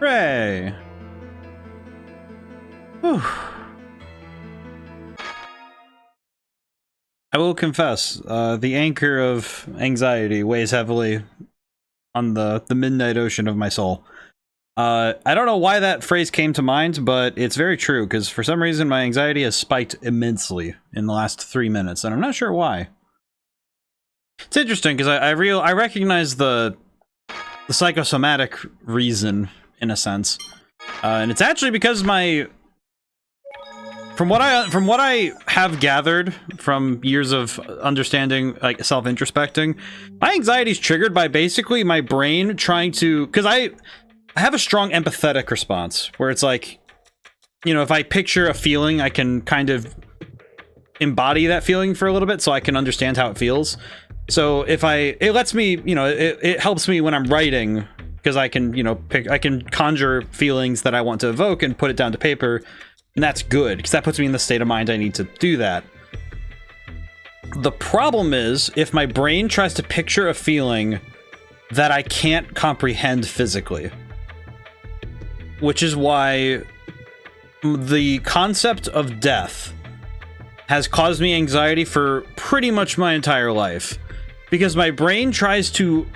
Hooray! Whew. I will confess, the anchor of anxiety weighs heavily on the midnight ocean of my soul. I don't know why that phrase came to mind, but it's very true, because for some reason my anxiety has spiked immensely in the last 3 minutes, and I'm not sure why. It's interesting, because I recognize the psychosomatic reason, in a sense. And it's actually because from what I have gathered from years of understanding, like, self-introspecting, my anxiety is triggered by basically my brain trying to, because I have a strong empathetic response, where it's like, you know, if I picture a feeling, I can kind of embody that feeling for a little bit so I can understand how it feels. So if it lets me, you know, it helps me when I'm writing, because I can, you know, I can conjure feelings that I want to evoke and put it down to paper, and that's good, because that puts me in the state of mind I need to do that. The problem is, if my brain tries to picture a feeling that I can't comprehend physically, which is why the concept of death has caused me anxiety for pretty much my entire life, because my brain tries to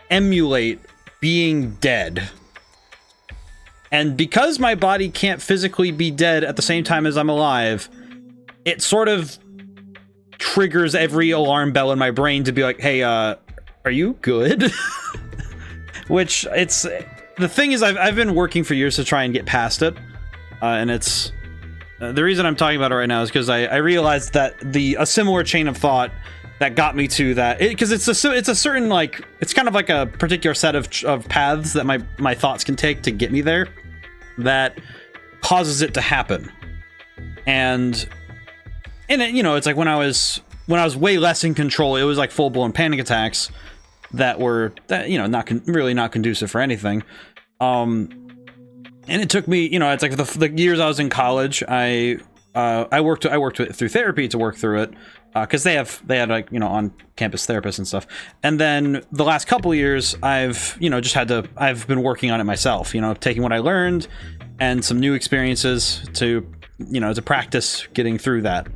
emulate being dead. And because my body can't physically be dead at the same time as I'm alive, it sort of triggers every alarm bell in my brain to be like, hey, are you good? Which, it's... The thing is, I've been working for years to try and get past it. And it's... the reason I'm talking about it right now is because I realized that a similar chain of thought that got me to that, because it's a certain, like, it's kind of like a particular set of paths that my thoughts can take to get me there, that causes it to happen. And it, you know, it's like when I was way less in control, it was like full-blown panic attacks that were, you know, really not conducive for anything. And it took me, you know, it's like the years I was in college, I worked through therapy to work through it, because they had, like, you know, on campus therapists and stuff. And then the last couple of years, I've, you know, I've been working on it myself, you know, taking what I learned and some new experiences to, you know, to practice getting through that.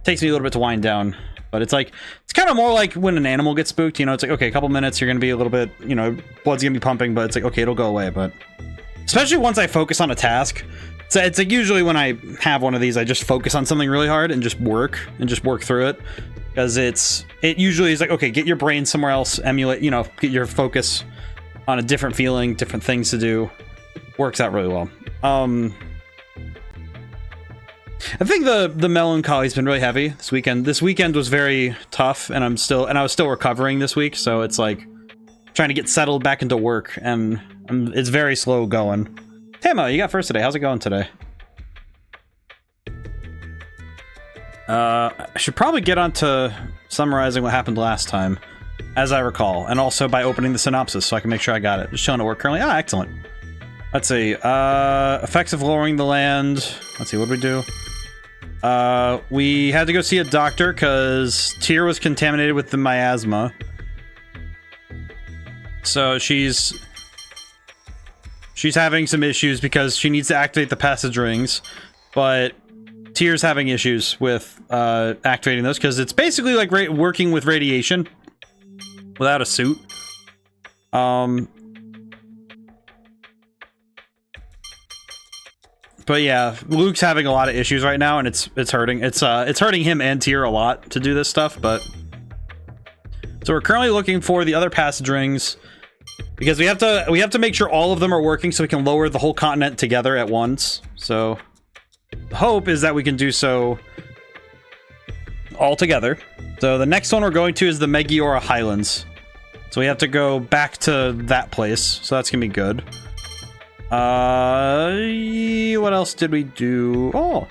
Takes me a little bit to wind down, but it's like, it's kind of more like when an animal gets spooked, you know, it's like, okay, a couple minutes, you're gonna be a little bit, you know, blood's gonna be pumping, but it's like, okay, it'll go away. But especially once I focus on a task, so it's like usually when I have one of these, I just focus on something really hard and just work through it, because it usually is like, okay, get your brain somewhere else, emulate, you know, get your focus on a different feeling, different things to do. Works out really well. I think the melancholy's been really heavy this weekend. This weekend was very tough, and I was still recovering this week, so it's like trying to get settled back into work, and it's very slow going. Tama, you got first today. How's it going today? I should probably get on to summarizing what happened last time, as I recall, and also by opening the synopsis so I can make sure I got it. Just showing at work currently. Ah, excellent. Let's see. Effects of lowering the land. Let's see, what did we do? We had to go see a doctor because Tyr was contaminated with the miasma. So she's having some issues because she needs to activate the passage rings, but Tyr's having issues with activating those because it's basically like working with radiation without a suit. But yeah, Luke's having a lot of issues right now, and it's hurting. It's hurting him and Tyr a lot to do this stuff. But so we're currently looking for the other passage rings because we have to make sure all of them are working so we can lower the whole continent together at once. So the hope is that we can do so all together. So the next one we're going to is the Megiora Highlands. So we have to go back to that place. So that's gonna be good. What else did we do? Oh,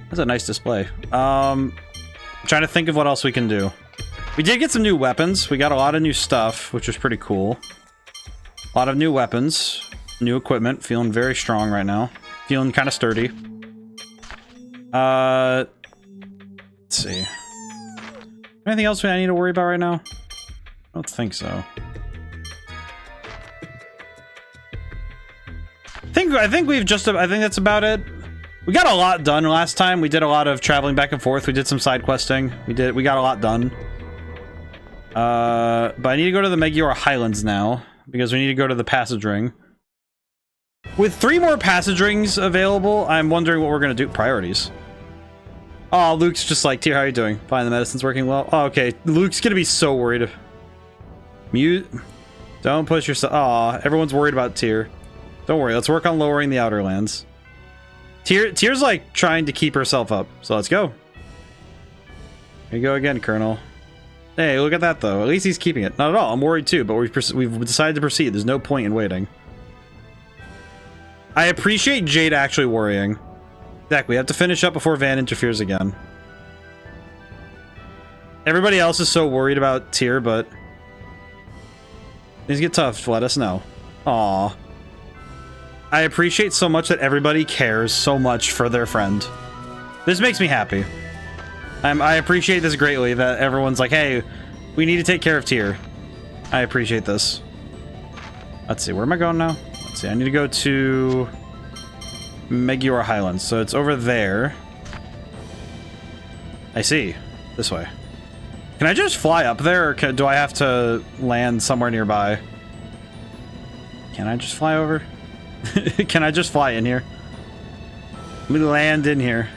that's a nice display. Trying to think of what else we can do. We did get some new weapons. We got a lot of new stuff, which was pretty cool. A lot of new weapons, new equipment. Feeling very strong right now. Feeling kind of sturdy. Let's see. Anything else I need to worry about right now? I don't think so. think we've just, I think that's about it. We got a lot done last time. We did a lot of traveling back and forth. We did some side questing. We got a lot done. But I need to go to the Meggior Highlands now because we need to go to the passage ring. With 3 more passage rings available, I'm wondering what we're gonna do. Priorities. Oh, Luke's just like, Tyr, how are you doing? Fine, the medicine's working well. Oh, okay, Luke's gonna be so worried. Mute. Don't push yourself. Aw, everyone's worried about Tyr. Don't worry, let's work on lowering the outer lands. Tyr's like trying to keep herself up, so let's go. Here you go again, Colonel. Hey, look at that though. At least he's keeping it. Not at all. I'm worried too, but we've decided to proceed. There's no point in waiting. I appreciate Jade actually worrying. Zach, we have to finish up before Van interferes again. Everybody else is so worried about Tyr, but things get tough. Let us know. Aww. I appreciate so much that everybody cares so much for their friend. This makes me happy. I appreciate this greatly, that everyone's like, hey, we need to take care of Tyr. I appreciate this. Let's see, where am I going now? Let's see, I need to go to Meggior Highlands, so it's over there. I see. This way. Can I just fly up there, or do I have to land somewhere nearby? Can I just fly over? Can I just fly in here? Let me land in here.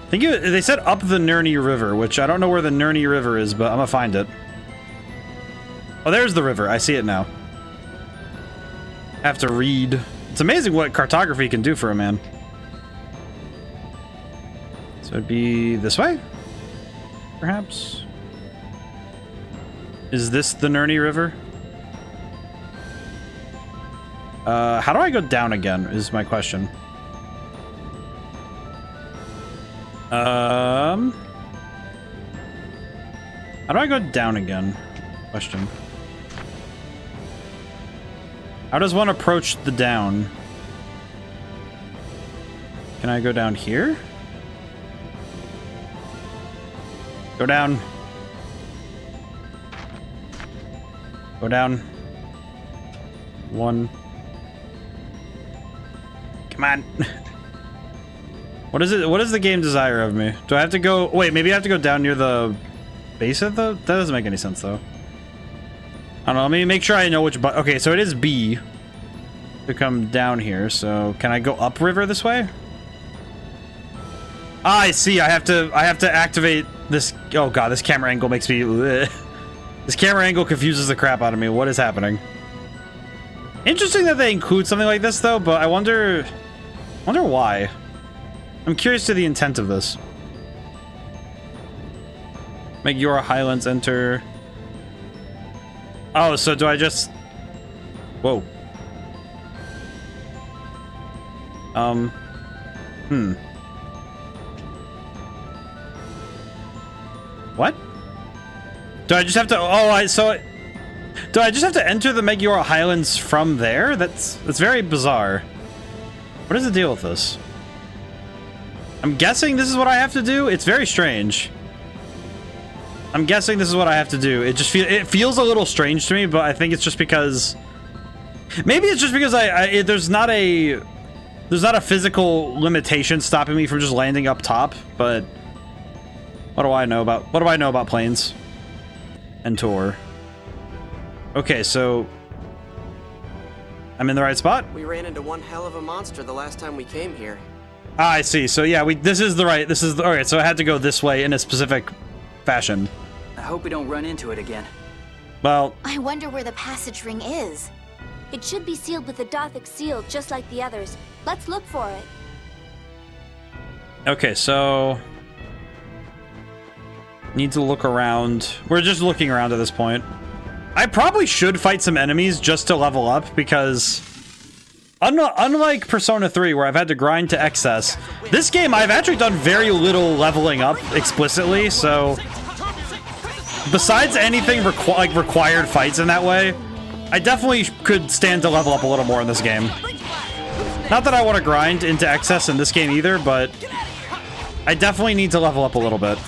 I think they said up the Nurney River, which I don't know where the Nurney River is, but I'm gonna find it. Oh, there's the river. I see it now. I have to read. It's amazing what cartography can do for a man. So it'd be this way? Perhaps? Is this the Nurney River? How do I go down again, is my question. How do I go down again? Question. How does one approach the down? Can I go down here? Go down. Go down. 1. Come on. What is it? What does the game desire of me? Do I have to go? Wait, maybe I have to go down near the base of the... That doesn't make any sense, though. I don't know. Let me make sure I know which button. Okay, so it is B to come down here. So can I go upriver this way? Ah, I see. I have to activate this. Oh god, this camera angle makes me... This camera angle confuses the crap out of me. What is happening? Interesting that they include something like this, though, but I wonder why. I'm curious to the intent of this. Meggior Highlands enter. Oh, so do I just... Whoa. What? Do I just have to... Do I just have to enter the Meggior Highlands from there? That's very bizarre. What is the deal with this? I'm guessing this is what I have to do? It's very strange. I'm guessing this is what I have to do. It just feels a little strange to me, but I think it's just because... Maybe it's just because there's not a physical limitation stopping me from just landing up top, but what do I know about planes and Tor? Okay, so I'm in the right spot. We ran into one hell of a monster the last time we came here. Ah, I see. So yeah, this is all right. So I had to go this way in a specific fashion. I hope we don't run into it again. Well, I wonder where the passage ring is. It should be sealed with a Gothic seal, just like the others. Let's look for it. Okay, so need to look around. We're just looking around at this point. I probably should fight some enemies just to level up, because unlike Persona 3, where I've had to grind to excess, this game I've actually done very little leveling up explicitly, so besides anything required fights in that way, I definitely could stand to level up a little more in this game. Not that I want to grind into excess in this game either, but I definitely need to level up a little bit.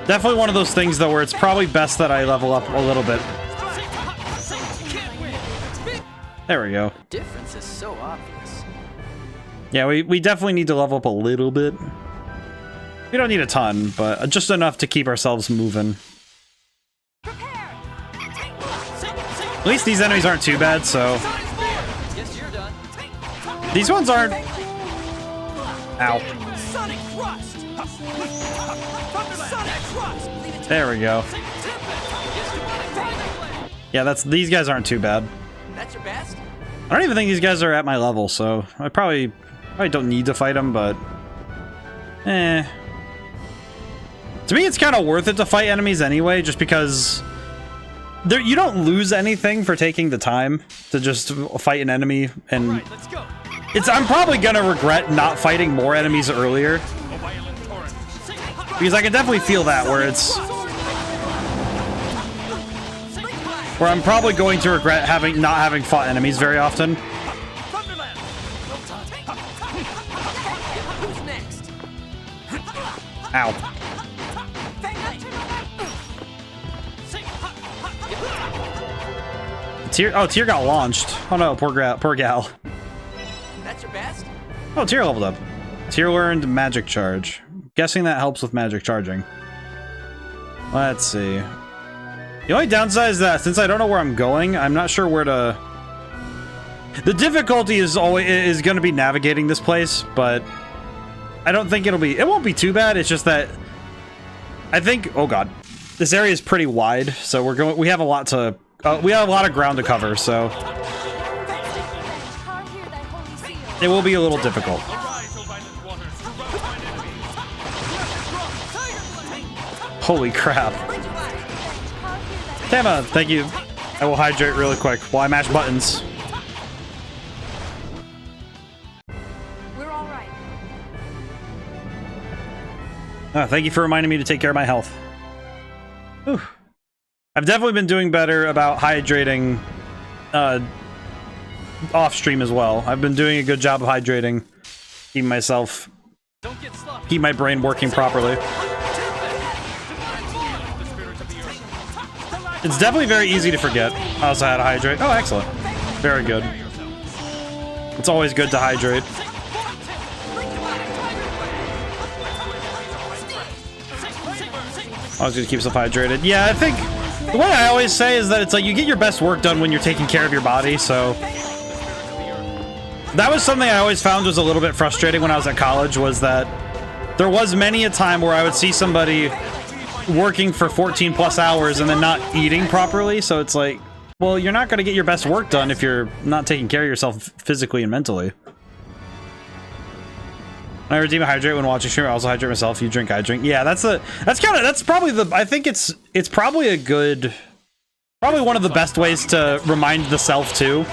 Definitely one of those things, though, where it's probably best that I level up a little bit. There we go. The difference is so obvious. Yeah, we definitely need to level up a little bit. We don't need a ton, but just enough to keep ourselves moving. At least these enemies aren't too bad, so... These ones aren't... Ow. There we go. Yeah, these guys aren't too bad. That's your best? I don't even think these guys are at my level, so I probably don't need to fight them, but... To me, it's kind of worth it to fight enemies anyway, just because... You don't lose anything for taking the time to just fight an enemy, and... Right, let's go. I'm probably gonna regret not fighting more enemies earlier. Because I can definitely feel that, where I'm probably going to regret not having fought enemies very often. Ow. Tyr got launched. Oh no, poor gal. That's your best? Oh, Tyr leveled up. Tyr learned magic charge. Guessing that helps with magic charging. Let's see. The only downside is that since I don't know where I'm going, I'm not sure where to... The difficulty is going to be navigating this place, but I don't think it won't be too bad. It's just that I think, oh god, this area is pretty wide, so we have a lot of ground to cover, so it will be a little difficult. Holy crap. Tama, thank you. I will hydrate really quick while I mash buttons. We're all right. Thank you for reminding me to take care of my health. Whew. I've definitely been doing better about hydrating off stream as well. I've been doing a good job of hydrating, keep my brain working properly. It's definitely very easy to forget also how to hydrate. Oh, excellent. Very good. It's always good to hydrate. Always good to keep yourself hydrated. Yeah, I think the way I always say is that it's like you get your best work done when you're taking care of your body, so... That was something I always found was a little bit frustrating when I was at college, was that there was many a time where I would see somebody working for 14 plus hours and then not eating properly, so it's like, well, you're not going to get your best work done if you're not taking care of yourself physically and mentally. I redeem a hydrate when watching stream. I also hydrate myself. You drink, I drink. Yeah, that's probably I think it's probably probably one of the best ways to remind the self too.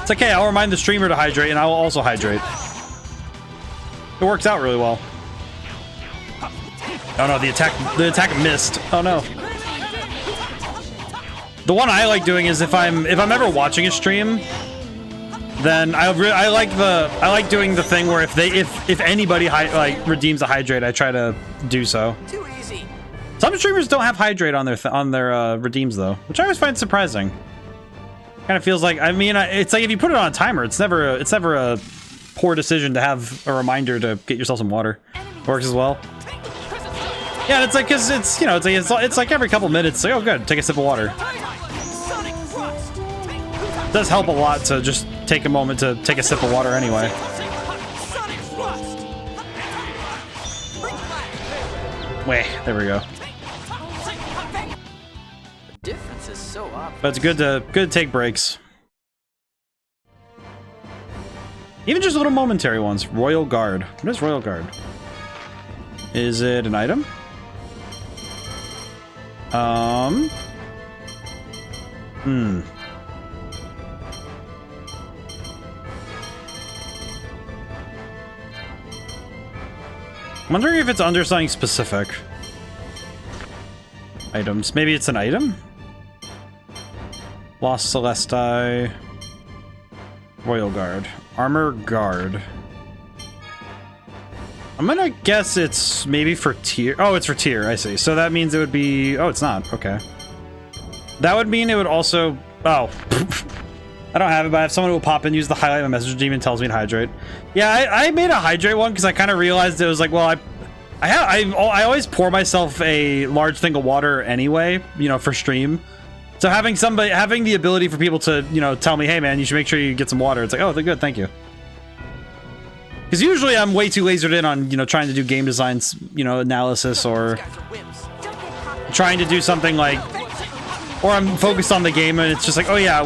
It's like, hey, I'll remind the streamer to hydrate and I will also hydrate. It works out really well. Oh no, the attack missed. Oh no. The one I like doing is if I'm ever watching a stream, then I like doing the thing where if anybody redeems a hydrate, I try to do so. Too easy. Some streamers don't have hydrate on their redeems though, which I always find surprising. Kind of feels like, I mean, it's like if you put it on a timer, it's never a poor decision to have a reminder to get yourself some water. It works as well. Yeah, it's like, cause it's, you know, it's like every couple minutes, like, oh good, take a sip of water. It does help a lot to just take a moment to take a sip of water anyway. Wait, there we go. The difference is so obvious. But it's good to take breaks. Even just little momentary ones. Royal Guard. What is Royal Guard? Is it an item? I'm wondering if it's under something specific. Items. Maybe it's an item? Lost Celesti. Royal Guard. Armor Guard. I'm gonna guess it's maybe for Tyr. Oh, it's for Tyr, I see. So that means it would be... Oh, it's not. Okay. That would mean it would also... Oh. I don't have it, but I have someone who will pop in, use the highlight my message demon tells me to hydrate. Yeah, I made a hydrate one because I kind of realized it was like, well, I always pour myself a large thing of water anyway, you know, for stream. So having the ability for people to, you know, tell me, hey man, you should make sure you get some water. It's like, oh, they're good, thank you. Because usually I'm way too lasered in on, you know, trying to do game designs, you know, analysis, or trying to do something like, or I'm focused on the game and it's just like, oh yeah,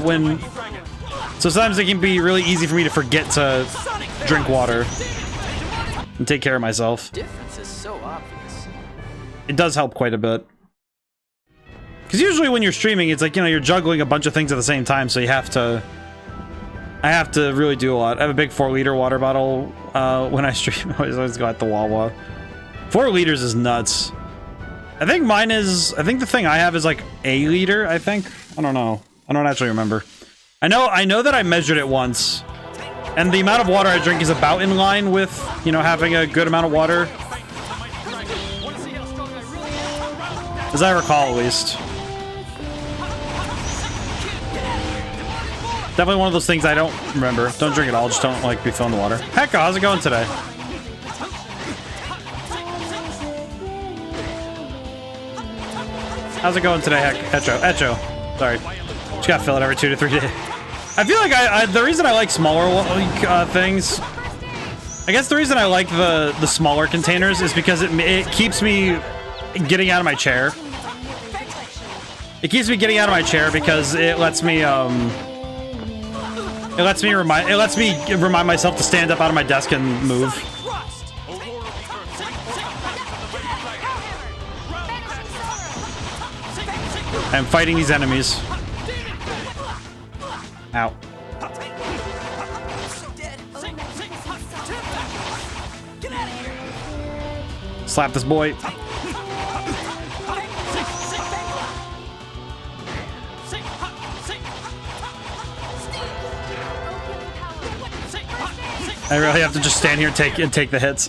so sometimes it can be really easy for me to forget to drink water and take care of myself. Difference is so obvious. It does help quite a bit. Because usually when you're streaming, it's like, you know, you're juggling a bunch of things at the same time, so I have to really do a lot. I have a big 4-liter water bottle when I stream. I always go at the Wawa. 4 liters is nuts. I think the thing I have is like a liter, I think. I don't know. I don't actually remember. I know that I measured it once. And the amount of water I drink is about in line with, you know, having a good amount of water. As I recall, at least. Definitely one of those things I don't remember. Don't drink it all, just don't, like, be filling the water. Hecka, how's it going today? How's it going today, Echo? Sorry. Just gotta fill it every 2 to 3 days. I feel like the reason I like smaller things, I guess the reason I like the smaller containers is because it keeps me getting out of my chair. It keeps me getting out of my chair because it lets me remind myself to stand up out of my desk and move. I'm fighting these enemies. Ow. Slap this boy. I really have to just stand here and take the hits.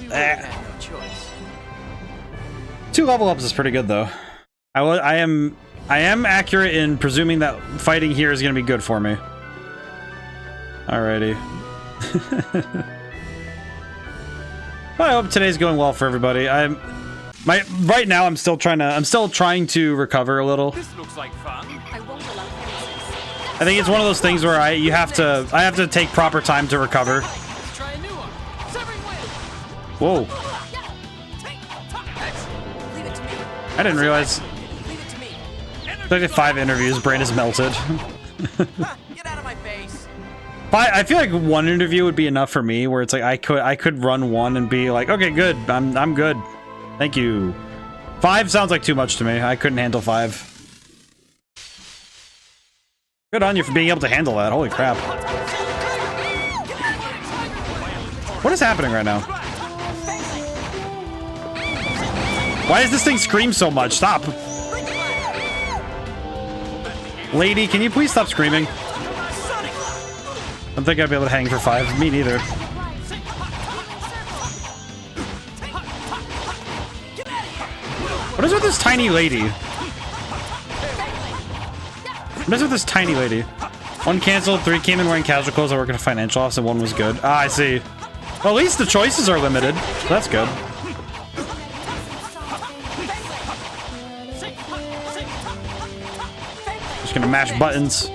2 level ups is pretty good though. I am accurate in presuming that fighting here is going to be good for me. Alrighty. Well, I hope today's going well for everybody. Right now I'm still trying to recover a little. This looks like fun. I think it's one of those things where I have to take proper time to recover. Let's try a new one. Whoa. I didn't realize. 35 interviews, brain is melted. Get out of my face. I feel like 1 interview would be enough for me, where it's like I could run 1 and be like, okay, good, I'm good, thank you. 5 sounds like too much to me. I couldn't handle 5. Good on you for being able to handle that. Holy crap! What is happening right now? Why does this thing scream so much? Stop! Lady, can you please stop screaming? I don't think I'd be able to hang for 5. Me neither. What is with this tiny lady? What is with this tiny lady? 1 canceled, 3 came in wearing casual clothes. I work in a financial office, and 1 was good. Ah, I see. Well, at least the choices are limited. So that's good. Just gonna mash buttons.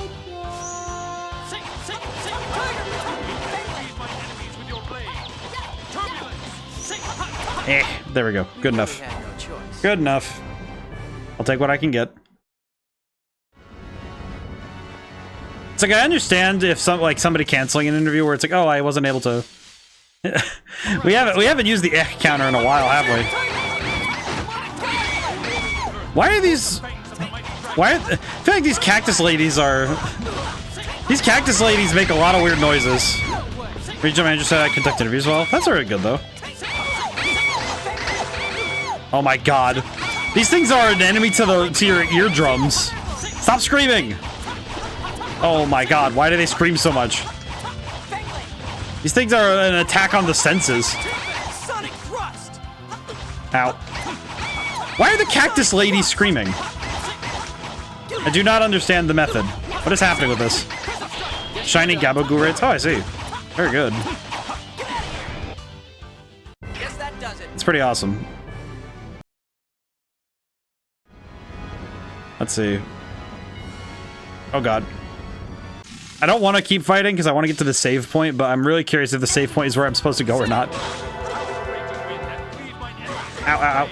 There we go. Good enough. Good enough. I'll take what I can get. It's like I understand if somebody canceling an interview where it's like, oh, I wasn't able to. we haven't used the counter in a while, have we? Why are these? I feel like these cactus ladies are. These cactus ladies make a lot of weird noises. Regional manager said I conduct interviews well. That's already good though. Oh my god. These things are an enemy to your eardrums. Stop screaming! Oh my god, why do they scream so much? These things are an attack on the senses. Ow. Why are the cactus ladies screaming? I do not understand the method. What is happening with this? Shiny Gabagoo. Oh, I see. Very good. Guess that does it. It's pretty awesome. Let's see. Oh god. I don't want to keep fighting because I want to get to the save point, but I'm really curious if the save point is where I'm supposed to go or not. Ow, ow, ow.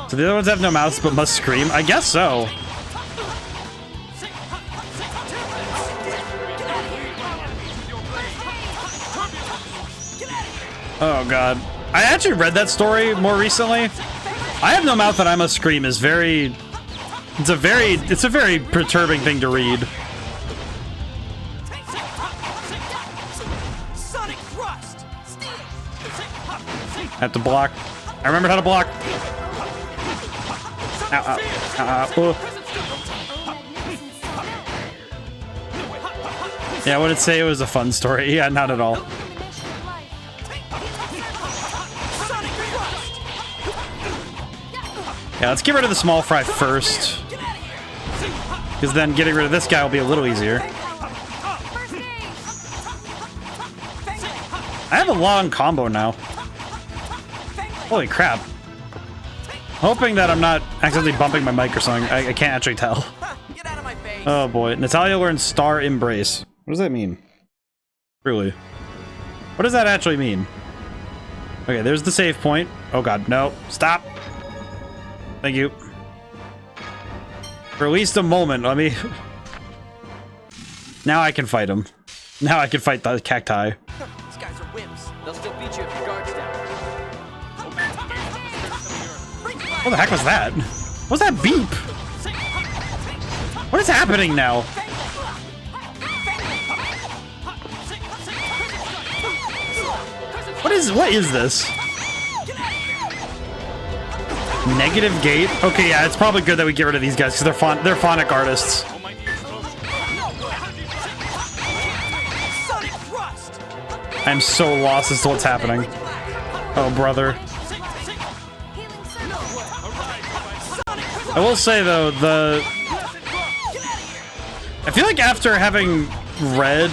So the other ones have no mouths but must scream? I guess so. Oh god. I actually read that story more recently. I have no mouth and I must scream is very... It's a very perturbing thing to read. I have to block. I remember how to block. Ow, ow, ow, ow. Yeah, I wouldn't say it was a fun story. Yeah, not at all. Yeah, let's get rid of the small fry first. Because then getting rid of this guy will be a little easier. I have a long combo now. Holy crap. Hoping that I'm not accidentally bumping my mic or something. I can't actually tell. Get out of my face. Oh boy. Natalia learns Star Embrace. What does that mean? Really? What does that actually mean? Okay, there's the save point. Oh god, no. Stop. Thank you. For at least a moment, let me... Now I can fight him. Now I can fight the cacti. These guys are wimps. They'll still beat you if your guard's down. What the heck was that? What's that beep? What is happening now? What is this? Negative gate? Okay, yeah, it's probably good that we get rid of these guys because they're phonic artists. I'm so lost as to what's happening. Oh, brother. I will say though, I feel like after having read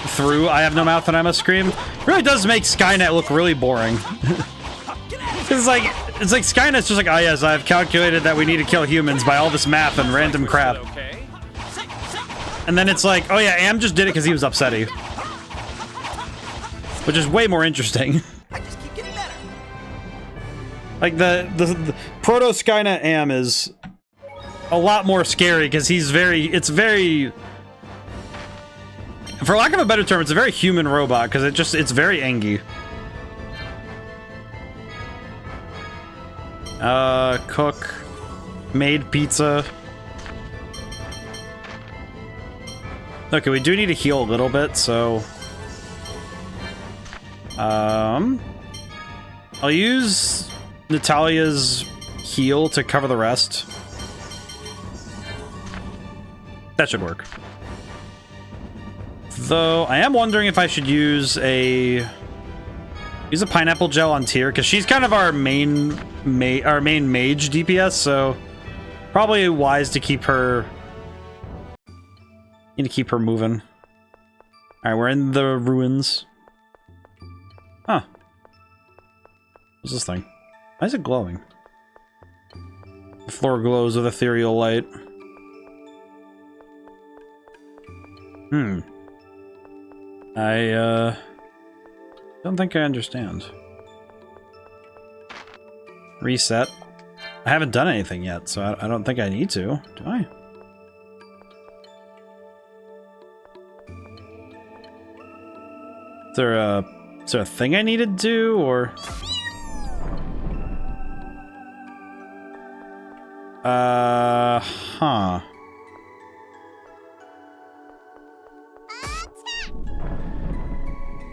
through I Have No Mouth and I Must Scream, it really does make Skynet look really boring. It's like Skynet's just like, oh yes, I've calculated that we need to kill humans by all this math and random crap. And then it's like, oh yeah, Am just did it because he was upsetty. Which is way more interesting. I just keep getting better. Like the proto Skynet Am is a lot more scary because it's very, for lack of a better term, it's a very human robot because it's very angy. Cook, made pizza. Okay, we do need to heal a little bit, so I'll use Natalia's heal to cover the rest. That should work. Though I am wondering if I should use a pineapple gel on Tyr because she's kind of our main mage DPS, so probably wise to keep her. Need to keep her moving. All right, we're in the ruins. Huh? What's this thing? Why is it glowing? The floor glows with ethereal light. I don't think I understand. Reset. I haven't done anything yet, so I don't think I need to. Do I? Is there a thing I need to do, or? Huh.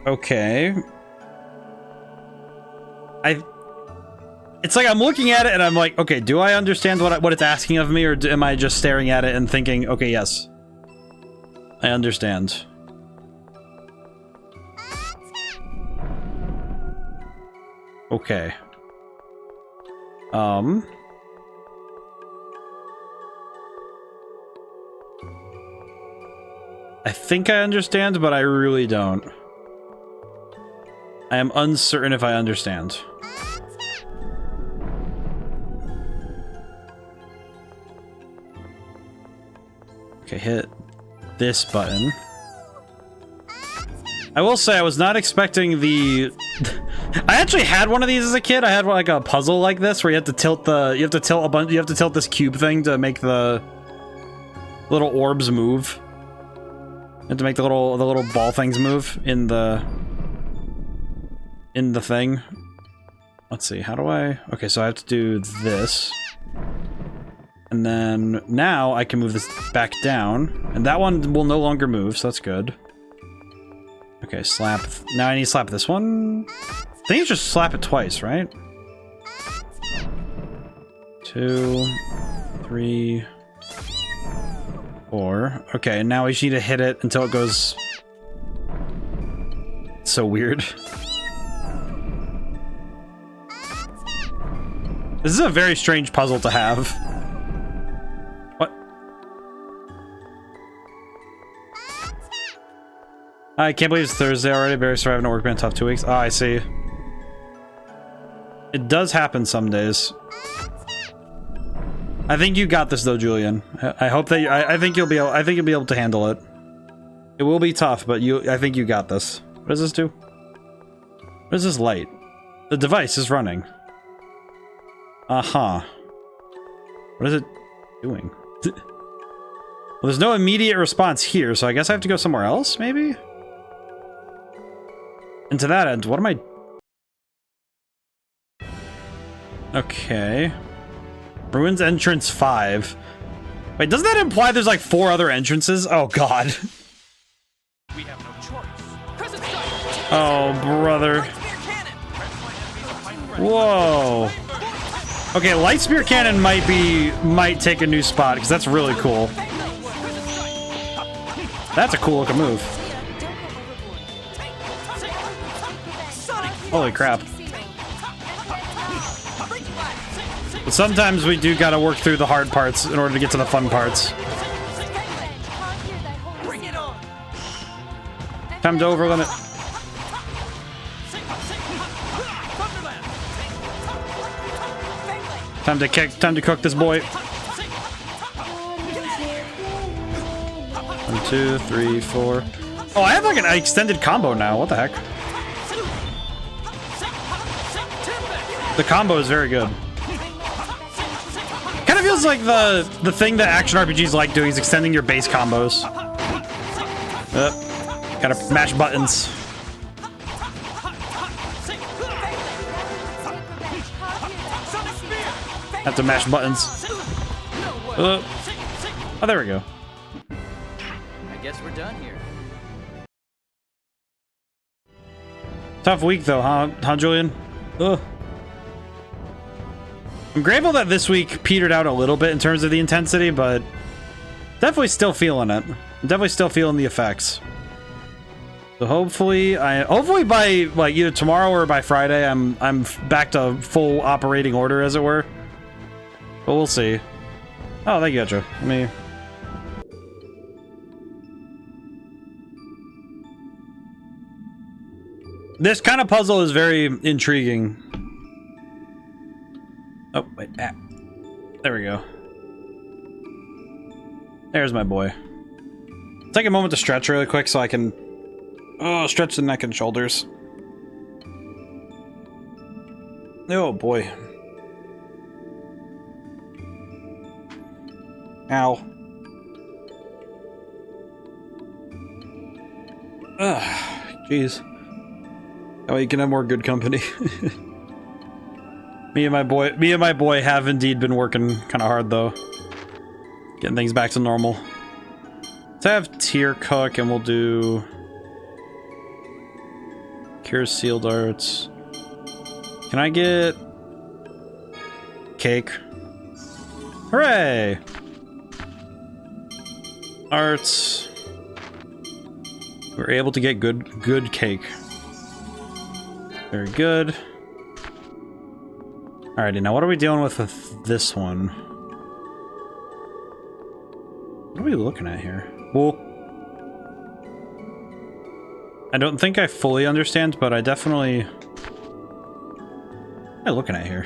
Okay. It's like I'm looking at it and I'm like, okay, do I understand what it's asking of me, or am I just staring at it and thinking, okay, yes, I understand. Okay. I think I understand, but I really don't. I am uncertain if I understand. Okay, hit this button. I will say I was not expecting the... I actually had one of these as a kid. I had like a puzzle like this where you have to tilt the... You have to tilt a bunch... You have to tilt this cube thing to make the little orbs move. You have to make the little ball things move in the thing. Let's see. How do I... Okay, so I have to do this. And then now I can move this back down. And that one will no longer move, so that's good. Okay, slap. Now I need to slap this one. I think you just slap it twice, right? 2, 3, 4. Okay, and now we just need to hit it until it goes... So weird. This is a very strange puzzle to have. What? I can't believe it's Thursday already. Barely surviving a work been tough 2 weeks. Oh, I see. It does happen some days. I think you got this though, Julian. I hope that I think you'll be able to handle it. It will be tough, but I think you got this. What does this do? What is this light? The device is running. Uh-huh. What is it doing? Well, there's no immediate response here, so I guess I have to go somewhere else, maybe? And to that end, what am I... Okay. Ruins entrance 5. Wait, doesn't that imply there's like 4 other entrances? Oh, God. We have no choice. Oh, brother. Whoa. Okay, light spear cannon might take a new spot, because that's really cool. That's a cool looking move. Holy crap. But sometimes we do gotta work through the hard parts in order to get to the fun parts. Time to overlimit. Time to cook this boy. 1, 2, 3, 4. Oh, I have like an extended combo now. What the heck? The combo is very good. Kind of feels like the thing that action RPGs like doing is extending your base combos. Gotta mash buttons. Have to mash buttons. Oh, there we go. I guess we're done here. Tough week though, huh, Julian? Ugh. I'm grateful that this week petered out a little bit in terms of the intensity, but definitely still feeling it. Definitely still feeling the effects. So hopefully by like either tomorrow or by Friday, I'm back to full operating order, as it were. But we'll see. Oh, thank you, Etro. Let me... This kind of puzzle is very intriguing. Oh, wait. Ah. There we go. There's my boy. Take a moment to stretch really quick so I can... Oh, stretch the neck and shoulders. Oh, boy. Ow. Ugh, jeez. Oh, you can have more good company. Me and my boy have indeed been working kind of hard though. Getting things back to normal. Let's have tier cook and we'll do cure sealed arts. Can I get cake? Hooray! Arts. We're able to get good cake. Very good. Alrighty, now what are we dealing with this one? What are we looking at here? Well, I don't think I fully understand, but I definitely... What am I looking at here?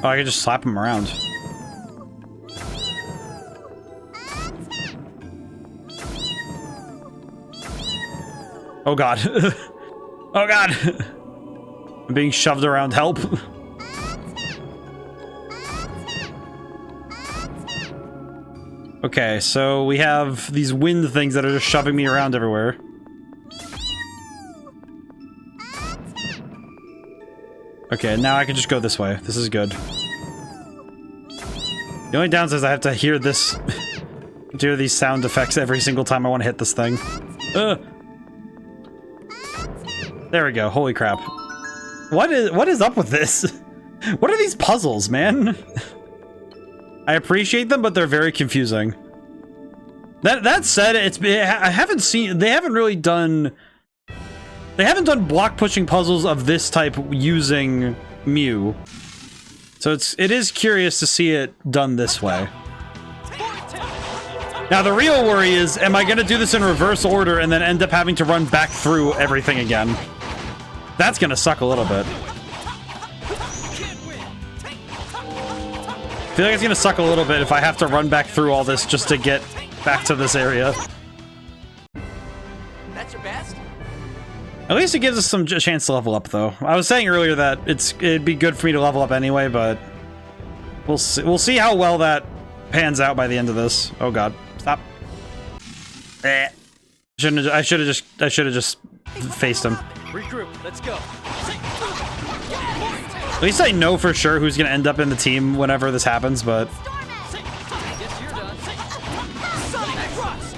Oh, I can just slap him around. Oh god. Oh god! I'm being shoved around, help! Okay, so we have these wind things that are just shoving me around everywhere. Okay, now I can just go this way. This is good. The only downside is I have to hear this... hear these sound effects every single time I want to hit this thing. Ugh. There we go. Holy crap. What is up with this? What are these puzzles, man? I appreciate them, but they're very confusing. That said, I haven't seen... They haven't really done... They haven't done block pushing puzzles of this type using Mew. So it is curious to see it done this way. Now the real worry is, am I gonna do this in reverse order and then end up having to run back through everything again? That's gonna suck a little bit. I feel like it's gonna suck a little bit if I have to run back through all this just to get back to this area. That's your best? At least it gives us some chance to level up, though. I was saying earlier that it'd be good for me to level up anyway, but we'll see how well that pans out by the end of this. Oh god, stop! I should have just faced him. Regroup. Let's go. At least I know for sure who's gonna end up in the team whenever this happens, but. Guess you're done.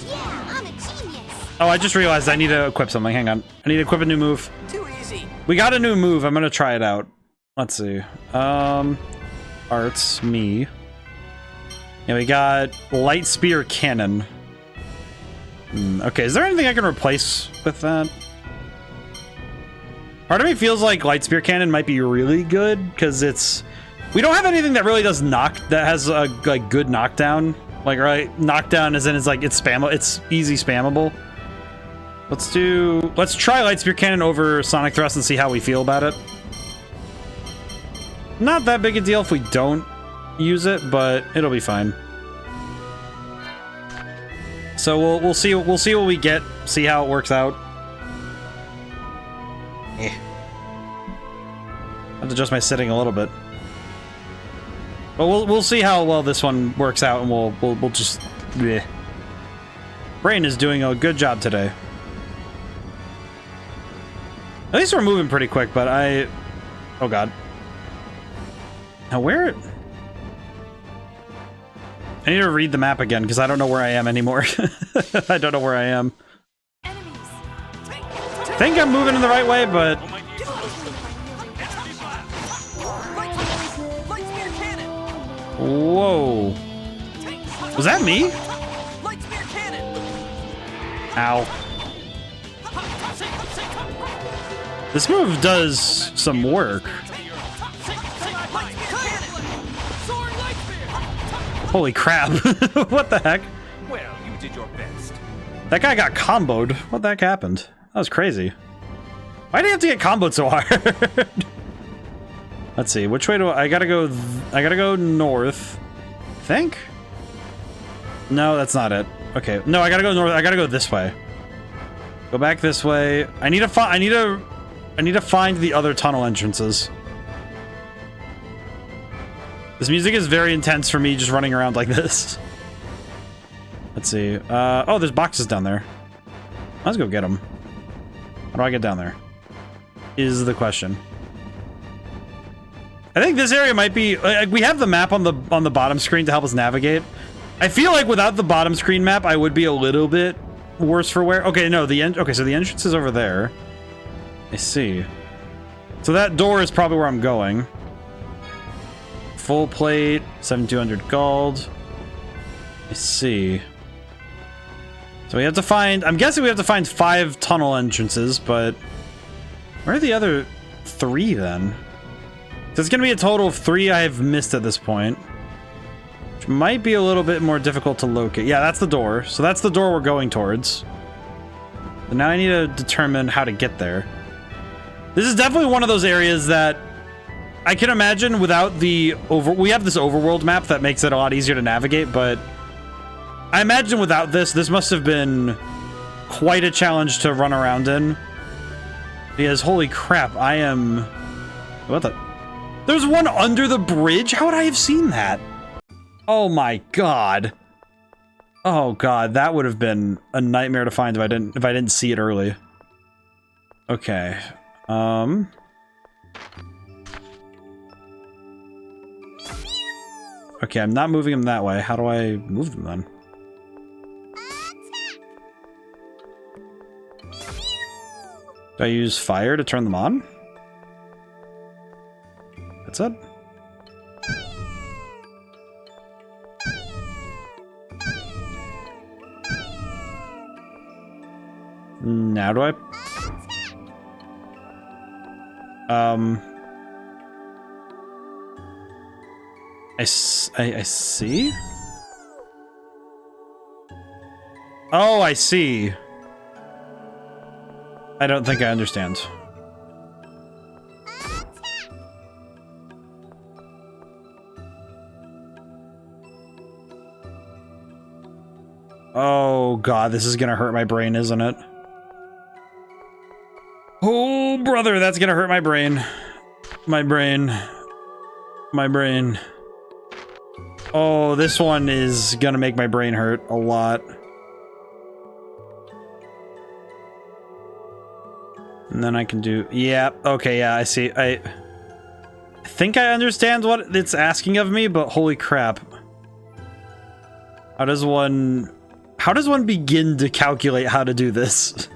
Yeah, I'm a genius. Oh, I just realized I need to equip something. Hang on. I need to equip a new move. Too easy. We got a new move. I'm gonna try it out. Let's see. Arts, me. Yeah, we got light spear cannon. Okay, is there anything I can replace with that? Part of me feels like light spear cannon might be really good because we don't have anything that really does that has a like good knockdown. Like right, knockdown as in it's easy spammable. Let's try light spear cannon over sonic thrust and see how we feel about it. Not that big a deal if we don't use it, but it'll be fine. So we'll see what we get, see how it works out. I have to adjust my sitting a little bit. But we'll see how well this one works out, and we'll just bleh. Brain is doing a good job today. At least we're moving pretty quick, but oh god. Now where? I need to read the map again because I don't know where I am anymore. I don't know where I am. I think I'm moving in the right way, but whoa. Was that me? Ow. This move does some work. Holy crap. What the heck? Well, you did your best. That guy got comboed. What the heck happened? That was crazy. Why did he have to get comboed so hard? Let's see. Which way do I gotta go? I gotta go north. I think? No, that's not it. Okay. No, I gotta go north. I gotta go this way. Go back this way. I need to find the other tunnel entrances. This music is very intense for me just running around like this. Let's see. Oh, there's boxes down there. Let's go get them. How do I get down there? Is the question. I think this area might be... we have the map on the bottom screen to help us navigate. I feel like without the bottom screen map, I would be a little bit worse for wear. Okay, no, okay, so the entrance is over there. I see. So that door is probably where I'm going. Full plate, 7200 gold. I see. So we have to find... I'm guessing we have to find 5 tunnel entrances, but... Where are the other 3 then? So it's going to be a total of 3 I have missed at this point. Which might be a little bit more difficult to locate. Yeah, that's the door. So that's the door we're going towards. But now I need to determine how to get there. This is definitely one of those areas that I can imagine without the we have this overworld map that makes it a lot easier to navigate, but I imagine without this must have been quite a challenge to run around in. Because holy crap, I am... What the... There's one under the bridge? How would I have seen that? Oh my god. Oh god, that would have been a nightmare to find if I didn't see it early. Okay. Okay, I'm not moving them that way. How do I move them then? Do I use fire to turn them on? That's it? Now do I... I see? Oh, I see. I don't think I understand. Oh god, this is gonna hurt my brain, isn't it? Oh, brother, that's gonna hurt my brain. My brain. My brain. Oh, this one is gonna make my brain hurt a lot. And then I can do... Yeah, okay, yeah, I see. I think I understand what it's asking of me, but holy crap. How does one begin to calculate how to do this?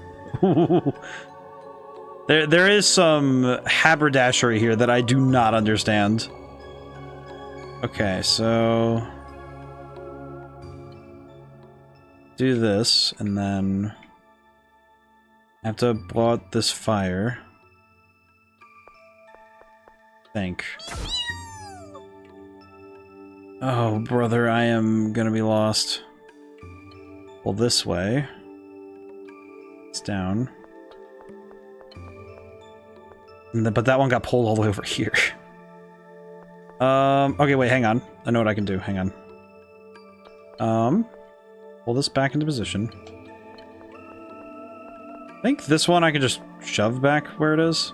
There is some haberdashery here that I do not understand. Okay, so... do this, and then... I have to blow out this fire. Think. Oh, brother, I am gonna be lost. Well, this way. It's down. But that one got pulled all the way over here. Okay, wait, hang on. I know what I can do. Hang on. Pull this back into position. I think this one I can just shove back where it is.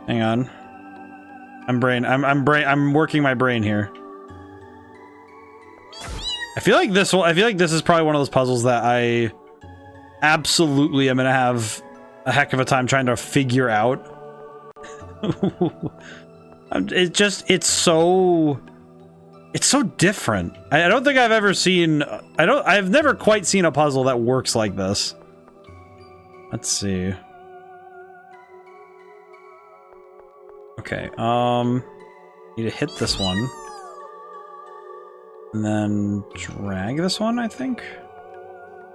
Hang on. I'm working my brain here. I feel like this is probably one of those puzzles that I absolutely am gonna have a heck of a time trying to figure out. It's so different. I don't think I've ever seen... I've never quite seen a puzzle that works like this. Let's see. Okay, need to hit this one. And then drag this one, I think?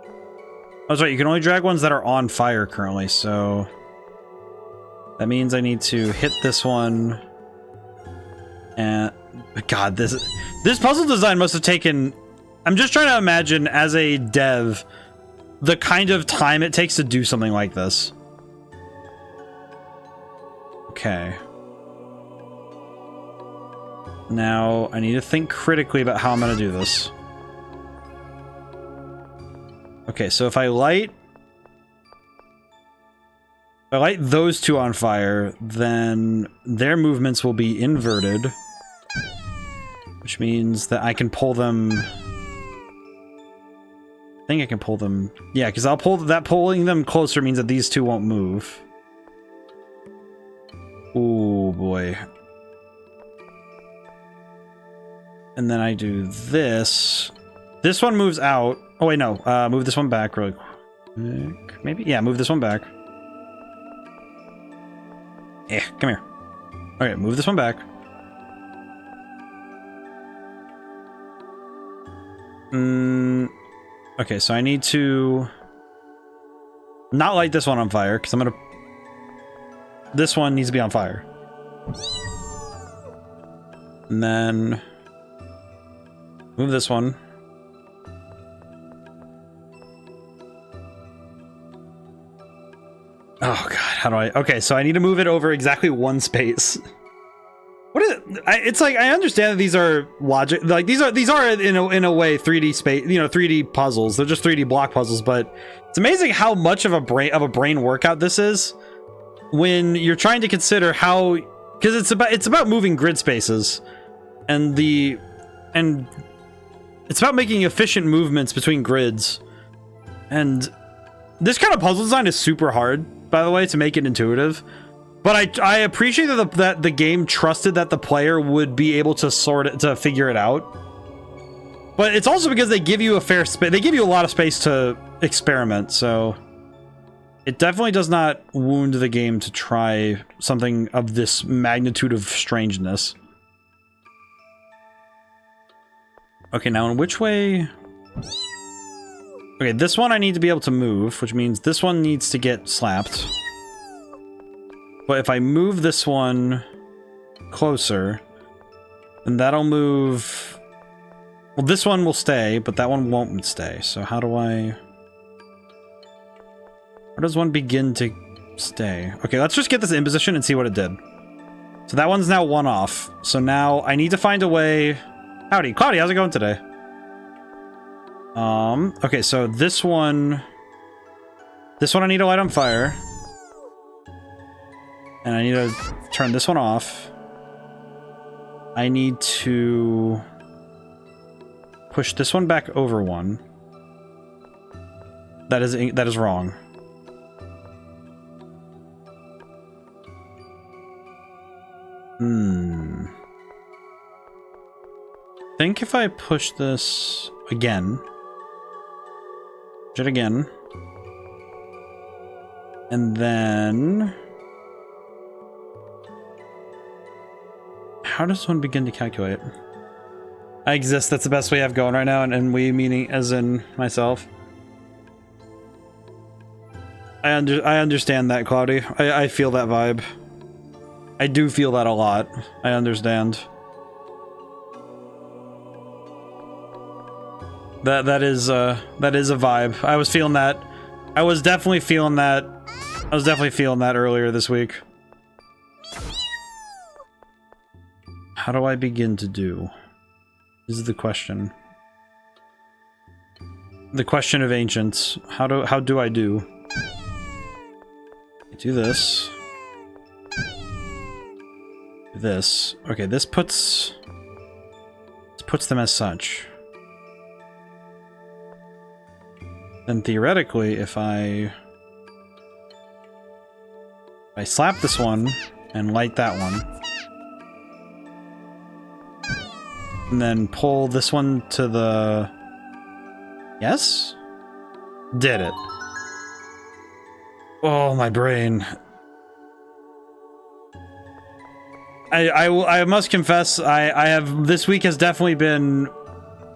Oh, that's right, you can only drag ones that are on fire currently, so... that means I need to hit this one... and... God, this puzzle design must have taken... I'm just trying to imagine, as a dev, the kind of time it takes to do something like this. Okay. Now, I need to think critically about how I'm gonna do this. Okay, so if I light those two on fire, then their movements will be inverted. Which means that I can pull them... I think I can pull them... yeah, because I'll pull that. Pulling them closer means that these two won't move. Ooh, boy. And then I do this. This one moves out. Oh, wait, no. Move this one back really quick. Maybe? Yeah, move this one back. Come here. Okay, move this one back. Okay, so I need to not light this one on fire, because I'm gonna... this one needs to be on fire. And then... Move this one. Oh god, how do I? Okay, so I need to move it over exactly one space. What is it? It's like I understand that these are logic, like these are in a way 3D space, you know, 3D puzzles. They're just 3D block puzzles, but it's amazing how much of a brain workout this is when you're trying to consider how, because it's about moving grid spaces, and it's about making efficient movements between grids, and this kind of puzzle design is super hard, by the way, to make it intuitive. But I appreciate that the game trusted that the player would be able to figure it out. But it's also because they give you they give you a lot of space to experiment, so it definitely does not wound the game to try something of this magnitude of strangeness. Okay, now in which way? Okay, this one I need to be able to move, which means this one needs to get slapped. But if I move this one closer, then that'll move... Well, this one will stay, but that one won't stay. So how do I... Where does one begin to stay? Okay, let's just get this in position and see what it did. So that one's now one off. So now I need to find a way... Howdy, Cloudy, how's it going today? Okay, so this one I need to light on fire. And I need to turn this one off. I need to push this one back over one. That is wrong. I think if I push this again, push it again, and then... How does one begin to calculate? I exist, that's the best way I have going right now, and we meaning as in myself. I understand that, Cloudy. I feel that vibe. I do feel that a lot. I understand. That is a vibe. I was feeling that. I was definitely feeling that. I was definitely feeling that earlier this week. How do I begin to do? This is the question. The question of ancients. How do I do? I do this. Do this. Okay, this puts them as such. Then theoretically, if I slap this one and light that one, and then pull this one to the... Yes? Did it. Oh, my brain. I must confess, I have... This week has definitely been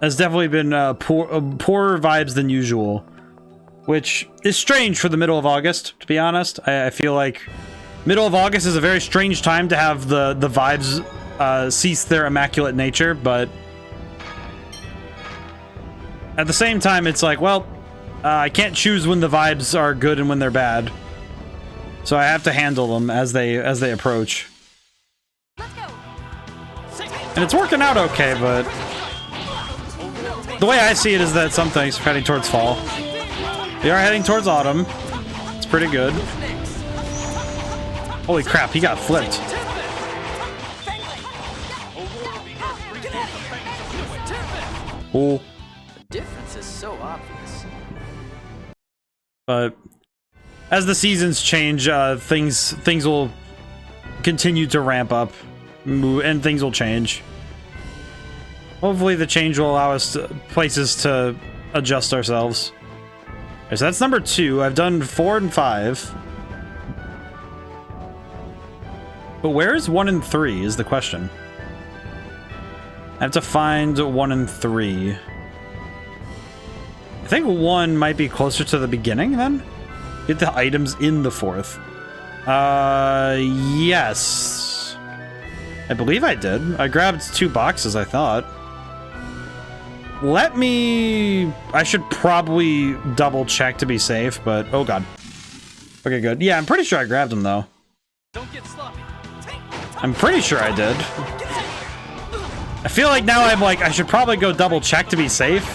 poorer vibes than usual. Which is strange for the middle of August, to be honest. I feel like middle of August is a very strange time to have the vibes cease their immaculate nature, but at the same time, it's like, well, I can't choose when the vibes are good and when they're bad, so I have to handle them as they approach. And it's working out okay, but the way I see it is that some things are heading towards fall. They are heading towards autumn. It's pretty good. Holy crap, he got flipped. Cool. The difference is so obvious. But as the seasons change, things will continue to ramp up, and things will change. Hopefully the change will allow us places to adjust ourselves. Okay, so that's number 2. I've done 4 and 5. But where is 1 and 3 is the question. I have to find 1 and 3. I think 1 might be closer to the beginning then? Get the items in the 4th. Yes. I believe I did. I grabbed 2 boxes, I thought. Let me... I should probably double check to be safe, but... Oh, God. Okay, good. Yeah, I'm pretty sure I grabbed him, though. Don't get sloppy. I'm pretty sure I did. I feel like now I'm like, I should probably go double check to be safe.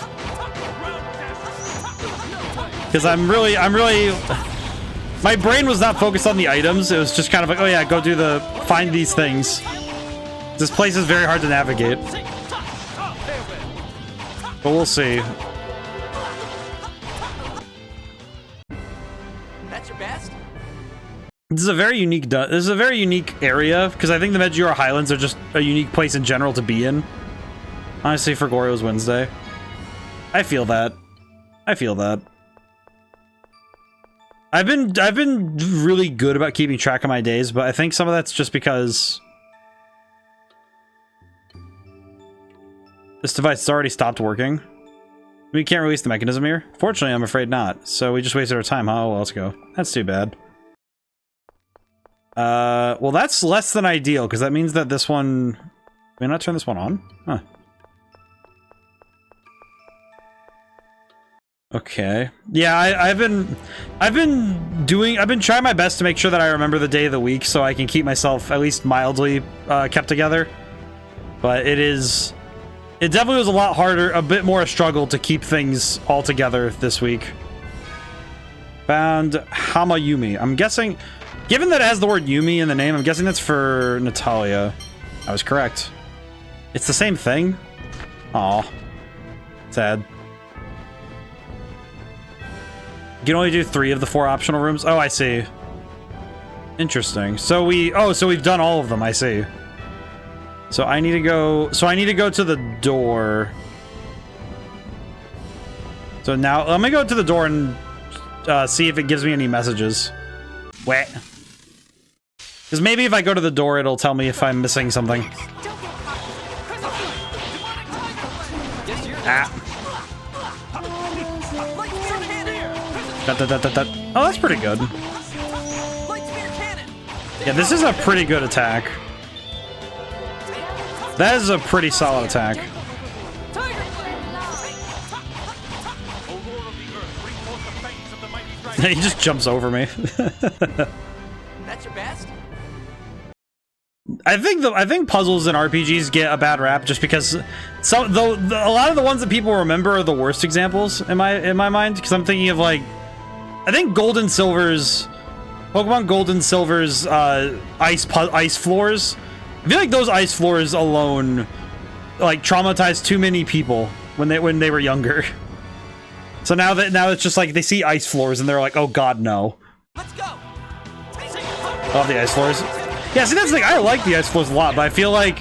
Because I'm really... My brain was not focused on the items. It was just kind of like, oh yeah, go do the... Find these things. This place is very hard to navigate. But we'll see. That's your best? This is a very unique area, because I think the Medjugorje Highlands are just a unique place in general to be in. Honestly, for Goryo's Wednesday. I feel that. I feel that. I've been really good about keeping track of my days, but I think some of that's just because this device has already stopped working. We can't release the mechanism here. Fortunately, I'm afraid not. So we just wasted our time, huh? Well, let's go. That's too bad. Well, that's less than ideal, because that means that this one... Can I not turn this one on? Huh. Okay. Yeah, I've been trying my best to make sure that I remember the day of the week so I can keep myself at least mildly kept together. But it definitely was a lot harder, a bit more a struggle to keep things all together this week. Found Hamayumi. I'm guessing, given that it has the word Yumi in the name, I'm guessing that's for Natalia. I was correct. It's the same thing? Aw. Sad. You can only do 3 of the 4 optional rooms? Oh, I see. Interesting. So we've done all of them, I see. So I need to go to the door. So now, let me go to the door and see if it gives me any messages. Wait. Because maybe if I go to the door, it'll tell me if I'm missing something. Ah. Oh, that's pretty good. Yeah, this is a pretty good attack. That is a pretty solid attack. He just jumps over me. That's your best? I think puzzles in RPGs get a bad rap just because a lot of the ones that people remember are the worst examples in my mind, because I'm thinking of like, I think Pokemon Gold and Silver's ice floors. I feel like those ice floors alone like traumatized too many people when they were younger. So now it's just like they see ice floors and they're like, oh god, no. Let's go. Love the ice floors. Yeah, see, that's the thing. I like the ice floors a lot, but I feel like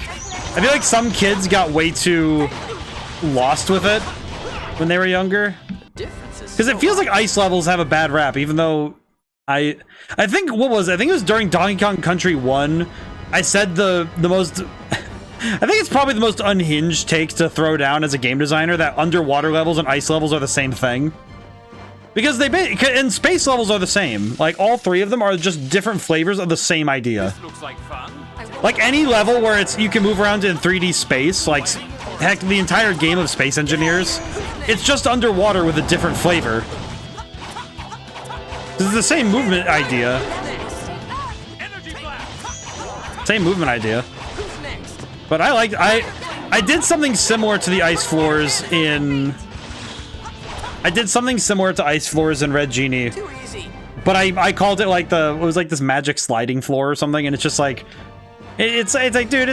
some kids got way too lost with it when they were younger. Because it feels like ice levels have a bad rap, even though I think, what was it? I think it was during Donkey Kong Country 1. I said the most... I think it's probably the most unhinged take to throw down as a game designer, that underwater levels and ice levels are the same thing. Because and space levels are the same. Like, all 3 of them are just different flavors of the same idea. This looks like fun. Like, any level where you can move around in 3D space, like, heck, the entire game of Space Engineers, it's just underwater with a different flavor. This is the same movement idea. Same movement idea. But I did something similar to the ice floors in... I did something similar to ice floors in Red Genie. But I called it like it was like this magic sliding floor or something, and it's just like... It's like, dude,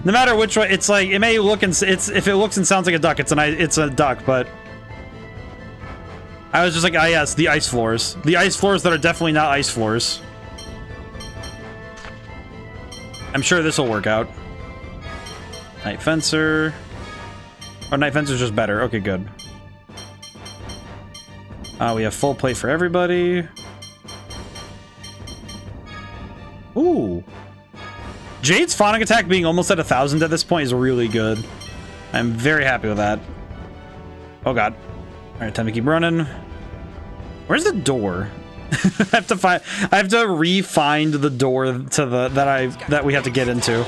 no matter which way, it's like, it may look and if it looks and sounds like a duck, it's a duck, but I was just like, ah, yes, the ice floors. The ice floors that are definitely not ice floors. I'm sure this will work out. Night Fencer. Oh, Night Fencer's just better. Okay, good. We have full plate for everybody. Ooh. Jade's Phonic Attack being almost at 1,000 at this point is really good. I'm very happy with that. Oh god. Alright, time to keep running. Where's the door? I have to re-find the door to that we have to get into.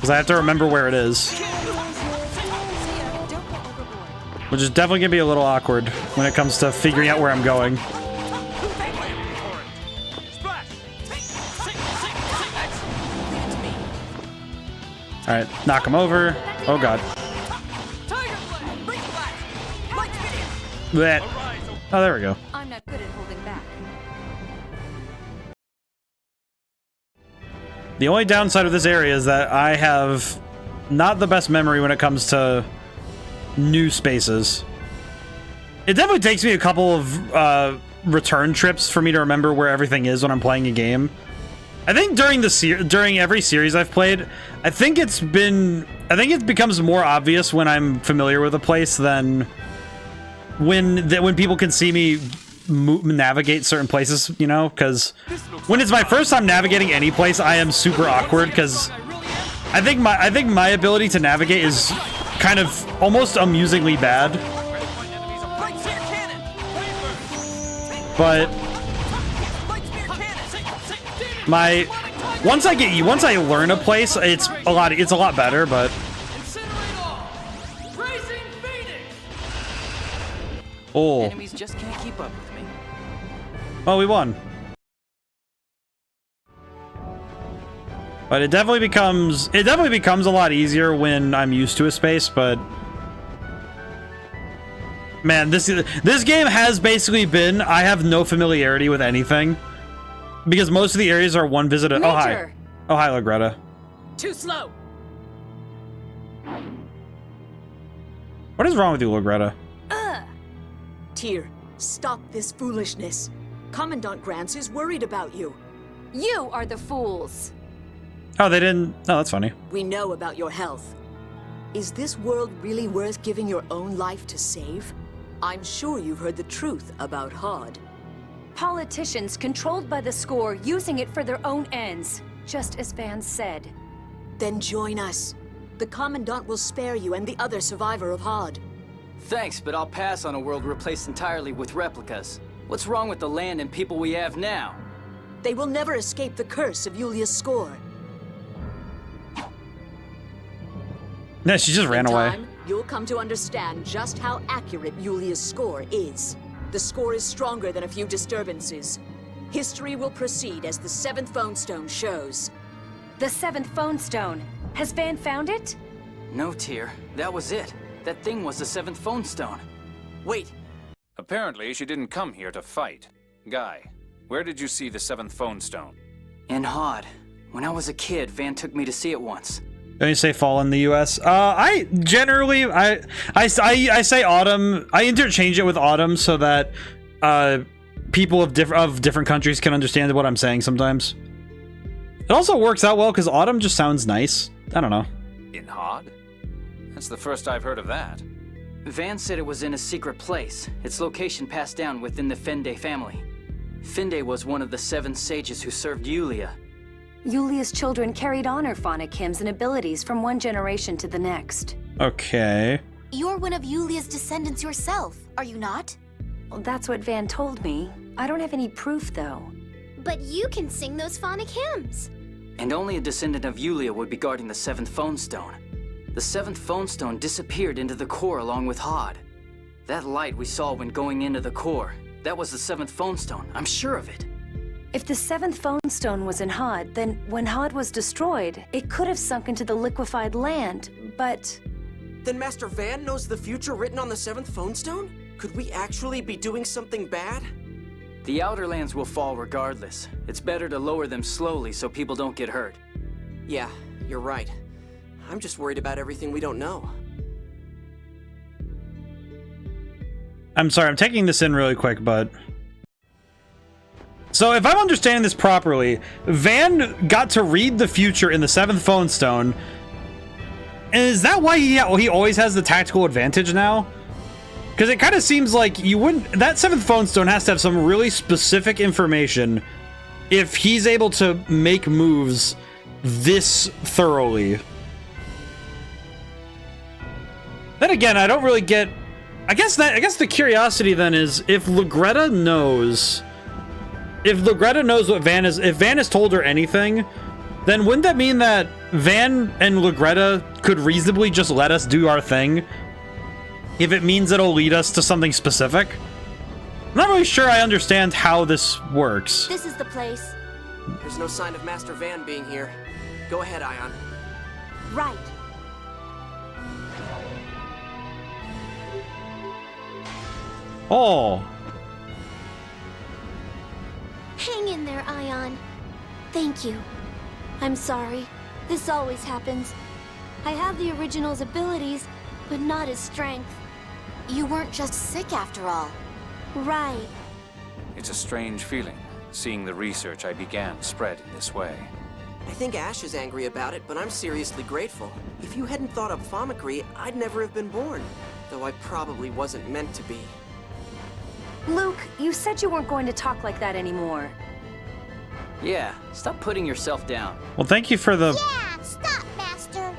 because I have to remember where it is. Which is definitely gonna be a little awkward when it comes to figuring out where I'm going. Alright, knock him over. Oh god. Blech. Oh, there we go. I'm not good at holding back. The only downside of this area is that I have not the best memory when it comes to new spaces. It definitely takes me a couple of return trips for me to remember where everything is when I'm playing a game. I think during every series I've played, I think it becomes more obvious when I'm familiar with a place than when people can see me navigate certain places, you know, because when it's my first time navigating any place, I am super awkward because I think my ability to navigate is kind of almost amusingly bad. But once I learn a place, it's a lot better, but oh. Enemies just can't keep up with me. Well, we won. But it definitely becomes a lot easier when I'm used to a space, but man, this game has basically been I have no familiarity with anything. Because most of the areas are one visit. Oh hi. Oh hi, Logretta. Too slow. What is wrong with you, Logretta? Tyr, stop this foolishness. Commandant Grants is worried about you. You are the fools. Oh, they didn't. Oh, that's funny. We know about your health. Is this world really worth giving your own life to save? I'm sure you've heard the truth about Hod. Politicians controlled by the score using it for their own ends, just as Van said. Then join us. The Commandant will spare you and the other survivor of Hod. Thanks, but I'll pass on a world replaced entirely with replicas. What's wrong with the land and people we have now? They will never escape the curse of Yulia's score. No, she just ran away. In time, you'll come to understand just how accurate Yulia's score is. The score is stronger than a few disturbances. History will proceed as the 7th phone stone shows. The 7th phone stone. Has Van found it? No, Tyr. That was it. That thing was the 7th phone stone. Wait. Apparently, she didn't come here to fight. Guy, where did you see the 7th phone stone? In Hod. When I was a kid, Van took me to see it once. Don't you say fall in the U.S.? I generally I say autumn. I interchange it with autumn so that people of different countries can understand what I'm saying sometimes. It also works out well because autumn just sounds nice. I don't know. In Hod? That's the first I've heard of that. Van said it was in a secret place. Its location passed down within the Fende family. Fende was one of the 7 sages who served Yulia. Yulia's children carried on her phonic hymns and abilities from one generation to the next. Okay. You're one of Yulia's descendants yourself, are you not? Well, that's what Van told me. I don't have any proof, though. But you can sing those phonic hymns. And only a descendant of Yulia would be guarding the 7th phone stone. The 7th phone stone disappeared into the core along with Hod. That light we saw when going into the core, that was the 7th phone stone, I'm sure of it. If the 7th phone stone was in Hod, then when Hod was destroyed, it could have sunk into the liquefied land, but... Then Master Van knows the future written on the 7th phone stone? Could we actually be doing something bad? The Outer Lands will fall regardless. It's better to lower them slowly so people don't get hurt. Yeah, you're right. I'm just worried about everything we don't know. I'm sorry, I'm taking this in really quick, but... So if I'm understanding this properly, Van got to read the future in the 7th phone stone. And is that why he always has the tactical advantage now? Because it kind of seems like you wouldn't... That 7th phone stone has to have some really specific information if he's able to make moves this thoroughly. Then again, I don't really get... I guess the curiosity then is if Logretta knows... If Logretta knows what Van is... If Van has told her anything, then wouldn't that mean that Van and Legretta could reasonably just let us do our thing if it means it'll lead us to something specific? I'm not really sure I understand how this works. This is the place. There's no sign of Master Van being here. Go ahead, Ion. Right. Oh. Hang in there, Ion. Thank you. I'm sorry. This always happens. I have the original's abilities, but not his strength. You weren't just sick after all. Right. It's a strange feeling, seeing the research I began spread in this way. I think Ash is angry about it, but I'm seriously grateful. If you hadn't thought up Thaumacrine, I'd never have been born. Though I probably wasn't meant to be. Luke, you said you weren't going to talk like that anymore. Yeah, stop putting yourself down. Well, thank you for the... Yeah, stop, Master.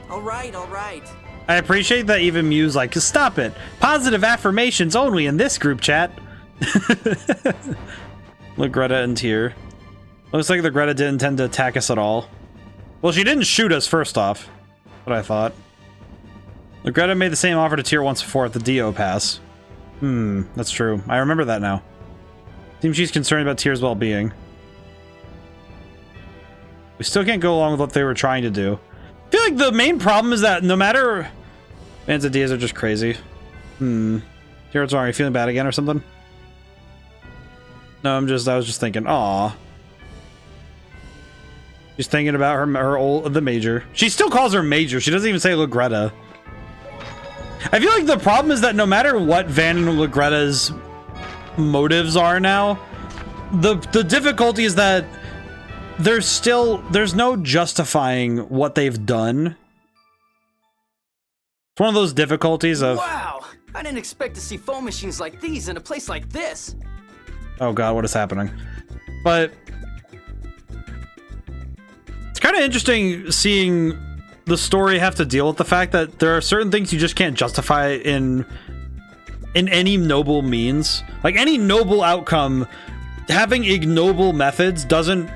All right, all right. I appreciate that even Mew's like, stop it. Positive affirmations only in this group chat. Legretta and Tyr. Looks like Legretta didn't intend to attack us at all. Well, she didn't shoot us, first off. What I thought. Legretta made the same offer to Tyr once before at the Dio Pass. That's true. I remember that now. Seems she's concerned about Tyr's well-being. We still can't go along with what they were trying to do. I feel like the main problem is that no matter... Man's ideas are just crazy. Tyr, what's wrong? Are you feeling bad again or something? No, I was just thinking, aw. She's thinking about the Major. She still calls her Major. She doesn't even say Legretta. I feel like the problem is that no matter what Van and Legretta's motives are now, the difficulty is that there's no justifying what they've done. It's one of those difficulties of... Wow! I didn't expect to see foam machines like these in a place like this. Oh god, what is happening? But... it's kind of interesting seeing the story have to deal with the fact that there are certain things you just can't justify in any noble means. Like, any noble outcome, having ignoble methods doesn't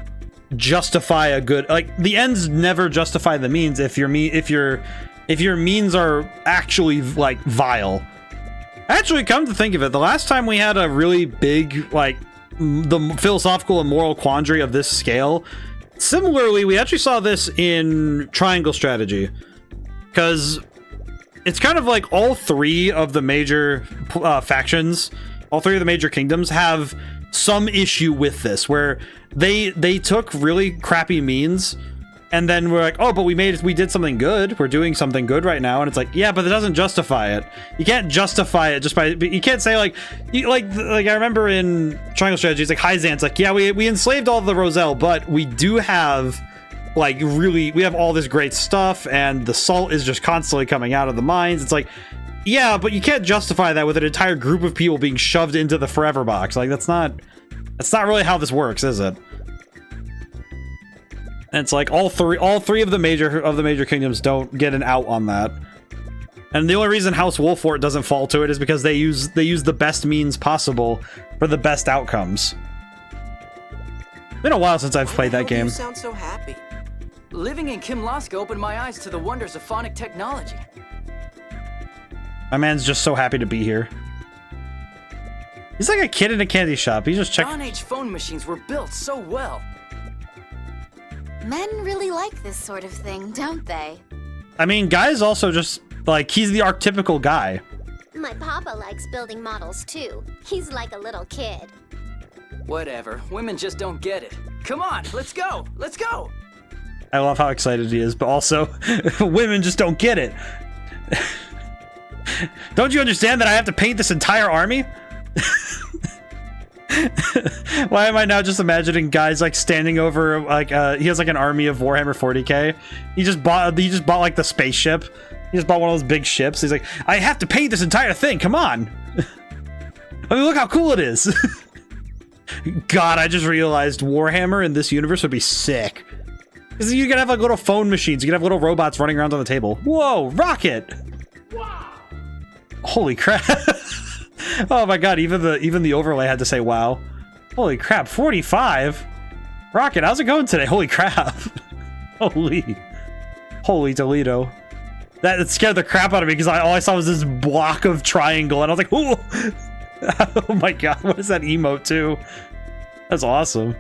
justify a good... like, the ends never justify the means if your means are actually, like, vile. Actually, come to think of it, the last time we had a really big, like, the philosophical and moral quandary of this scale, similarly, we actually saw this in Triangle Strategy, because it's kind of like all three of the major factions, all three of the major kingdoms have some issue with this, where they took really crappy means, and then we're like, oh, but we did something good. We're doing something good right now, and it's like, yeah, but it doesn't justify it. You can't justify it just by, you can't say like I remember in Triangle Strategy, it's like Hyzan's like, yeah, we enslaved all the Roselle, but we do have like we have all this great stuff, and the salt is just constantly coming out of the mines. It's like, yeah, but you can't justify that with an entire group of people being shoved into the forever box. Like, that's not really how this works, is it? And it's like all three of the major kingdoms don't get an out on that. And the only reason House Wolfort doesn't fall to it is because they use the best means possible for the best outcomes. It's been a while since I've played that game. You sound so happy. Living in Kimlaska opened my eyes to the wonders of phonic technology. My man's just so happy to be here. He's like a kid in a candy shop. He's just checking. Dawn Age phone machines were built so well. Men really like this sort of thing, don't they? I mean, Guy's also just, like, he's the archetypical guy. My papa likes building models too. He's like a little kid. Whatever. Women just don't get it. Come on, let's go! Let's go! I love how excited he is, but also, women just don't get it. Don't you understand that I have to paint this entire army? Why am I now just imagining guys like standing over like he has like an army of Warhammer 40k. He just bought like the spaceship. He just bought one of those big ships. He's like, I have to paint this entire thing. Come on. I mean, look how cool it is. God, I just realized Warhammer in this universe would be sick. Because you could have like little phone machines. You could have little robots running around on the table. Whoa, rocket! Wow. Holy crap. Oh my god, even the overlay had to say wow. Holy crap, 45? Rocket, how's it going today? Holy crap. Holy Toledo. That scared the crap out of me because all I saw was this block of triangle and I was like, ooh. Oh my god, what is that emote too? That's awesome.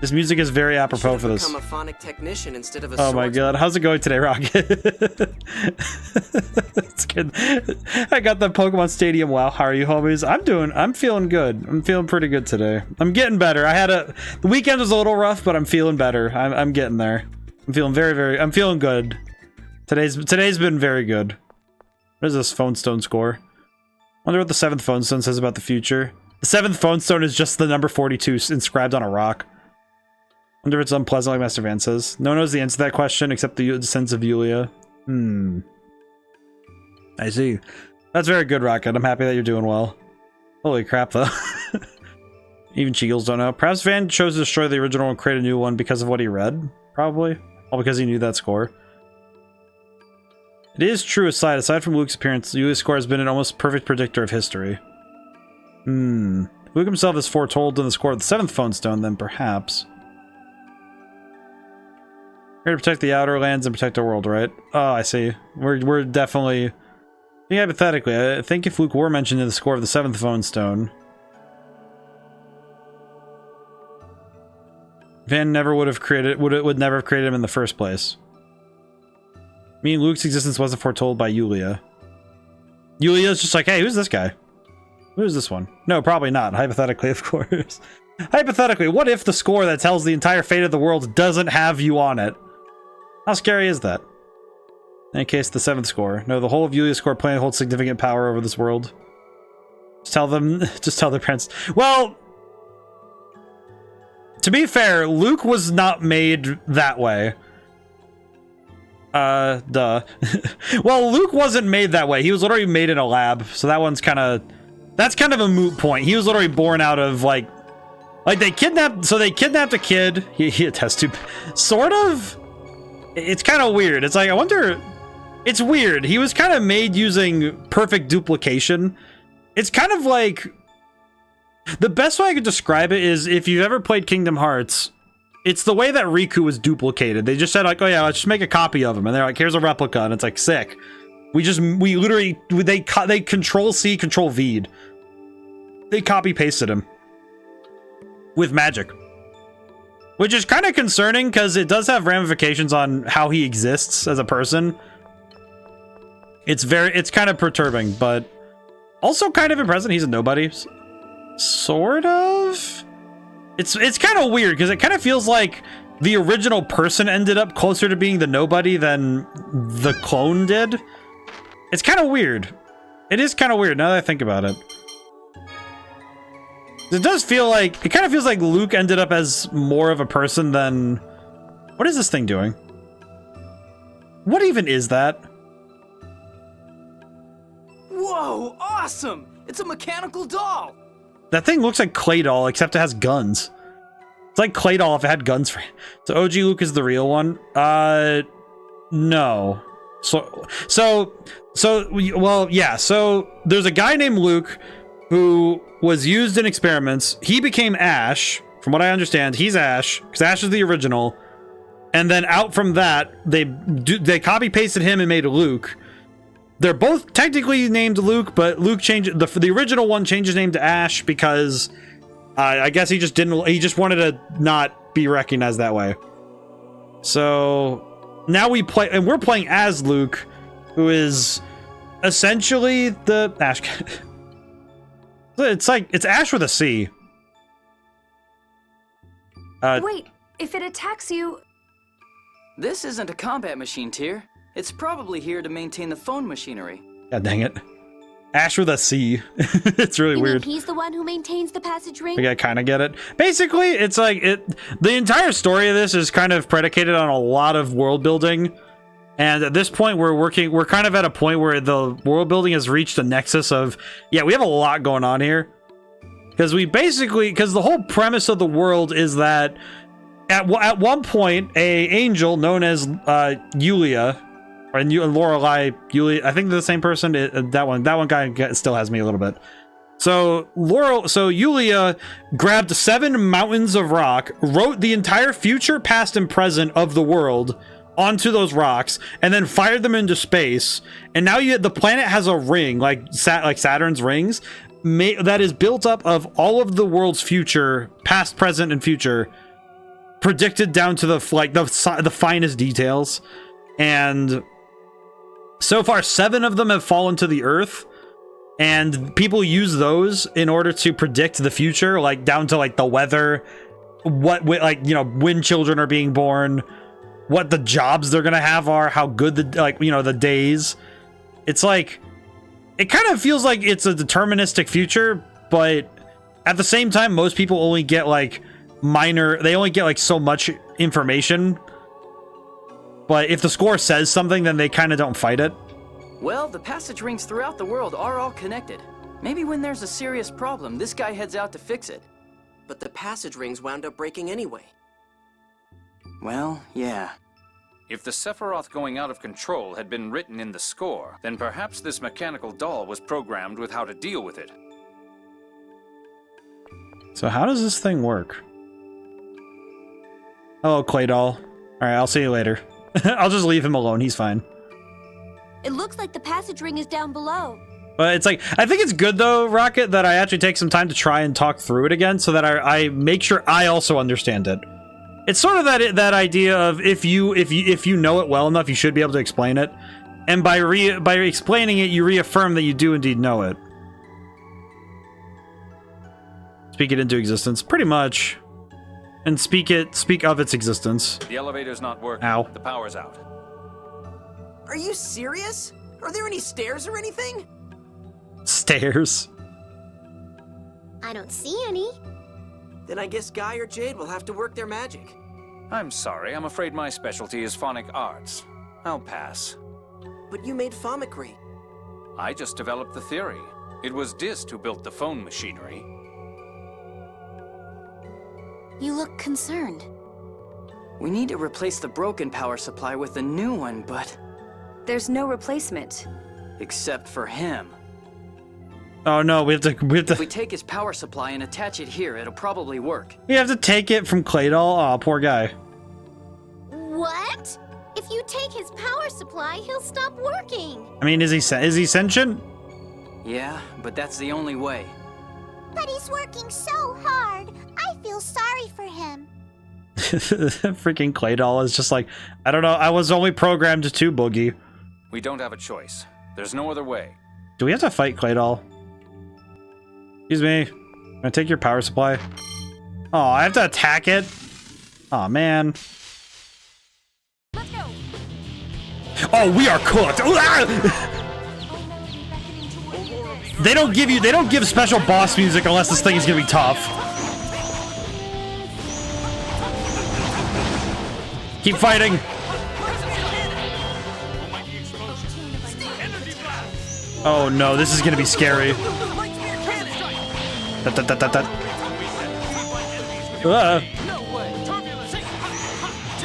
This music is very apropos for this. Become a phonic technician instead of a Oh my god, how's it going today, Rocket? It's good. I got the Pokemon Stadium. Wow, how are you, homies? I'm feeling good. I'm feeling pretty good today. I'm getting better. The weekend was a little rough, but I'm feeling better. I'm getting there. I'm feeling I'm feeling good. Today's been very good. What is this phone stone score? Wonder what the 7th phone stone says about the future. The 7th phone stone is just the number 42 inscribed on a rock. Wonder if it's unpleasant like Master Van says. No one knows the answer to that question except the sense of Yulia. I see. That's very good, Rocket. I'm happy that you're doing well. Holy crap, though. Even Cheagles don't know. Perhaps Van chose to destroy the original and create a new one because of what he read? Probably. All because he knew that score. It is true aside from Luke's appearance, Yulia's score has been an almost perfect predictor of history. If Luke himself is foretold in the score of the 7th phone stone, then perhaps... We're here to protect the outer lands and protect our world, right? Oh, I see. We're definitely... Yeah, hypothetically, I think if Luke were mentioned in the score of the 7th phone stone... Van never would have created... would never have created him in the first place. Meaning Luke's existence wasn't foretold by Yulia. Yulia's just like, hey, who's this guy? Who's this one? No, probably not. Hypothetically, of course. Hypothetically, what if the score that tells the entire fate of the world doesn't have you on it? How scary is that? In case the 7th score. No, the whole of Yulia's score planet holds significant power over this world. Just tell their parents. Well, to be fair, Luke was not made that way. Duh. Well, Luke wasn't made that way. He was literally made in a lab, so that one's that's kind of a moot point. He was literally born out of, like they kidnapped a kid. He a test tube. Sort of. It's kind of weird. It's like, I wonder... It's weird. He was kind of made using perfect duplication. It's kind of like... The best way I could describe it is if you've ever played Kingdom Hearts, it's the way that Riku was duplicated. They just said, like, oh yeah, let's just make a copy of him. And they're like, here's a replica. And it's like, sick. They Control-C, Control-V'd. They copy-pasted him. With magic. Which is kind of concerning, because it does have ramifications on how he exists as a person. It's kind of perturbing, but also kind of impressive. He's a nobody. Sort of? It's kind of weird, because it kind of feels like the original person ended up closer to being the nobody than the clone did. It's kind of weird. It is kind of weird, now that I think about it. It does feel like... It kind of feels like Luke ended up as more of a person than... What is this thing doing? What even is that? Whoa, awesome! It's a mechanical doll! That thing looks like Clay Doll, except it has guns. It's like Clay Doll if it had guns for it. So OG Luke is the real one? No. Well, yeah, so there's a guy named Luke who was used in experiments. He became Ash. From what I understand, he's Ash, because Ash is the original. And then out from that, they copy-pasted him and made Luke. They're both technically named Luke, but Luke changed... The original one changed his name to Ash because... I guess he just wanted to not be recognized that way. So... Now we're playing as Luke, who is essentially the Ash... It's Ash with a C. Wait, if it attacks you... This isn't a combat machine, Tyr. It's probably here to maintain the phone machinery. God dang it. Ash with a C. It's really weird. He's the one who maintains the passage ring? I kind of get it. Basically, it's like... The entire story of this is kind of predicated on a lot of world building. And at this point, we're kind of at a point where the world building has reached a nexus of... Yeah, we have a lot going on here. Because the whole premise of the world is that... At one point, a angel known as Yulia... And Lorelei, Yulia, I think they're the same person. That one guy still has me a little bit. So Yulia grabbed 7 mountains of rock, wrote the entire future, past, and present of the world onto those rocks, and then fired them into space. And now the planet has a ring, like Saturn's rings, that is built up of all of the world's future, past, present, and future, predicted down to the finest details. And so far, 7 of them have fallen to the Earth. And people use those in order to predict the future, like down to like the weather, when children are being born, what the jobs they're gonna have are, how good the days. It's like, it kind of feels like it's a deterministic future, but at the same time, most people only get like they only get like so much information. But if the score says something, then they kind of don't fight it. Well, the passage rings throughout the world are all connected. Maybe when there's a serious problem, this guy heads out to fix it. But the passage rings wound up breaking anyway. Well, yeah. If the Sephiroth going out of control had been written in the score, then perhaps this mechanical doll was programmed with how to deal with it. So how does this thing work? Hello, Clay doll. Alright, I'll see you later. I'll just leave him alone, he's fine. It looks like the passage ring is down below. But it's like, I think it's good though, Rocket, that I actually take some time to try and talk through it again, so that I make sure I also understand it. It's sort of that idea of if you know it well enough, you should be able to explain it, and by explaining it, you reaffirm that you do indeed know it. Speak it into existence, pretty much, and speak of its existence. The elevator's not working. Ow. The power's out. Are you serious? Are there any stairs or anything? Stairs? I don't see any. Then I guess Guy or Jade will have to work their magic. I'm sorry, I'm afraid my specialty is phonic arts. I'll pass. But you made Famicry. I just developed the theory. It was Dist who built the phone machinery. You look concerned. We need to replace the broken power supply with a new one, but... There's no replacement. except for him. Oh no, we have to. If we take his power supply and attach it here, it'll probably work. We have to take it from Claydol. Aw, poor guy. What? If you take his power supply, he'll stop working. I mean, is he sentient? Yeah, but that's the only way. But he's working so hard. I feel sorry for him. Freaking Claydol is just like, I don't know, I was only programmed to Boogie. We don't have a choice. There's no other way. Do we have to fight Claydol? Excuse me. Can I take your power supply? Oh, I have to attack it? Oh man. Let's go. Oh, we are cooked. They don't give special boss music unless this thing is gonna be tough. Keep fighting. Oh no, this is gonna be scary.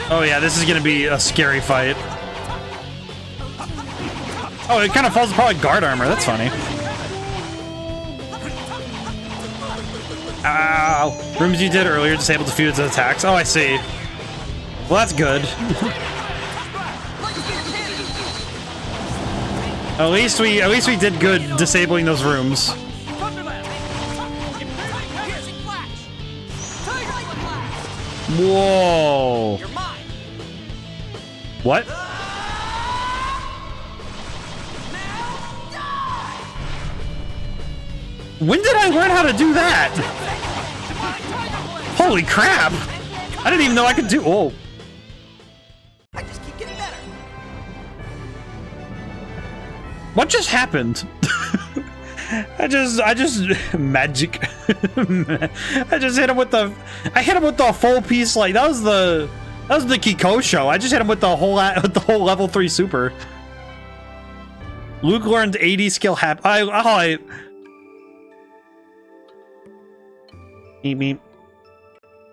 Oh yeah, this is gonna be a scary fight. Oh, it kind of falls apart like guard armor. That's funny. Ow! Rooms you did earlier disabled defeated attacks. Oh, I see. Well, that's good. At least we did good disabling those rooms. Whoa! What? When did I learn how to do that? Holy crap! I didn't even know I could do. Oh. I just keep getting better. What just happened? I just magic. I just hit him with the full piece. Like that was the Kiko show. I just hit him with the whole level 3 super. Luke learned 80 skill Beep beep.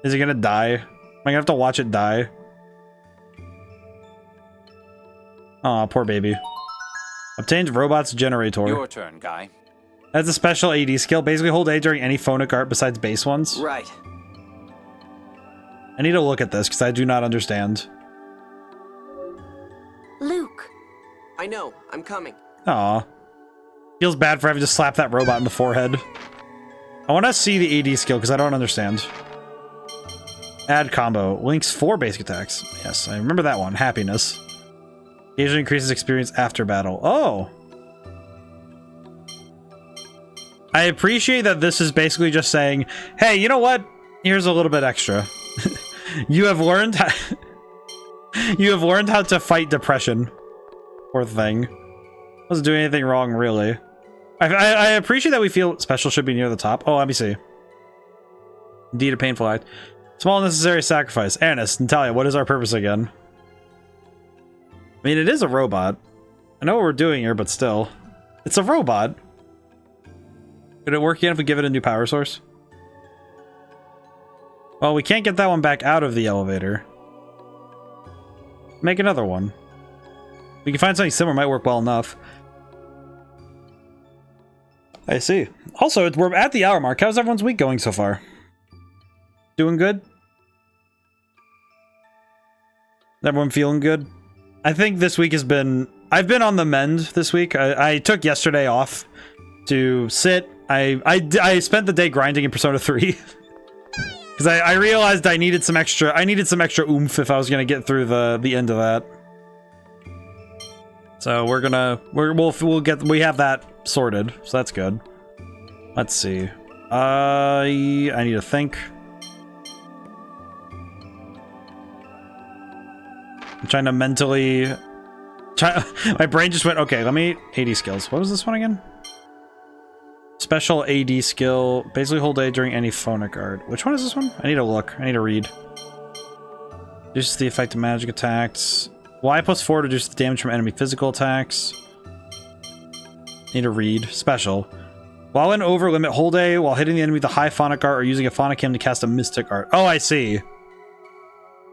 Is he gonna die? Am I gonna have to watch it die? Aw, poor baby. Obtained robot's generator. Your turn, Guy. That's a special AD skill. Basically hold A during any phonic art besides base ones. Right. I need to look at this because I do not understand. Luke. I know, I'm coming. Aw. Feels bad for having to slap that robot in the forehead. I want to see the AD skill because I don't understand. Add combo. Links 4 basic attacks. Yes, I remember that one. Happiness. Occasionally increases experience after battle. Oh! I appreciate that this is basically just saying, hey, you know what? Here's a little bit extra. You have learned how you have learned how to fight depression. Poor thing. Wasn't doing anything wrong, really. I appreciate that we feel special should be near the top. Oh, let me see. Indeed a painful act. Small necessary sacrifice. Ernest, Natalia, what is our purpose again? I mean, it is a robot. I know what we're doing here, but still. It's a robot. Could it work again if we give it a new power source? Well, we can't get that one back out of the elevator. Make another one. We can find something similar, might work well enough. I see. Also, we're at the hour mark. How's everyone's week going so far? Doing good? Everyone feeling good? I think this week has been... I've been on the mend this week. I took yesterday off to sit. I spent the day grinding in Persona 3. Because I realized I needed some extra oomph if I was gonna get through the end of that. So we have that sorted, so that's good. Let's see. I need to think. I'm trying to mentally my brain just went, okay, let me 80 skills. What was this one again? Special AD skill. Basically hold A during any phonic art. Which one is this one? I need to look. I need to read. Reduces the effect of magic attacks. Y plus 4 reduces the damage from enemy physical attacks. Need to read. Special. While in over limit, hold A while hitting the enemy with a high phonic art or using a phonic hymn to cast a mystic art. Oh, I see.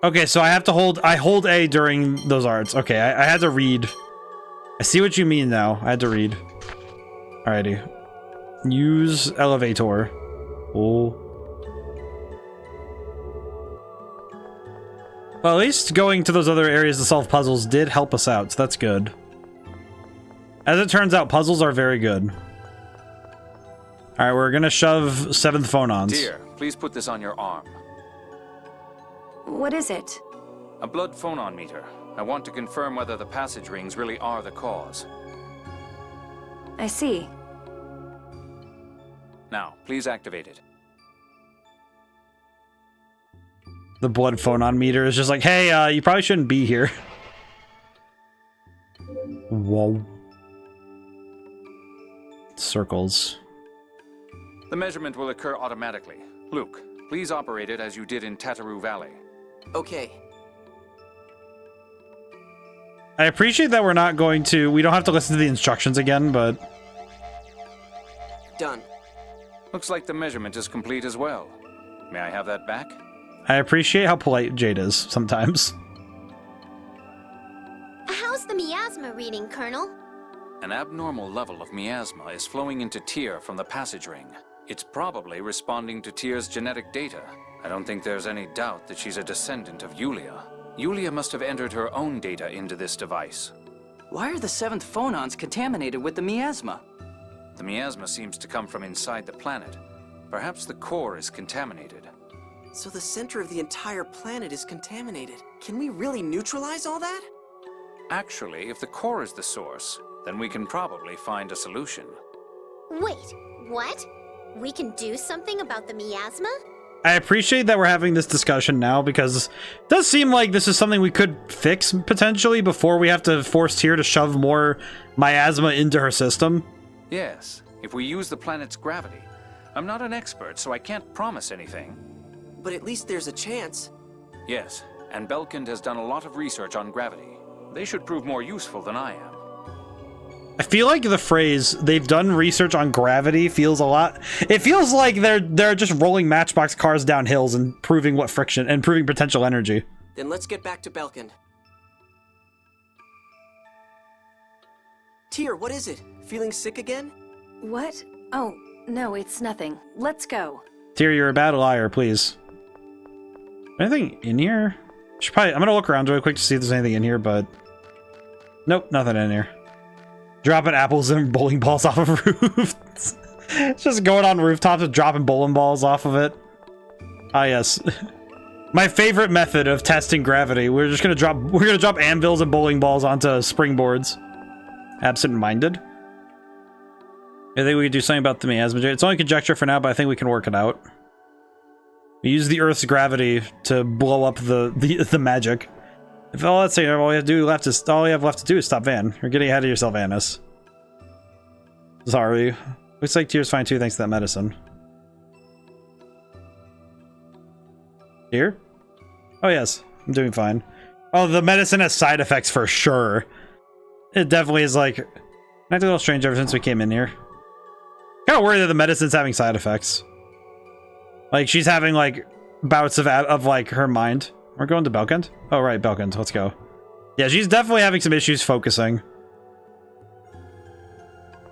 Okay, so I have to hold A during those arts. Okay, I had to read. I see what you mean now. I had to read. Alrighty. Use elevator. Oh. Well, at least going to those other areas to solve puzzles did help us out, so that's good. As it turns out, puzzles are very good. Alright, we're gonna shove 7th phonons. Dear, please put this on your arm. What is it? A blood phonon meter. I want to confirm whether the passage rings really are the cause. I see. Now, please activate it. The blood phonon meter is just like, hey, you probably shouldn't be here. Whoa. Circles. The measurement will occur automatically. Luke, please operate it as you did in Tataru Valley. Okay. I appreciate that we don't have to listen to the instructions again, but... Done. Looks like the measurement is complete as well. May I have that back? I appreciate how polite Jade is sometimes. How's the miasma reading, Colonel? An abnormal level of miasma is flowing into Tyr from the passage ring. It's probably responding to Tyr's genetic data. I don't think there's any doubt that she's a descendant of Yulia. Yulia must have entered her own data into this device. Why are the 7th phonons contaminated with the miasma? The miasma seems to come from inside the planet. Perhaps the core is contaminated. So the center of the entire planet is contaminated. Can we really neutralize all that? Actually, if the core is the source, then we can probably find a solution. Wait, what? We can do something about the miasma? I appreciate that we're having this discussion now because it does seem like this is something we could fix potentially before we have to force Tyr to shove more miasma into her system. Yes, if we use the planet's gravity. I'm not an expert, so I can't promise anything. But at least there's a chance. Yes, and Belkind has done a lot of research on gravity. They should prove more useful than I am. I feel like the phrase, they've done research on gravity, feels a lot... It feels like they're just rolling Matchbox cars down hills and proving what friction, and proving potential energy. Then let's get back to Belkind. Tyr, what is it? Feeling sick again? What? Oh, no, it's nothing. Let's go. Tyr, you're a bad liar, please. Anything in here? I'm gonna look around really quick to see if there's anything in here, but... Nope, nothing in here. Dropping apples and bowling balls off of roofs. It's just going on rooftops and dropping bowling balls off of it. Ah, yes. My favorite method of testing gravity. We're gonna drop anvils and bowling balls onto springboards. Absent-minded. I think we could do something about the miasma. It's only conjecture for now, but I think we can work it out. We use the Earth's gravity to blow up the magic. If all that's all we have left to do is stop Van. You're getting ahead of yourself, Annis. Sorry. Looks like Tyr's fine too, thanks to that medicine. Here? Oh yes, I'm doing fine. Oh, the medicine has side effects for sure. It definitely is like... Acting a little strange ever since we came in here. Kind of worried that the medicine's having side effects. Like, she's having, like, bouts of like, her mind. We're going to Belkent? Oh, right, Belkent. Let's go. Yeah, she's definitely having some issues focusing.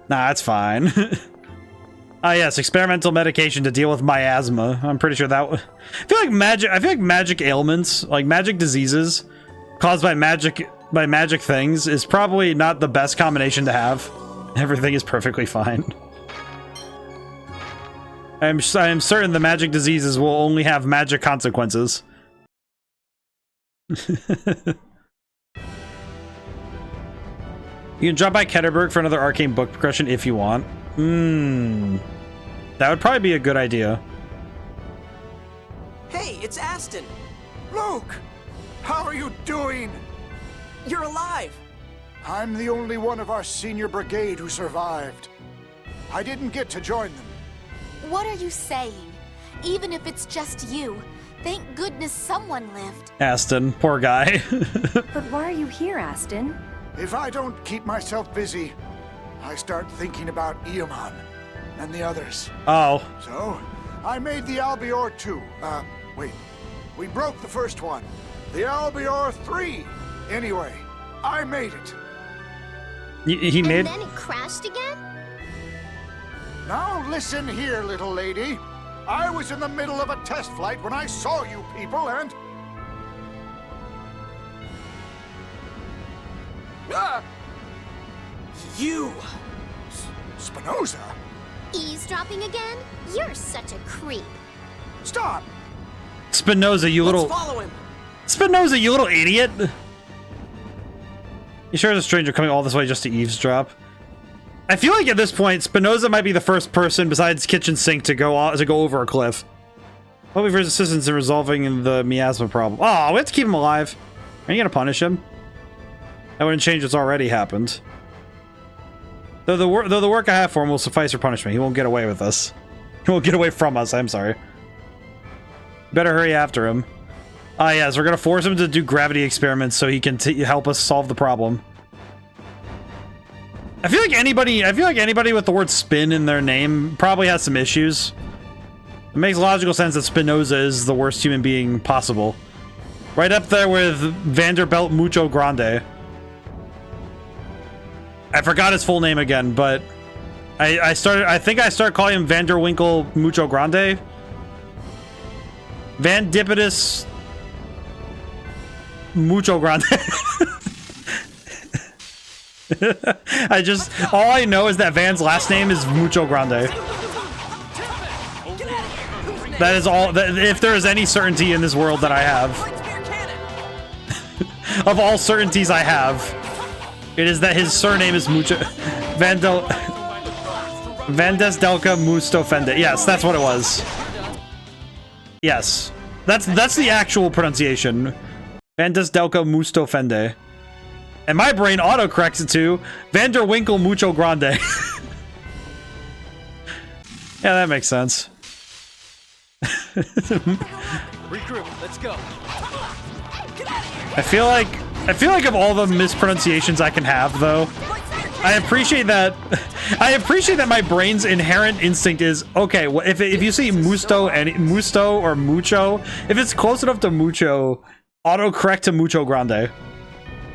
Nah, that's fine. Ah, yes, experimental medication to deal with miasma. I'm pretty sure that... I feel like magic ailments, like magic diseases caused by magic things is probably not the best combination to have. Everything is perfectly fine. I am certain the magic diseases will only have magic consequences. You can drop by Ketterberg for another arcane book progression if you want. That would probably be a good idea. Hey, it's Aston! Luke! How are you doing? You're alive! I'm the only one of our senior brigade who survived. I didn't get to join them. What are you saying? Even if it's just you, thank goodness someone lived. Aston, poor guy. But why are you here, Aston? If I don't keep myself busy, I start thinking about Eamon and the others. Oh. So, I made the Albior 2. Wait. We broke the first one. The Albior 3. Anyway, I made it. He made... And then it crashed again? Now listen here, little lady. I was in the middle of a test flight when I saw you people and... Ah! You! Spinoza? Eavesdropping again? You're such a creep. Stop! Spinoza, you little... Let's follow him! Spinoza, you little idiot! You sure is a stranger coming all this way just to eavesdrop? I feel like at this point, Spinoza might be the first person besides Kitchen Sink to go over a cliff. Hoping for his assistance in resolving the miasma problem. Oh, we have to keep him alive. Are you gonna punish him? That wouldn't change what's already happened. Though the work I have for him will suffice for punishment. He won't get away with us. He won't get away from us, I'm sorry. Better hurry after him. Ah, yes, we're gonna force him to do gravity experiments so he can help us solve the problem. I feel like anybody with the word spin in their name probably has some issues. It makes logical sense that Spinoza is the worst human being possible. Right up there with Vanderbilt Mucho Grande. I forgot his full name again, but I think I started calling him Vanderwinkle Mucho Grande. Vandipidus Mucho Grande. all I know is that Van's last name is Mucho Grande. That is all, if there is any certainty in this world that I have. Of all certainties I have, it is that his surname is Mucho... Vandesdelka Mustofende. Yes, that's what it was. Yes. That's the actual pronunciation. Vandesdelka Mustofende. And my brain autocorrects it to Vanderwinkle Mucho Grande. Yeah, that makes sense. Regroup, let's go. I feel like of all the mispronunciations I can have, though, I appreciate that my brain's inherent instinct is, okay, well, if you see Musto or Mucho, if it's close enough to Mucho, autocorrect to Mucho Grande.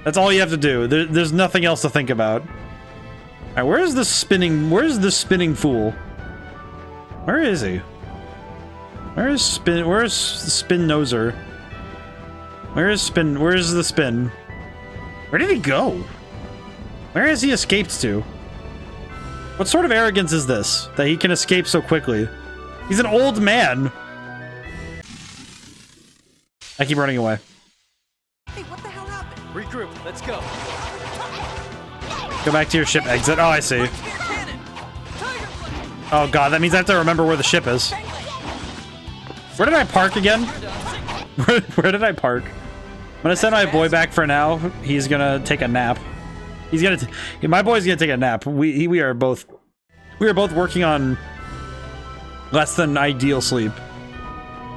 That's all you have to do. There's nothing else to think about. Alright, where's this spinning fool? Where is he? Where's Spinoza? Where's the spin? Where did he go? Where has he escaped to? What sort of arrogance is this, that he can escape so quickly? He's an old man. I keep running away. Hey, what the hell happened? Regroup. Let's go. Go back to your ship exit. Oh, I see. Oh god, that means I have to remember where the ship is. Where did I park again? Where did I park? I'm gonna send my boy back for now. He's gonna take a nap. He's gonna. My boy's gonna take a nap. We are both working on less than ideal sleep.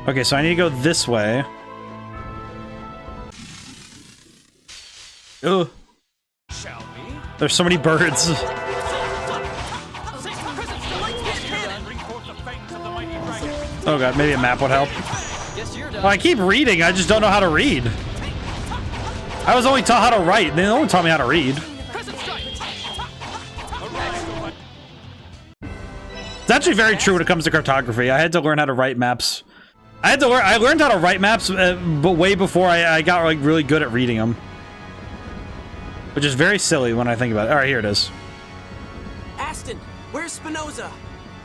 Okay, so I need to go this way. Ugh. There's so many birds. Oh god, maybe a map would help. Well, I keep reading, I just don't know how to read. I was only taught how to write, they only taught me how to read. It's actually very true when it comes to cartography. I had to learn how to write maps. I learned how to write maps, but way before I got like really good at reading them. Which is very silly when I think about it. Alright, here it is. Aston, where's Spinoza?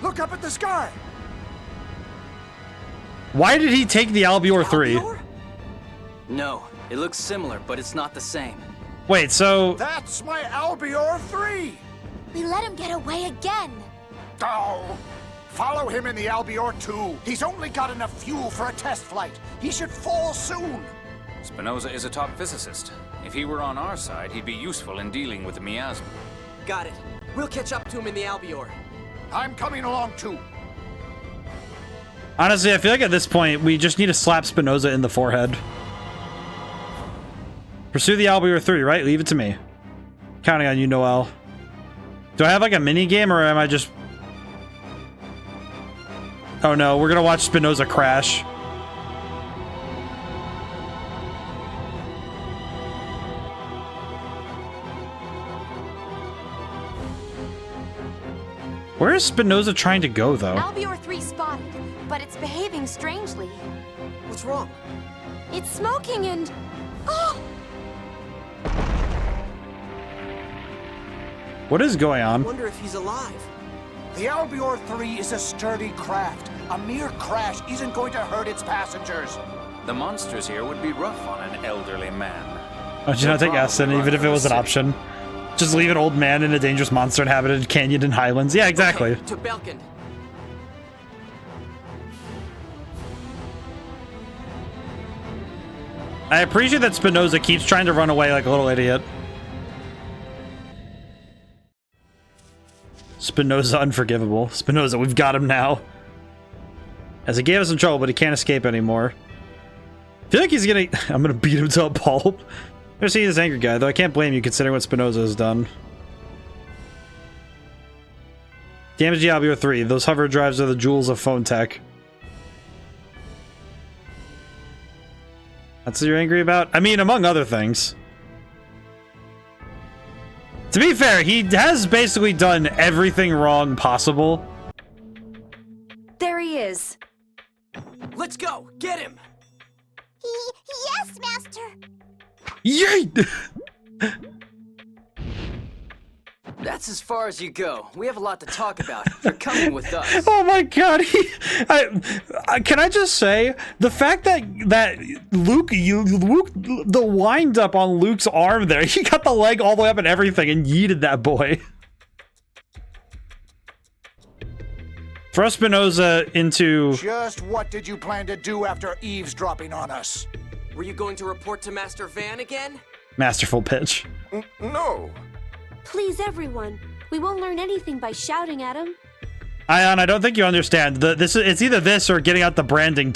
Look up at the sky. Why did he take the Albior 3? Albior? No, it looks similar, but it's not the same. Wait, so... That's my Albior 3! We let him get away again. Oh! Follow him in the Albior 2. He's only got enough fuel for a test flight. He should fall soon. Spinoza is a top physicist. If he were on our side, he'd be useful in dealing with the miasma. Got it. We'll catch up to him in the Albior. I'm coming along too. Honestly, I feel like at this point, we just need to slap Spinoza in the forehead. Pursue the Albior 3, right? Leave it to me. Counting on you, Noel. Do I have like a mini game, or am I just... Oh no, we're gonna watch Spinoza crash. Where is Spinoza trying to go, though? Albior 3 spotted, but it's behaving strangely. What's wrong? It's smoking and... Oh! What is going on? I wonder if he's alive. The Albior 3 is a sturdy craft. A mere crash isn't going to hurt its passengers. The monsters here would be rough on an elderly man. Why don't you not take Aston, even if it was an option? Just leave an old man in a dangerous monster inhabited canyon and highlands. Yeah, exactly. Okay, to Belkin. I appreciate that Spinoza keeps trying to run away like a little idiot. Spinoza unforgivable. Spinoza, we've got him now. As he gave us some trouble, but he can't escape anymore. I feel like he's gonna... I'm gonna beat him to a pulp. I've never seen this angry guy, though I can't blame you considering what Spinoza has done. Damage the Albior 3. Those hover drives are the jewels of phone tech. That's what you're angry about? I mean, among other things. To be fair, he has basically done everything wrong possible. There he is. Let's go! Get him! Yes, Master! Yay! That's as far as you go. We have a lot to talk about. You're coming with us. Oh my god! Can I just say the fact that Luke, the wind up on Luke's arm there, he got the leg all the way up and everything and yeeted that boy. Throw Spinoza into... Just what did you plan to do after eavesdropping on us? Were you going to report to Master Van again? Masterful pitch. No. Please, everyone. We won't learn anything by shouting at him. Ion, I don't think you understand. It's either this or getting out the branding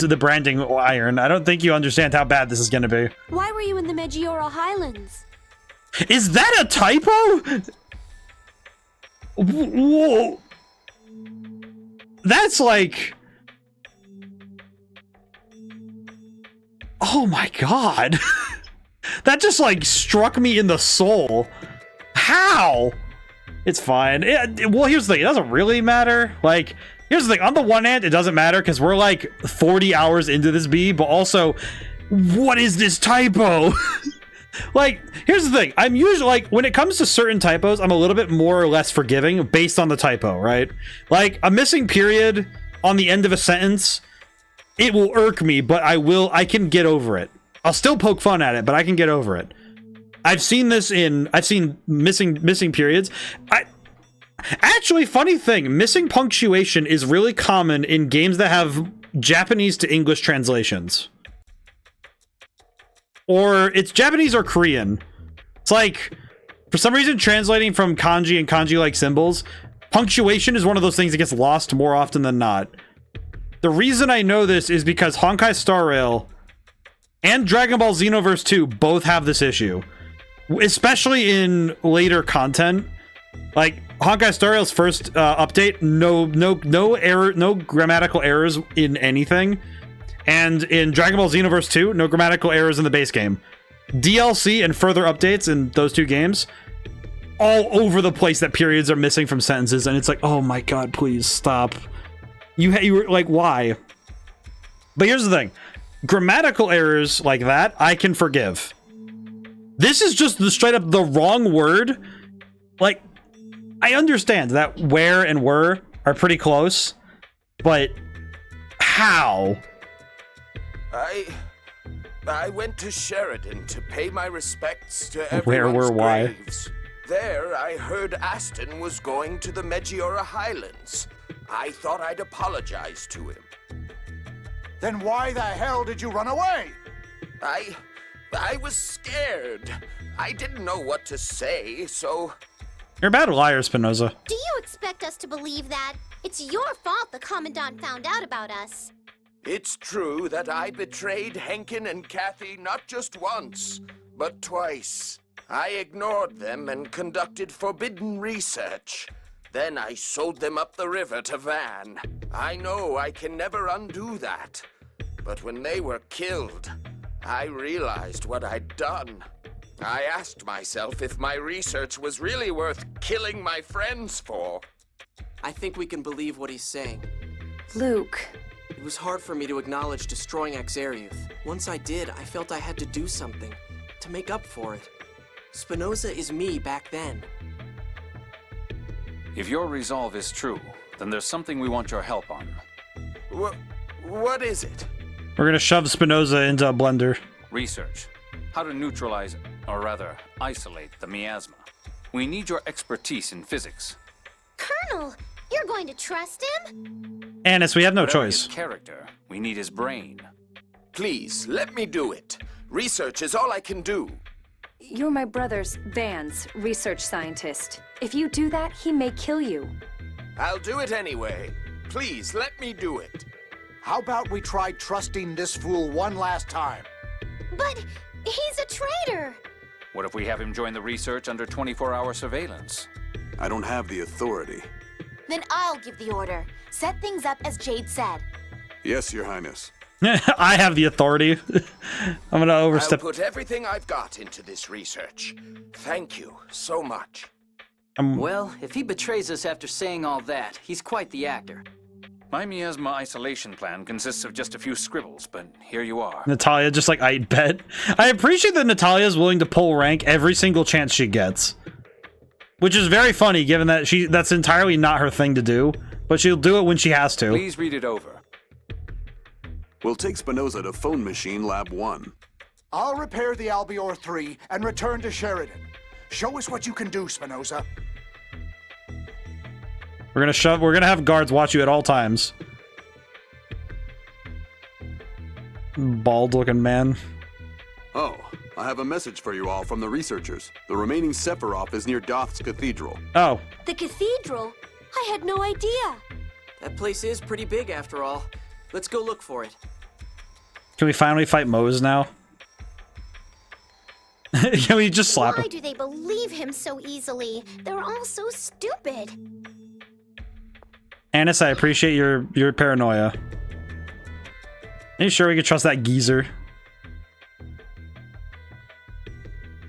iron. I don't think you understand how bad this is going to be. Why were you in the Maggiora Highlands? Is that a typo? Whoa. That's like... Oh my god. That just like struck me in the soul. How? It's fine. Well, here's the thing. It doesn't really matter. Like, Here's the thing. On the one hand, it doesn't matter because we're like 40 hours into this B, but also, what is this typo? Like, here's the thing. I'm usually like, when it comes to certain typos, I'm a little bit more or less forgiving based on the typo, right? Like a missing period on the end of a sentence, it will irk me, but I can get over it. I'll still poke fun at it, but I can get over it. I've seen missing periods. Actually, funny thing, missing punctuation is really common in games that have Japanese to English translations. Or it's Japanese or Korean. It's like, for some reason, translating from kanji and kanji-like symbols, punctuation is one of those things that gets lost more often than not. The reason I know this is because Honkai Star Rail and Dragon Ball Xenoverse 2 both have this issue. Especially in later content. Like, Honkai Star Rail's first update, no grammatical errors in anything. And in Dragon Ball Xenoverse 2, no grammatical errors in the base game. DLC and further updates in those two games, all over the place that periods are missing from sentences, and it's like, oh my god, please stop. You were like, why? But here's the thing. Grammatical errors like that, I can forgive. This is just straight up the wrong word. Like, I understand that where and were are pretty close, but how? I went to Sheridan to pay my respects to Where everyone's were why? graves. There, I heard Aston was going to the Megiora Highlands. I thought I'd apologize to him. Then why the hell did you run away? I was scared. I didn't know what to say, so... You're a bad liar, Spinoza. Do you expect us to believe that? It's your fault the Commandant found out about us. It's true that I betrayed Henkin and Kathy not just once, but twice. I ignored them and conducted forbidden research. Then I sold them up the river to Van. I know I can never undo that. But when they were killed, I realized what I'd done. I asked myself if my research was really worth killing my friends for. I think we can believe what he's saying. Luke. It was hard for me to acknowledge destroying Axariuth. Once I did, I felt I had to do something to make up for it. Spinoza is me back then. If your resolve is true, then there's something we want your help on. What is it? We're gonna shove Spinoza into a blender. Research. How to neutralize, or rather, isolate the miasma. We need your expertise in physics. Colonel, you're going to trust him? Annis, we have no Whatever choice. His character, we need his brain. Please, let me do it. Research is all I can do. You're my brother's, Van's, research scientist. If you do that, he may kill you. I'll do it anyway. Please, let me do it. How about we try trusting this fool one last time? But he's a traitor. What if we have him join the research under 24-hour surveillance? I don't have the authority. Then I'll give the order. Set things up as Jade said. Yes, Your Highness. I have the authority. I'm gonna overstep. I'll put everything I've got into this research. Thank you so much. Well, if he betrays us after saying all that, he's quite the actor. My miasma isolation plan consists of just a few scribbles, but here you are. Natalia, just like I bet. I appreciate that Natalia is willing to pull rank every single chance she gets. Which is very funny, given that that's entirely not her thing to do. But she'll do it when she has to. Please read it over. We'll take Spinoza to Phone Machine Lab 1. I'll repair the Albior 3 and return to Sheridan. Show us what you can do, Spinoza. We're gonna have guards watch you at all times. Bald-looking man. Oh, I have a message for you all from the researchers. The remaining Sephiroth is near Doth's Cathedral. Oh. The cathedral? I had no idea. That place is pretty big after all. Let's go look for it. Can we finally fight Mose now? Can we just slap him? Why do they believe him so easily? They're all so stupid. Annis, I appreciate your paranoia. Are you sure we can trust that geezer?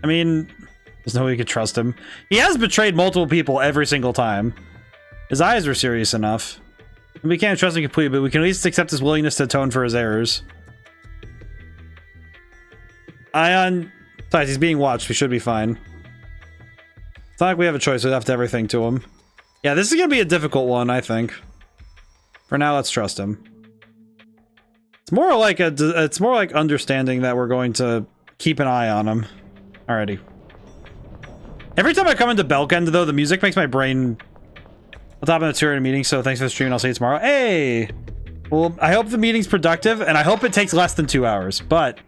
I mean, there's no way we could trust him. He has betrayed multiple people every single time. His eyes were serious enough. We can't trust him completely, but we can at least accept his willingness to atone for his errors. Ion... Besides, he's being watched. We should be fine. It's not like we have a choice. We left everything to him. Yeah, this is gonna be a difficult one, I think. For now, let's trust him. It's more like understanding that we're going to keep an eye on him. Alrighty. Every time I come into Belkend, though, the music makes my brain... I'll top on the tour in a meeting, so thanks for the stream, and I'll see you tomorrow. Hey! Well, I hope the meeting's productive, and I hope it takes less than 2 hours, but...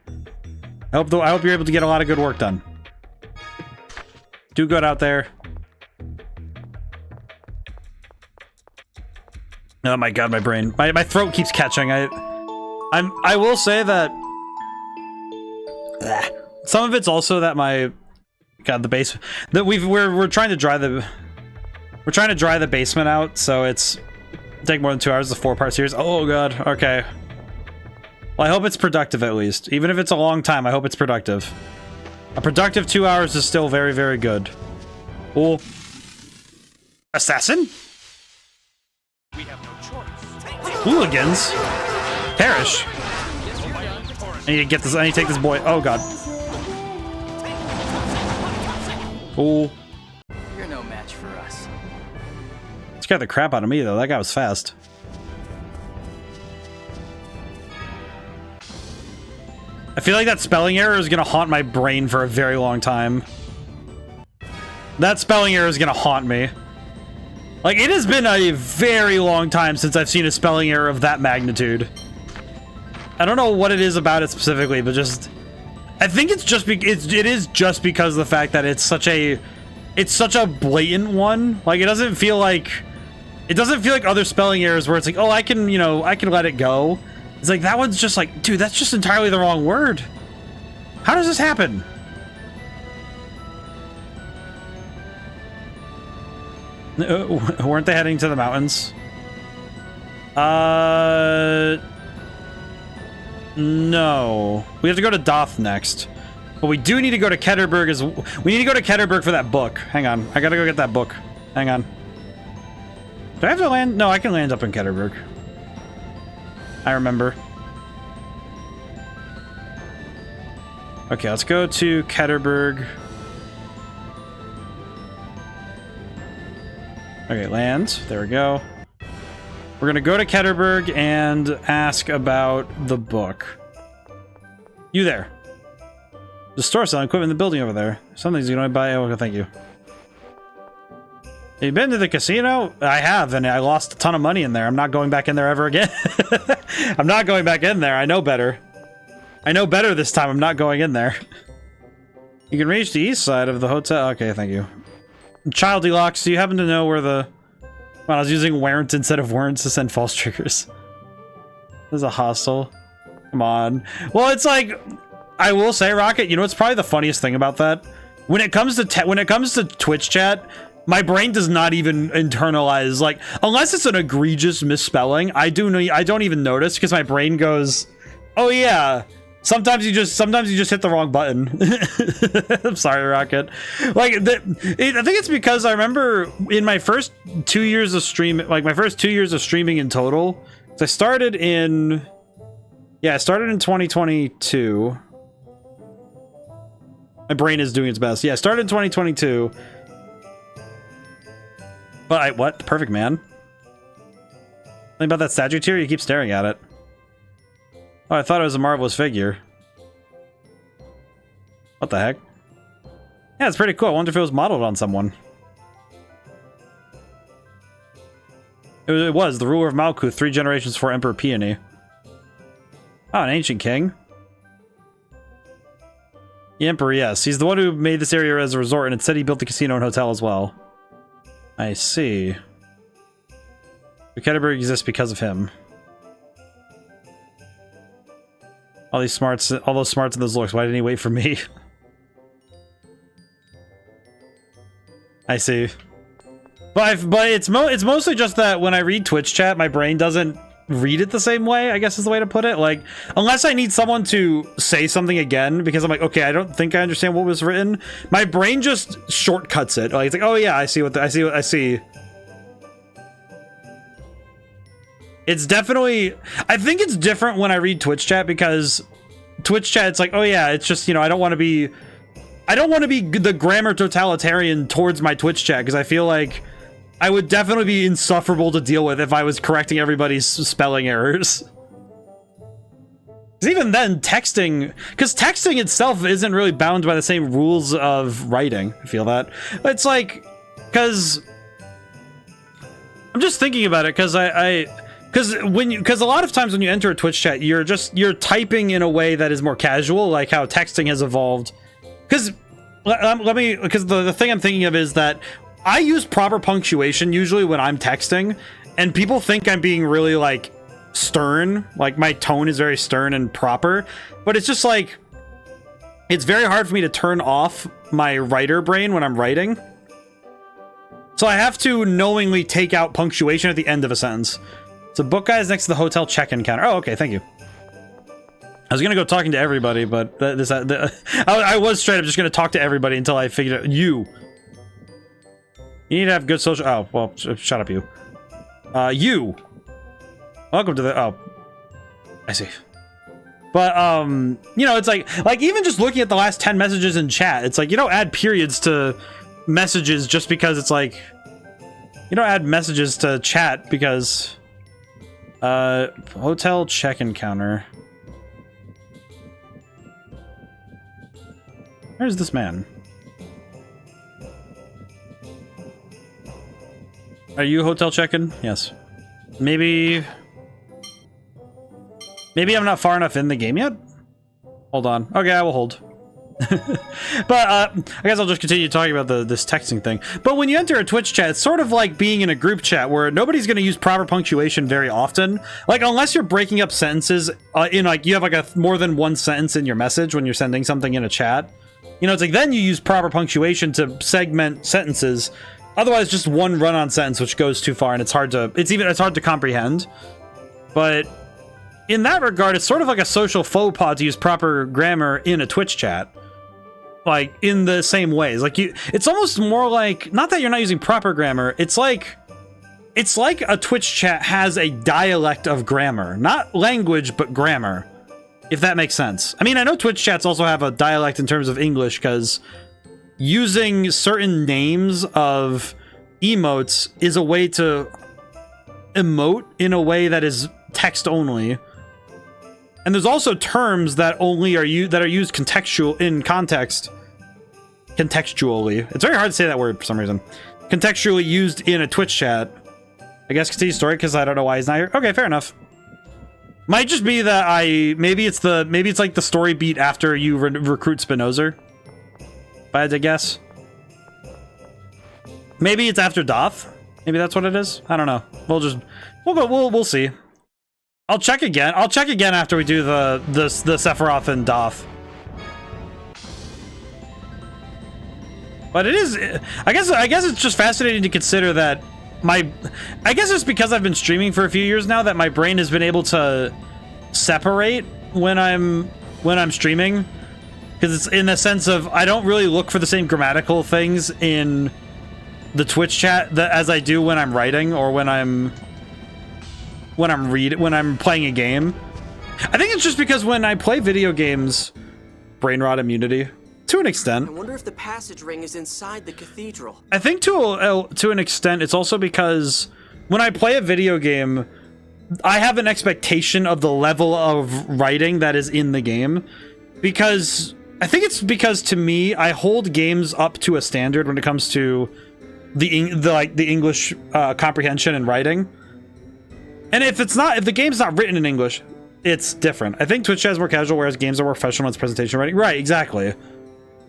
I hope you're able to get a lot of good work done. Do good out there. Oh my god, my brain. My throat keeps catching. I will say that... Some of it's also that my... God, the base... That we're trying to dry the... We're trying to dry the basement out, so it's... Take more than 2 hours, the 4-part series. Oh god, okay. Well, I hope it's productive at least. Even if it's a long time, I hope it's productive. A productive 2 hours is still very, very good. Cool. Assassin? We have no choice. Hooligans? Perish. I need to get this. I need to take this boy. Oh god. Cool. You're no match for us. Scared the crap out of me though. That guy was fast. I feel like that spelling error is gonna haunt my brain for a very long time. That spelling error is gonna haunt me. Like, it has been a very long time since I've seen a spelling error of that magnitude. I don't know what it is about it specifically, but just... I think it's just it is just because of the fact that it's such a blatant one. Like, it doesn't feel like other spelling errors where it's like, oh, I can let it go. It's like, that one's just like, dude, that's just entirely the wrong word. How does this happen? Weren't they heading to the mountains? No. We have to go to Doth next. But we do need to go to Ketterberg we need to go to Ketterberg for that book. Hang on. I gotta go get that book. Hang on. Do I have to land? No, I can land up in Ketterberg. I remember. Okay, let's go to Ketterberg. Okay, land. There we go. We're gonna go to Ketterberg and ask about the book. You there? The store selling equipment in the building over there. Something's gonna buy. Oh, thank you. Have you been to the casino? I have, and I lost a ton of money in there. I'm not going back in there ever again. I'm not going back in there. I know better. I know better this time. I'm not going in there. You can reach the east side of the hotel. Okay, thank you. Childy locks, do you happen to know where the... Well, I was using Warrant instead of Warrants to send false triggers. This is a hostel. Come on. Well, it's like... I will say, Rocket, you know what's probably the funniest thing about that? When it comes to Twitch chat, my brain does not even internalize, like, unless it's an egregious misspelling, I don't even notice, because my brain goes, oh yeah, sometimes you just hit the wrong button. I'm sorry, Rocket. Like, I think it's because I remember in my first 2 years of streaming in total, so I started in 2022. My brain is doing its best. Yeah, I started in 2022. But what? Perfect, man. Something about that statue tier? You keep staring at it. Oh, I thought it was a marvelous figure. What the heck? Yeah, it's pretty cool. I wonder if it was modeled on someone. It was. The ruler of Malkuth, 3 generations before Emperor Peony. Oh, an ancient king. The Emperor, yes. He's the one who made this area as a resort, and it said he built the casino and hotel as well. I see. The Ketterberg exists because of him. All those smarts and those looks. Why didn't he wait for me? I see. But it's mostly just that when I read Twitch chat, my brain doesn't read it the same way, I guess is the way to put it. Like, unless I need someone to say something again, because I'm like, okay, I don't think I understand what was written, my brain just shortcuts it. Like, it's like, oh yeah, I see. It's definitely, I think it's different when I read Twitch chat, because Twitch chat, it's like, oh yeah, it's just, you know, I don't want to be the grammar totalitarian towards my Twitch chat, because I feel like I would definitely be insufferable to deal with if I was correcting everybody's spelling errors. Because even then, texting itself isn't really bound by the same rules of writing. I feel that. It's like, because I'm just thinking about it, because because a lot of times when you enter a Twitch chat, you're typing in a way that is more casual, like how texting has evolved. Because the thing I'm thinking of is that I use proper punctuation usually when I'm texting, and people think I'm being really like stern, like my tone is very stern and proper, but it's just like, it's very hard for me to turn off my writer brain when I'm writing. So I have to knowingly take out punctuation at the end of a sentence. So book guy is next to the hotel check-in counter. Oh, okay, thank you. I was gonna go talking to everybody, but I was straight up just gonna talk to everybody until I figured out you need to have good social. Oh, well, shut up, you. You. Welcome to the. Oh, I see. But you know, it's like even just looking at the last 10 messages in chat, it's like you don't add periods to messages just because it's like you don't add messages to chat because hotel check-in counter. Where's this man? Are you hotel check-in? Yes. Maybe I'm not far enough in the game yet? Hold on. Okay, I will hold. But I guess I'll just continue talking about this texting thing. But when you enter a Twitch chat, it's sort of like being in a group chat where nobody's going to use proper punctuation very often. Like, unless you're breaking up sentences in like, you have like a more than one sentence in your message when you're sending something in a chat. You know, it's like then you use proper punctuation to segment sentences. Otherwise, just one run-on sentence, which goes too far, and it's hard to comprehend. But in that regard, it's sort of like a social faux pas to use proper grammar in a Twitch chat. Like, in the same ways. Like, it's almost more like, not that you're not using proper grammar, it's like a Twitch chat has a dialect of grammar. Not language, but grammar. If that makes sense. I mean, I know Twitch chats also have a dialect in terms of English, because using certain names of emotes is a way to emote in a way that is text only. And there's also terms that only are used in context. Contextually. It's very hard to say that word for some reason. Contextually used in a Twitch chat. I guess continue story because I don't know why he's not here. Okay, fair enough. Might just be that maybe it's like the story beat after you recruit Spinoza. If I had to guess. Maybe it's after Doth. Maybe that's what it is. I don't know. We'll see. I'll check again. I'll check again after we do the Sephiroth and Doth. But it is, I guess it's just fascinating to consider that I guess it's because I've been streaming for a few years now that my brain has been able to separate when I'm streaming, because it's in the sense of I don't really look for the same grammatical things in the Twitch chat as I do when I'm writing or when I'm playing a game. I think it's just because when I play video games, brain rot immunity. To an extent. I wonder if the passage ring is inside the cathedral. I think to an extent, it's also because when I play a video game, I have an expectation of the level of writing that is in the game. Because I think it's because to me, I hold games up to a standard when it comes to the English comprehension and writing. And if the game's not written in English, it's different. I think Twitch chat is more casual, whereas games are more professional in its presentation writing. Right, exactly.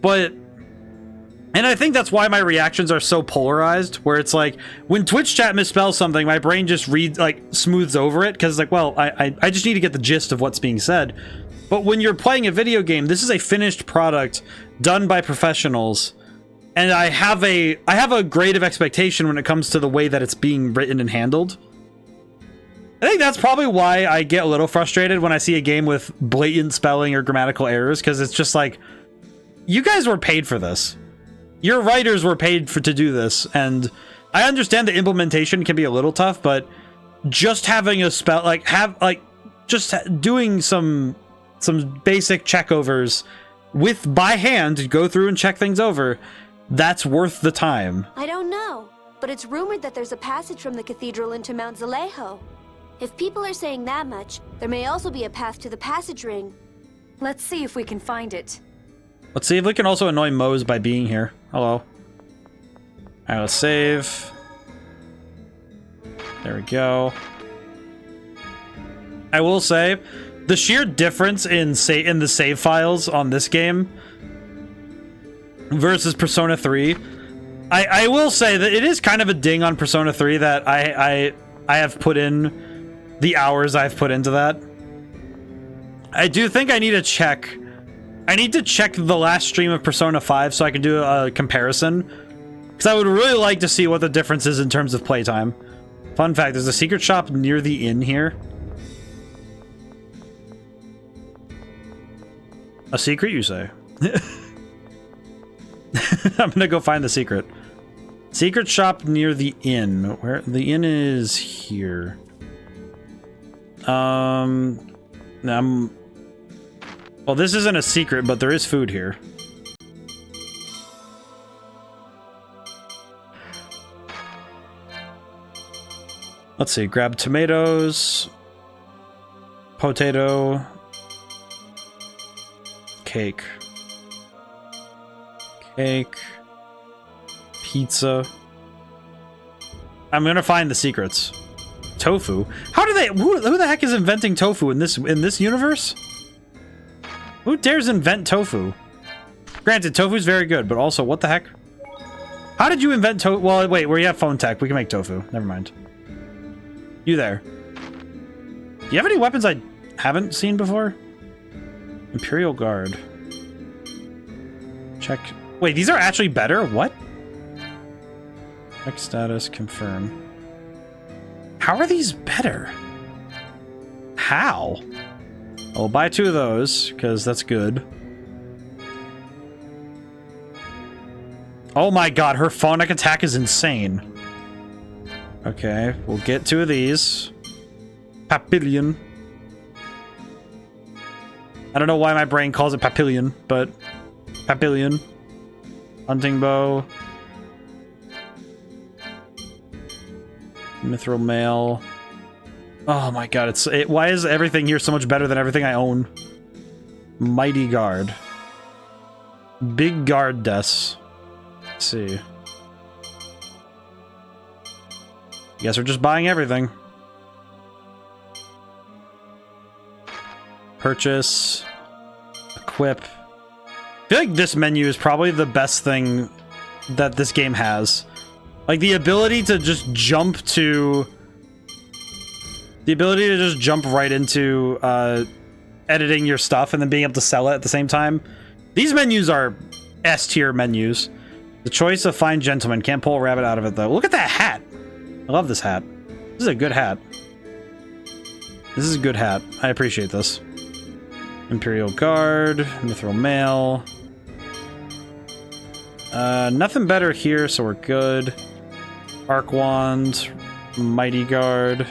And I think that's why my reactions are so polarized, where it's like, when Twitch chat misspells something, my brain just smooths over it, because it's like, well, I just need to get the gist of what's being said. But when you're playing a video game, this is a finished product done by professionals, and I have a grade of expectation when it comes to the way that it's being written and handled. I think that's probably why I get a little frustrated when I see a game with blatant spelling or grammatical errors, because it's just like, you guys were paid for this. Your writers were paid to do this, and I understand the implementation can be a little tough, but just having a spell, like just doing some basic checkovers by hand to go through and check things over, that's worth the time. I don't know, but it's rumored that there's a passage from the cathedral into Mount Zalejo. If people are saying that much, there may also be a path to the passage ring. Let's see if we can find it. Let's see if we can also annoy Mose by being here. Hello. Alright, let's save. There we go. I will say, the sheer difference in the save files on this game versus Persona 3, I will say that it is kind of a ding on Persona 3 that I have put in the hours I've put into that. I do think I need to check. I need to check the last stream of Persona 5 so I can do a comparison. Because I would really like to see what the difference is in terms of playtime. Fun fact, there's a secret shop near the inn here. A secret, you say? I'm gonna go find the secret. Secret shop near the inn. Where the inn is here. Well, this isn't a secret, but there is food here. Let's see. Grab tomatoes, potato, cake, pizza. I'm gonna find the secrets. Tofu. How do they? Who the heck is inventing tofu in this universe? Who dares invent tofu? Granted, tofu's very good, but also, what the heck? How did you invent tofu? Well, wait, we have phone tech. We can make tofu. Never mind. You there. Do you have any weapons I haven't seen before? Imperial Guard. Check. Wait, these are actually better? What? Check status, confirm. How are these better? How? I'll buy 2 of those, because that's good. Oh my god, her phonic attack is insane. Okay, we'll get 2 of these. Papillion. I don't know why my brain calls it Papillion, but Papillion. Hunting bow. Mithril mail. Oh my god, why is everything here so much better than everything I own? Mighty Guard. Big Guard Des. Let's see. Guess we're just buying everything. Purchase. Equip. I feel like this menu is probably the best thing that this game has. Like, the ability to just jump to... The ability to just jump right into editing your stuff and then being able to sell it at the same time. These menus are S-tier menus. The choice of fine gentleman. Can't pull a rabbit out of it, though. Look at that hat! I love this hat. This is a good hat. This is a good hat. I appreciate this. Imperial Guard. Mithril Mail. Nothing better here, so we're good. Arc Wand. Mighty Guard.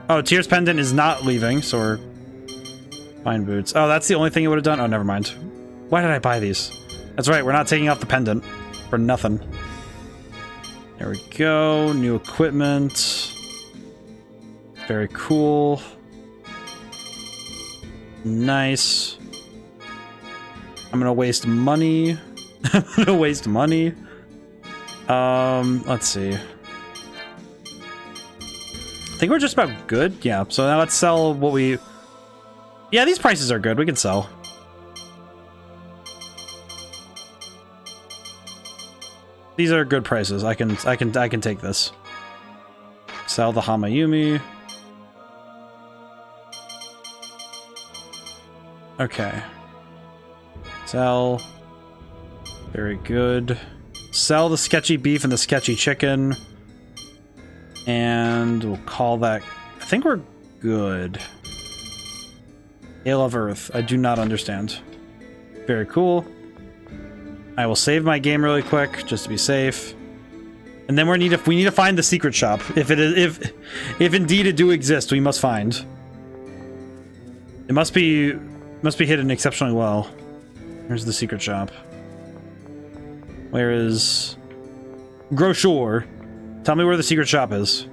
Oh, Tears Pendant is not leaving, so we're... Fine Boots. Oh, that's the only thing it would have done? Oh, never mind. Why did I buy these? That's right, we're not taking off the pendant. For nothing. There we go. New equipment. Very cool. Nice. I'm gonna waste money. I'm gonna waste money. Let's see. I think we're just about good. Yeah, so now let's sell what we... Yeah, these prices are good. We can sell. These are good prices. I can take this. Sell the Hamayumi. Okay. Sell. Very good. Sell the sketchy beef and the sketchy chicken. And we'll call that... I think we're good. Ale of Earth. I do not understand. Very cool. I will save my game really quick, just to be safe. And then we need to find the secret shop. If indeed it do exist, we must find. It must be hidden exceptionally well. Here's the secret shop. Where is Groshore? Tell me where the secret shop is.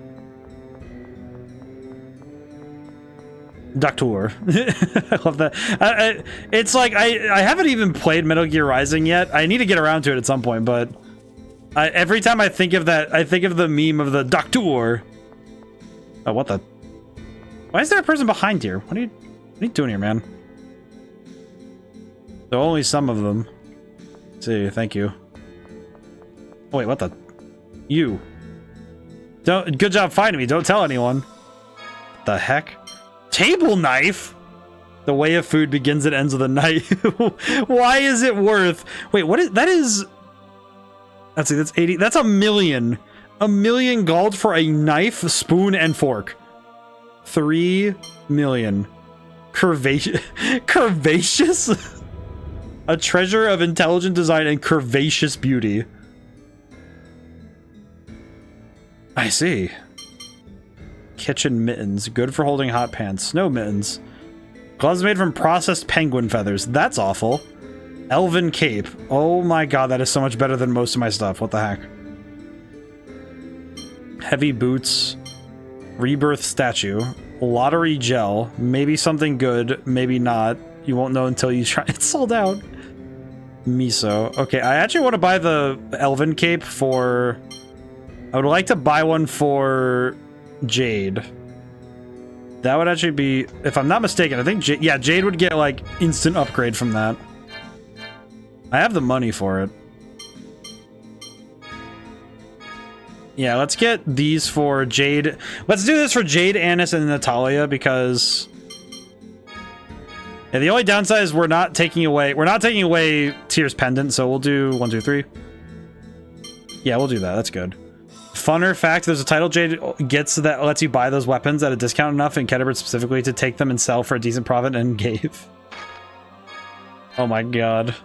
Doctor. I love that. It's like I haven't even played Metal Gear Rising yet. I need to get around to it at some point, but every time I think of that, I think of the meme of the Doctor. Oh, what the? Why is there a person behind here? What are you doing here, man? So only some of them. Let's see, thank you. Oh, wait, what the? You. Don't. Good job finding me. Don't tell anyone. What the heck? Table knife? The way of food begins and ends with a knife. Why is it worth? Wait, what is that? Is let's see, that's 80. That's 1,000,000. 1,000,000 gold for a knife, spoon, and fork. 3 million. Curvaceous? A treasure of intelligent design and curvaceous beauty. I see. Kitchen mittens. Good for holding hot pants. Snow mittens. Gloves made from processed penguin feathers. That's awful. Elven cape. Oh my god, that is so much better than most of my stuff. What the heck? Heavy boots. Rebirth statue. Lottery gel. Maybe something good. Maybe not. You won't know until you try. It's sold out. Miso. Okay, I actually want to buy the elven cape for... I would like to buy one for Jade. That would actually be, if I'm not mistaken, I think Jade would get like instant upgrade from that. I have the money for it. Yeah, let's get these for Jade. Let's do this for Jade, Annis, and Natalia because the only downside is we're not taking away Tyr's pendant, so we'll do 1, 2, 3. Yeah, we'll do that. That's good. Funner fact, there's a title Jade gets that lets you buy those weapons at a discount enough in Ketterberg specifically to take them and sell for a decent profit and gave. Oh my god.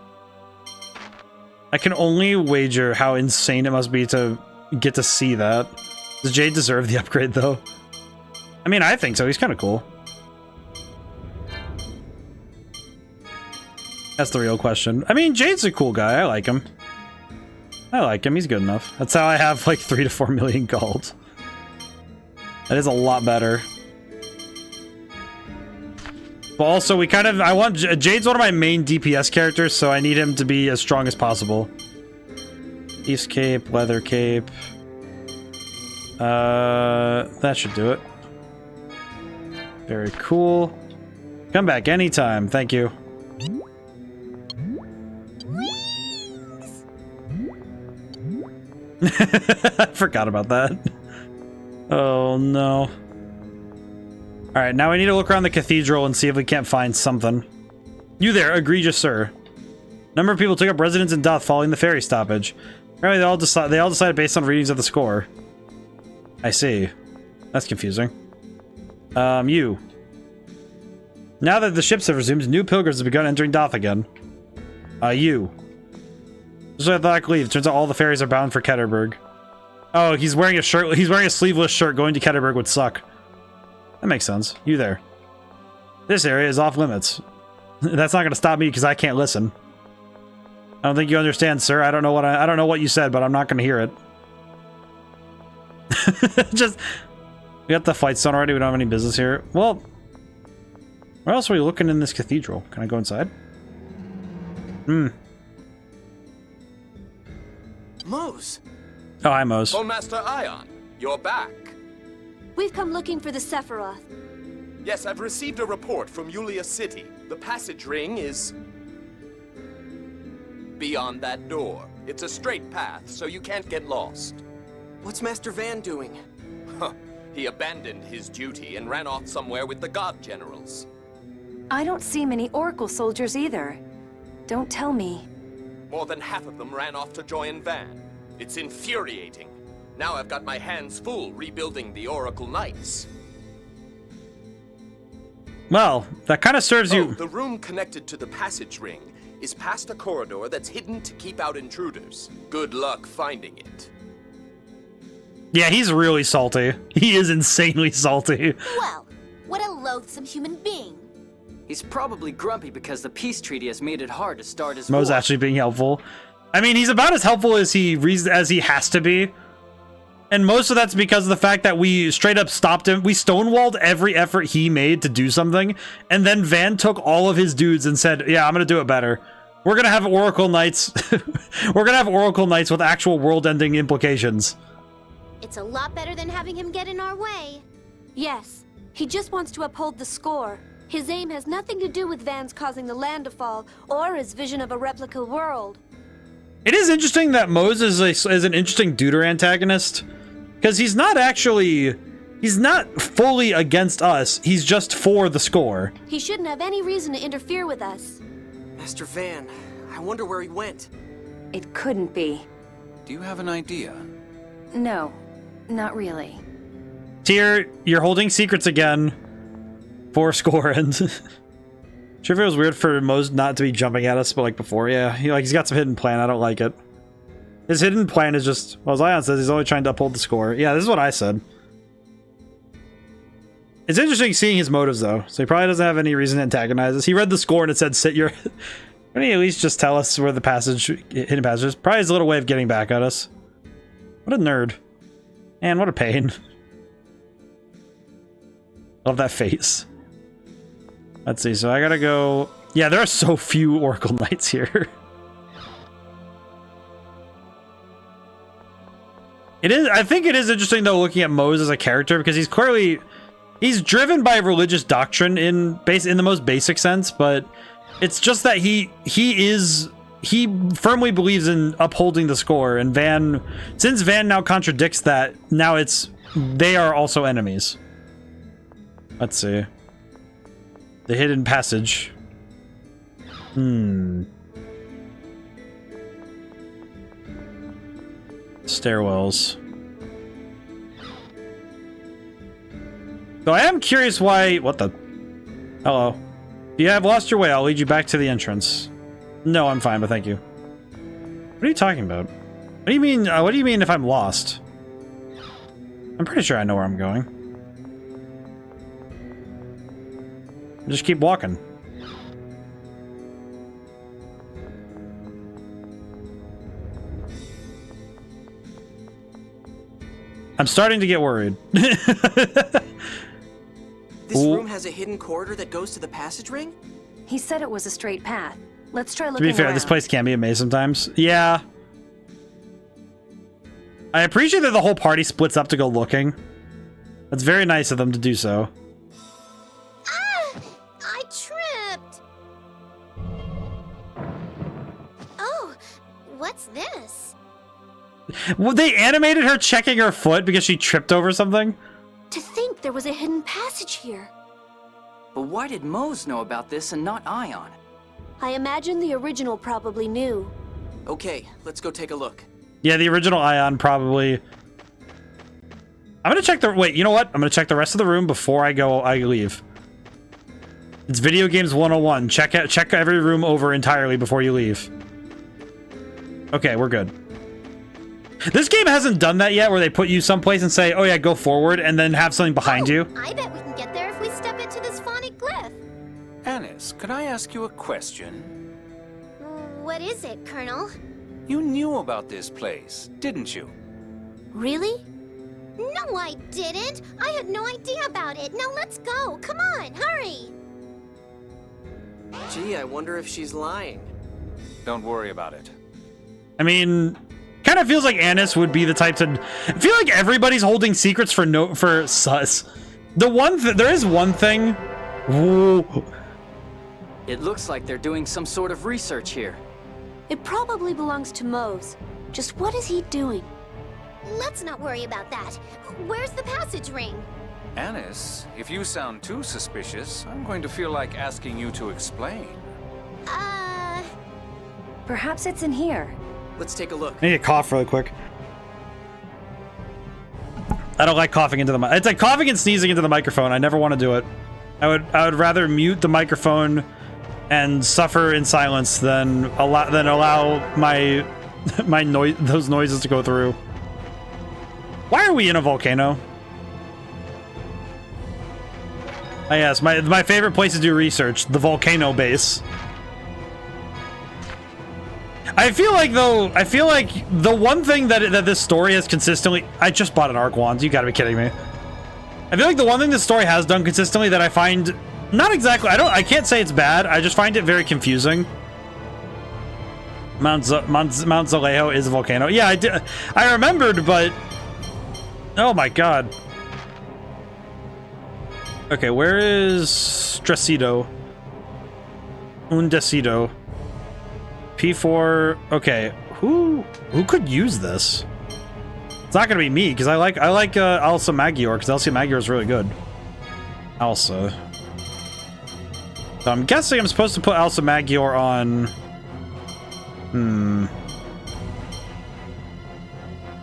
I can only wager how insane it must be to get to see that. Does Jade deserve the upgrade though? I mean, I think so. He's kind of cool. That's the real question. I mean, Jade's a cool guy. I like him. He's good enough. That's how I have like 3 to 4 million gold. That is a lot better. But also, Jade's one of my main DPS characters, so I need him to be as strong as possible. East cape, leather cape. That should do it. Very cool. Come back anytime. Thank you. I forgot about that. Oh no. Alright, now we need to look around the cathedral and see if we can't find something. You there, egregious sir. Number of people took up residence in Doth following the ferry stoppage. Apparently they all decided based on readings of the score. I see. That's confusing. You. Now that the ships have resumed, new pilgrims have begun entering Doth again. You. Just what I thought I could leave. Turns out all the ferries are bound for Ketterberg. Oh, he's wearing a shirt. He's wearing a sleeveless shirt. Going to Ketterberg would suck. That makes sense. You there. This area is off limits. That's not going to stop me because I can't listen. I don't think you understand, sir. I don't know what you said, but I'm not going to hear it. Just we got the fight stone already. We don't have any business here. Well, where else are we looking in this cathedral? Can I go inside? Mose! Oh, hi, Mose. Master Ion, you're back. We've come looking for the Sephiroth. Yes, I've received a report from Yulia City. The passage ring is beyond that door. It's a straight path, so you can't get lost. What's Master Van doing? Huh. He abandoned his duty and ran off somewhere with the God Generals. I don't see many Oracle soldiers either. Don't tell me. More than half of them ran off to join Van. It's infuriating. Now I've got my hands full rebuilding the Oracle Knights. Well, that kind of serves you. The room connected to the passage ring is past a corridor that's hidden to keep out intruders. Good luck finding it. Yeah, he's really salty. He is insanely salty. Well, what a loathsome human being. He's probably grumpy because the peace treaty has made it hard to start his Mo's war. actually being helpful. I mean, he's about as helpful as he has to be. And most of that's because of the fact that we straight up stopped him. We stonewalled every effort he made to do something. And then Van took all of his dudes and said, yeah, I'm going to do it better. We're going to have Oracle Knights. We're going to have Oracle Knights with actual world-ending implications. It's a lot better than having him get in our way. Yes, he just wants to uphold the score. His aim has nothing to do with Van's causing the land to fall, or his vision of a replica world. It is interesting that Mose is an interesting Deuter antagonist. Because he's not fully against us. He's just for the score. He shouldn't have any reason to interfere with us. Master Van, I wonder where he went. It couldn't be. Do you have an idea? No, not really. Tyr, you're holding secrets again. For score and sure if it was weird for Mose not to be jumping at us, but like before, yeah. He's got some hidden plan. I don't like it. His hidden plan is just, well, Zion says he's only trying to uphold the score. Yeah, this is what I said. It's interesting seeing his motives, though. So he probably doesn't have any reason to antagonize us. He read the score and it said, sit your... Why don't you at least just tell us where the hidden passage is? Probably his little way of getting back at us. What a nerd. Man, what a pain. Love that face. Let's see, so I gotta go... Yeah, there are so few Oracle Knights here. I think it is interesting though looking at Mose as a character because he's driven by religious doctrine in the most basic sense, but it's just that he firmly believes in upholding the score, and since Van now contradicts that, now they are also enemies. Let's see. The hidden passage. Stairwells. So I am curious why... What the... Hello. You have lost your way. I'll lead you back to the entrance. No, I'm fine, but thank you. What are you talking about? What do you mean? What do you mean if I'm lost? I'm pretty sure I know where I'm going. Just keep walking. I'm starting to get worried. This room has a hidden corridor that goes to the passage ring? He said it was a straight path. Let's try looking To be fair, around. this place can be a maze sometimes. Yeah. I appreciate that the whole party splits up to go looking. That's very nice of them to do so. Ah! I tripped! Oh, what's this? Well, they animated her checking her foot because she tripped over something? To think there was a hidden passage here. But why did Mose know about this and not Ion? I imagine the original probably knew. Okay, let's go take a look. Yeah, the original Ion probably... I'm gonna check the... Wait, you know what? I'm gonna check the rest of the room before I leave. It's Video Games 101. Check every room over entirely before you leave. Okay, we're good. This game hasn't done that yet, where they put you someplace and say, oh yeah, go forward, and then have something behind you. I bet we can get there if we step into this phonic glyph. Anis, could I ask you a question? What is it, Colonel? You knew about this place, didn't you? Really? No, I didn't. I had no idea about it. Now let's go. Come on, hurry. Gee, I wonder if she's lying. Don't worry about it. I mean... Kind of feels like Anis would be the type to... I feel like everybody's holding secrets for sus. There is one thing... Ooh. It looks like they're doing some sort of research here. It probably belongs to Mose. Just what is he doing? Let's not worry about that. Where's the passage ring? Anis, if you sound too suspicious, I'm going to feel like asking you to explain. Perhaps it's in here. Let's take a look. I need to cough really quick. I don't like coughing into the mic. It's like coughing and sneezing into the microphone. I never want to do it. I would rather mute the microphone and suffer in silence than allow my those noises to go through. Why are we in a volcano? Ah, yes, my favorite place to do research, the volcano base. I feel like the one thing that this story has consistently... I just bought an arc wand. You gotta be kidding me. I feel like the one thing this story has done consistently that I find not exactly... I can't say it's bad. I just find it very confusing. Mount Zalejo is a volcano. Yeah, I remembered, but... Oh my god. Okay, where is Stresido? Undecido. P4. Okay, who could use this? It's not gonna be me because I like Elsa Maggior because Elsa Maggior is really good. Elsa. So I'm guessing I'm supposed to put Elsa Maggior on.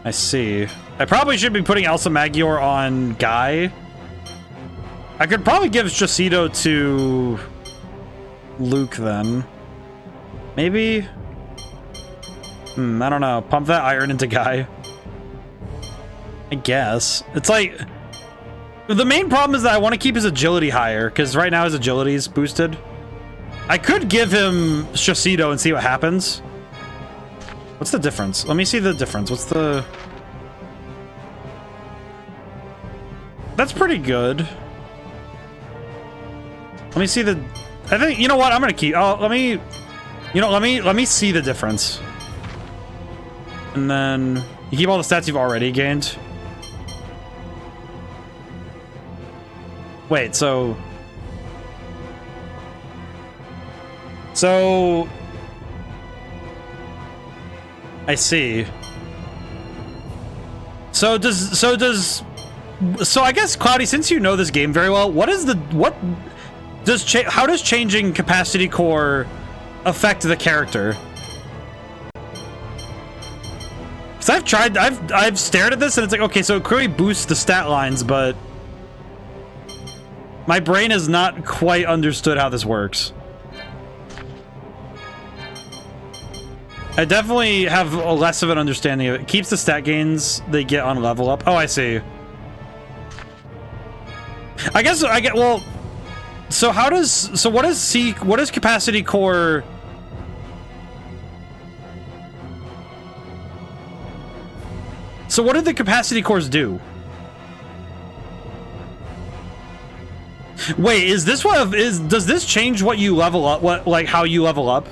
I see. I probably should be putting Elsa Maggior on Guy. I could probably give Stresido to Luke then. Maybe? I don't know. Pump that iron into Guy. I guess. It's like... The main problem is that I want to keep his agility higher, because right now his agility is boosted. I could give him Stresido and see what happens. What's the difference? Let me see the difference. What's the... That's pretty good. Let me see the... I think... You know what? I'm going to keep... Oh, let me... You know, let me see the difference. And then you keep all the stats you've already gained. Wait, so I see. So I guess Cloudy, since you know this game very well, how does changing capacity core affect the character? Because I've stared at this and it's like, okay, so it clearly boosts the stat lines, but my brain has not quite understood how this works. I definitely have a less of an understanding of it. It keeps the stat gains they get on level up. Oh, I see. I guess I get, well, so what is capacity core? So what did the capacity cores do? Wait, is this does this change what you level up, how you level up?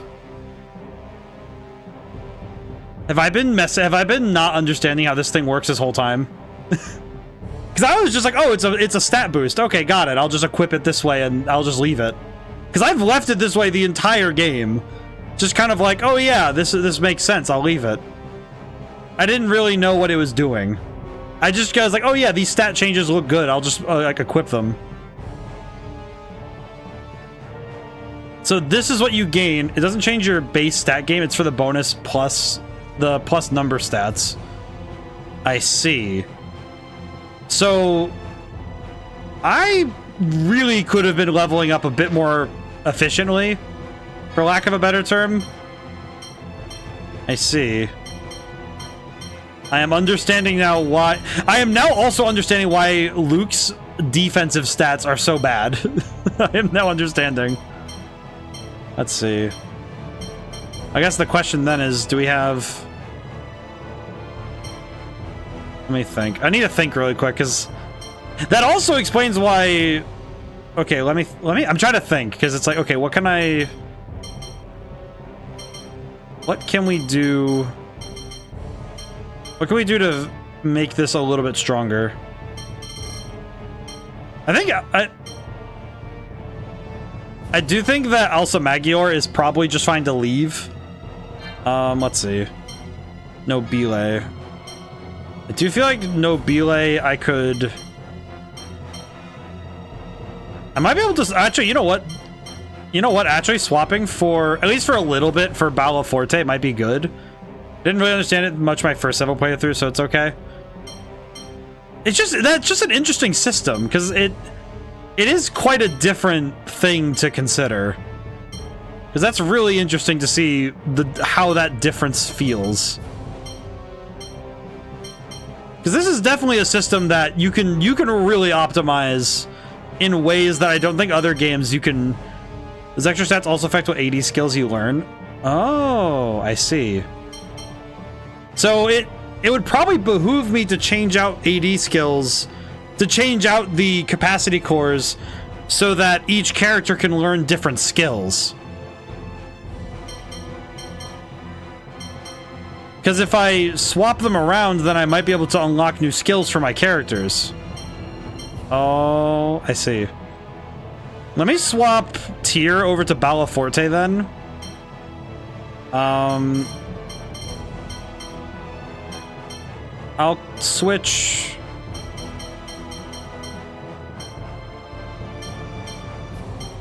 Have I been not understanding how this thing works this whole time? Because I was just like, oh, it's a stat boost. Okay, got it. I'll just equip it this way and I'll just leave it. Because I've left it this way the entire game. Just kind of like, oh yeah, this makes sense. I'll leave it. I didn't really know what it was doing. I just was like, oh yeah, these stat changes look good. I'll just like equip them. So this is what you gain. It doesn't change your base stat game. It's for the bonus plus the plus number stats. I see. So I really could have been leveling up a bit more efficiently, for lack of a better term. I see. I am understanding now why... I am now also understanding why Luke's defensive stats are so bad. I am now understanding. Let's see. I guess the question then is, do we have... Let me think. I need to think really quick, because that also explains why... Okay, let me... I'm trying to think, because it's like, okay, what can I... What can we do... What can we do to make this a little bit stronger? I think I do think that Elsa Maggior is probably just fine to leave. Let's see. Nobile. I do feel like Nobile I could... I might be able to... Actually, you know what? You know what? Actually, swapping for... At least for a little bit for Bala Forte might be good. Didn't really understand it much my first level playthrough, so it's okay. It's just... That's just an interesting system, because it is quite a different thing to consider. Because that's really interesting to see how that difference feels. Because this is definitely a system that you can really optimize in ways that I don't think other games you can. Does extra stats also affect what AD skills you learn? Oh, I see. So it would probably behoove me to change out AD skills, to change out the capacity cores, so that each character can learn different skills. Because if I swap them around, then I might be able to unlock new skills for my characters. Oh, I see. Let me swap Tyr over to Ballaforte then. I'll switch.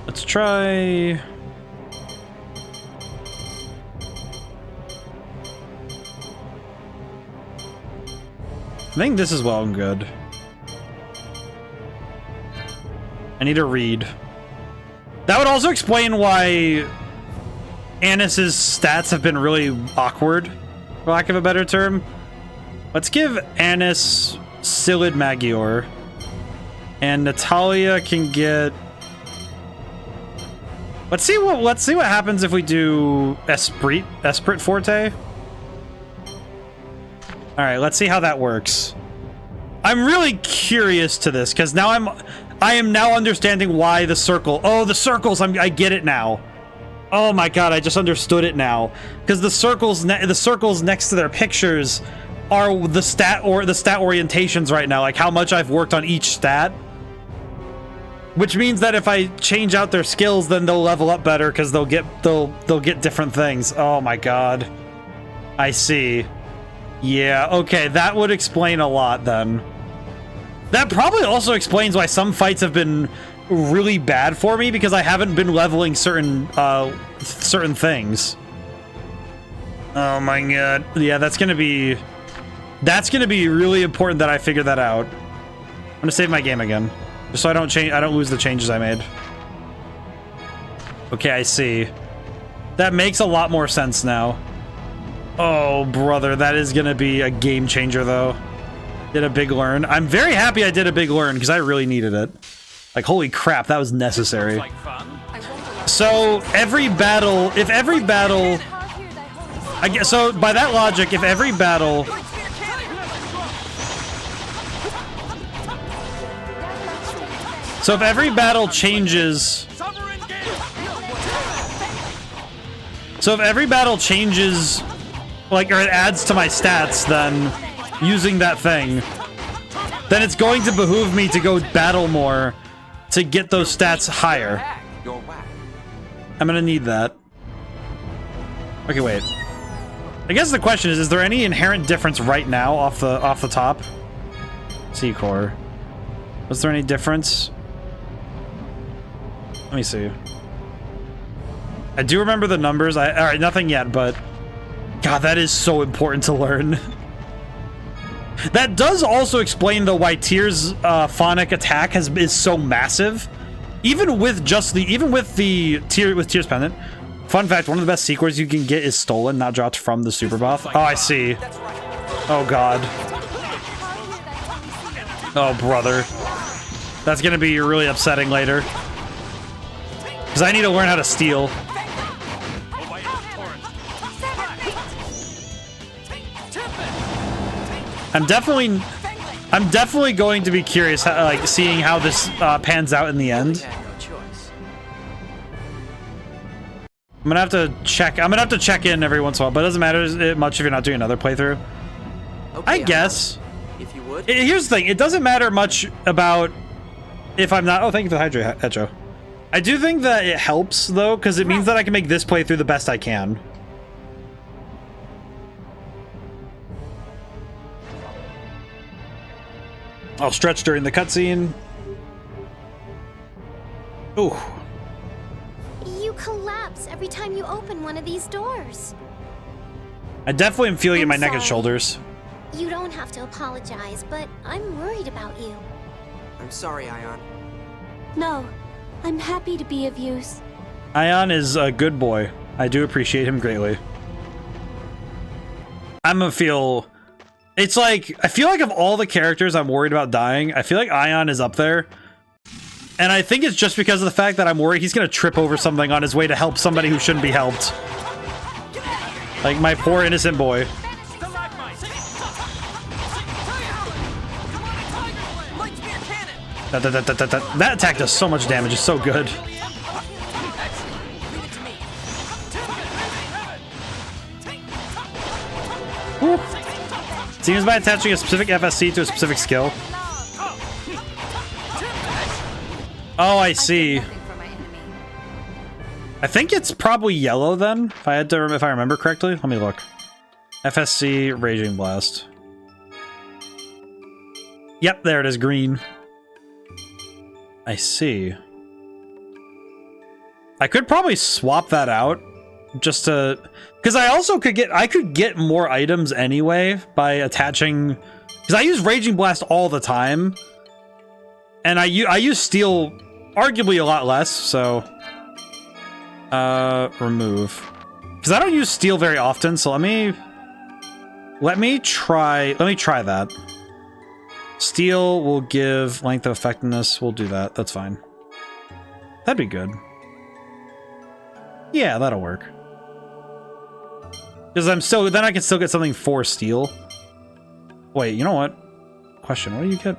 Let's try. I think this is well and good. I need to read. That would also explain why Annis's stats have been really awkward, for lack of a better term. Let's give Annis Silid Magior, and Natalia can get. Let's see what happens if we do Esprit Forte. All right, let's see how that works. I'm really curious to this because now I am now understanding why the circle. Oh, the circles! I get it now. Oh my god, I just understood it now. Because the circles next to their pictures are the stat orientations right now, like how much I've worked on each stat. Which means that if I change out their skills, then they'll level up better because they'll get different things. Oh my god, I see. Yeah, okay, that would explain a lot then. That probably also explains why some fights have been really bad for me because I haven't been leveling certain things. Oh my god. Yeah, that's gonna be really important that I figure that out. I'm gonna save my game again. Just so I don't lose the changes I made. Okay, I see. That makes a lot more sense now. Oh, brother, that is gonna be a game changer, though. Did a big learn. I'm very happy I did a big learn, because I really needed it. Like, holy crap, that was necessary. So, every battle... If every battle... I guess, so, by that logic, if every battle... So, if every battle changes... So, if every battle changes... Like, or it adds to my stats, then using that thing, then it's going to behoove me to go battle more to get those stats higher. I'm gonna need that. Okay, wait. I guess the question is there any inherent difference right now off the top? C-Core. Was there any difference? Let me see. I do remember the numbers. Alright, nothing yet, but... God, that is so important to learn. That does also explain, though, why Tyr's phonic attack is so massive. Even with Tyr's pendant. Fun fact, one of the best C-Cores you can get is stolen, not dropped from the super buff. Oh, I see. Oh, God. Oh, brother. That's gonna be really upsetting later. Because I need to learn how to steal. I'm definitely going to be curious, like seeing how this pans out in the end. I'm gonna have to check. I'm gonna have to check in every once in a while, but it doesn't matter much if you're not doing another playthrough. Okay, I guess. If you would. Here's the thing: it doesn't matter much about if I'm not. Oh, thank you for the hydrate, Hedro. I do think that it helps though, because it means that I can make this playthrough the best I can. I'll stretch during the cutscene. Ooh. You collapse every time you open one of these doors. I definitely am feeling it in my neck and shoulders. You don't have to apologize, but I'm worried about you. I'm sorry, Ion. No, I'm happy to be of use. Ion is a good boy. I do appreciate him greatly. I'm gonna feel It's like, I feel like of all the characters I'm worried about dying, I feel like Ion is up there. And I think it's just because of the fact that I'm worried he's gonna trip over something on his way to help somebody who shouldn't be helped. Like my poor innocent boy. That attack does so much damage, it's so good. Woo. Seems by attaching a specific FSC to a specific skill. Oh, I see. I think it's probably yellow then, if I remember correctly. Let me look. FSC Raging Blast. Yep, there it is, green. I see. I could probably swap that out just to, because I also could get more items anyway by attaching, because I use Raging Blast all the time, and I use Steel arguably a lot less, so remove, because I don't use Steel very often. So let me try that. Steel will give length of effectiveness. We'll do that. That's fine. That'd be good. Yeah, that'll work. Because then I can still get something for Steel. Wait, you know what? Question, what do you get?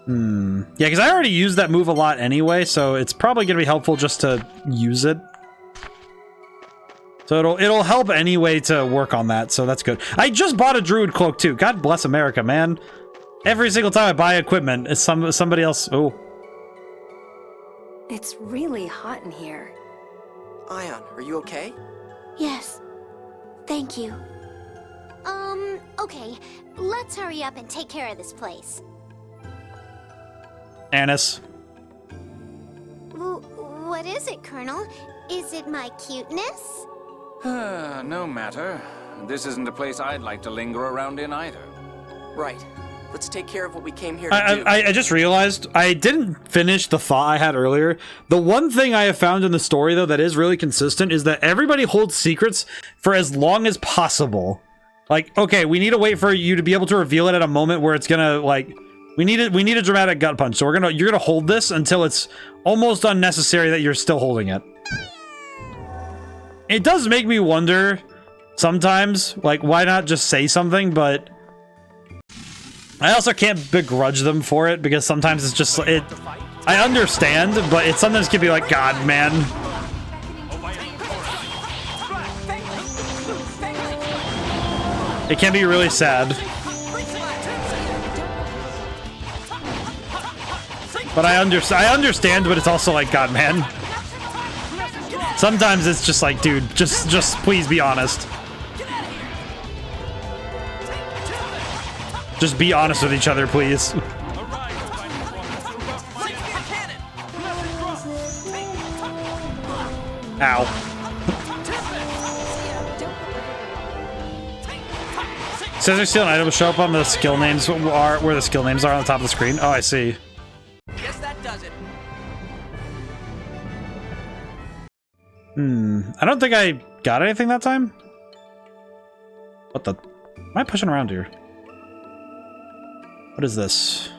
Yeah, because I already use that move a lot anyway, so it's probably going to be helpful just to use it. So it'll help anyway to work on that, so that's good. I just bought a Druid Cloak too. God bless America, man. Every single time I buy equipment, it's somebody else. Oh. It's really hot in here. Ion, are you okay? Yes. Thank you. Okay. Let's hurry up and take care of this place. Annis. What is it, Colonel? Is it my cuteness? No matter. This isn't a place I'd like to linger around in either. Right. Let's take care of what we came here to do. I just realized I didn't finish the thought I had earlier. The one thing I have found in the story, though, that is really consistent is that everybody holds secrets for as long as possible. Like, okay, we need to wait for you to be able to reveal it at a moment where it's gonna, like, we need a dramatic gut punch. So you're gonna hold this until it's almost unnecessary that you're still holding it. It does make me wonder sometimes, like, why not just say something, but I also can't begrudge them for it, because sometimes it's just, I understand, but it sometimes can be like, God, man. It can be really sad. But I understand, but it's also like, God, man. Sometimes it's just like, dude, just please be honest. Just be honest with each other, please. Ow. Scissor, Steel, and Item show up on the skill names where the skill names are on the top of the screen. Oh, I see. Guess that does it. I don't think I got anything that time. What the? Am I pushing around here? What is this?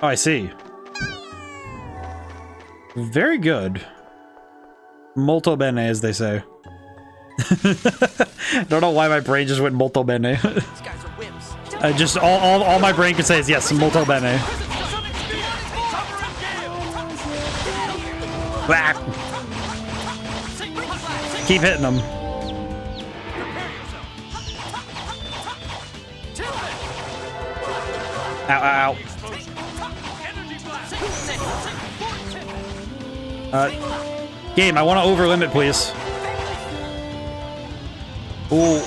Oh, I see. Very good. Molto bene, as they say. Don't know why my brain just went molto bene. These guys are wimps. I just all my brain can say is yes, molto bene. Whack. Keep hitting them. Ow, ow, ow. Game, I want to over limit, please. Ooh.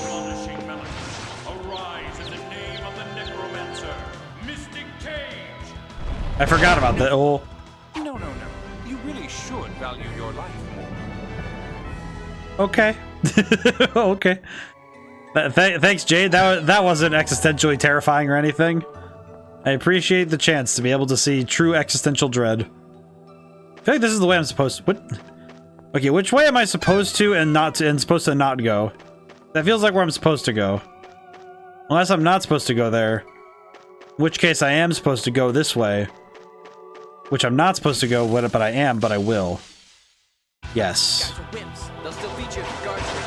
I forgot about that. Oh. No. You really should value your life more. Okay. Okay. Thanks, Jade. That wasn't existentially terrifying or anything. I appreciate the chance to be able to see true existential dread. I feel like this is the way I'm supposed to... Okay, which way am I supposed to and supposed to not go? That feels like where I'm supposed to go. Unless I'm not supposed to go there. In which case I am supposed to go this way. Which I'm not supposed to go, but I am, but I will. Yes.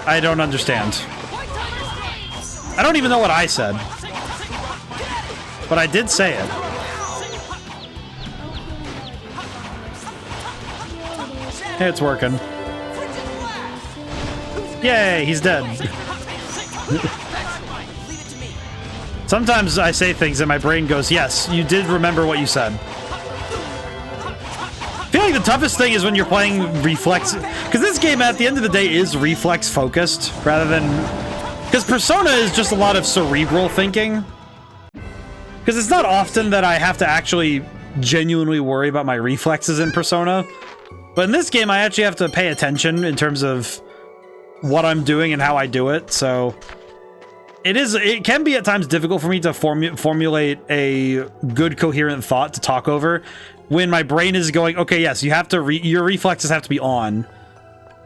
I don't understand. I don't even know what I said. But I did say it. Hey, it's working. Yay, he's dead. Sometimes I say things and my brain goes, yes, you did remember what you said. I feel like the toughest thing is when you're playing reflex, because this game at the end of the day is reflex focused rather than, because Persona is just a lot of cerebral thinking. Because it's not often that I have to actually genuinely worry about my reflexes in Persona. But in this game, I actually have to pay attention in terms of what I'm doing and how I do it. So it can be at times difficult for me to formulate a good coherent thought to talk over when my brain is going, okay, yes, you have to your reflexes have to be on.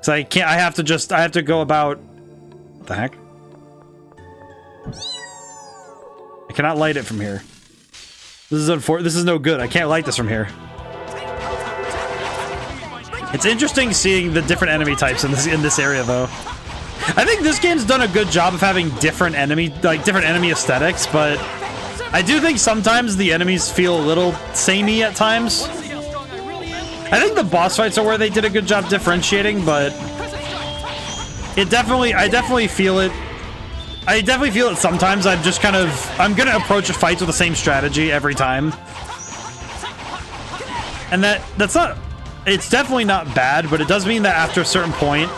So I have to go about, what the heck? I cannot light it from here. This is no good. I can't light this from here. It's interesting seeing the different enemy types in this area, though. I think this game's done a good job of having different enemy aesthetics, but I do think sometimes the enemies feel a little samey at times. I think the boss fights are where they did a good job differentiating, but I definitely feel it. I definitely feel it sometimes. I'm gonna approach a fight with the same strategy every time. And that's not, it's definitely not bad, but it does mean that after a certain point,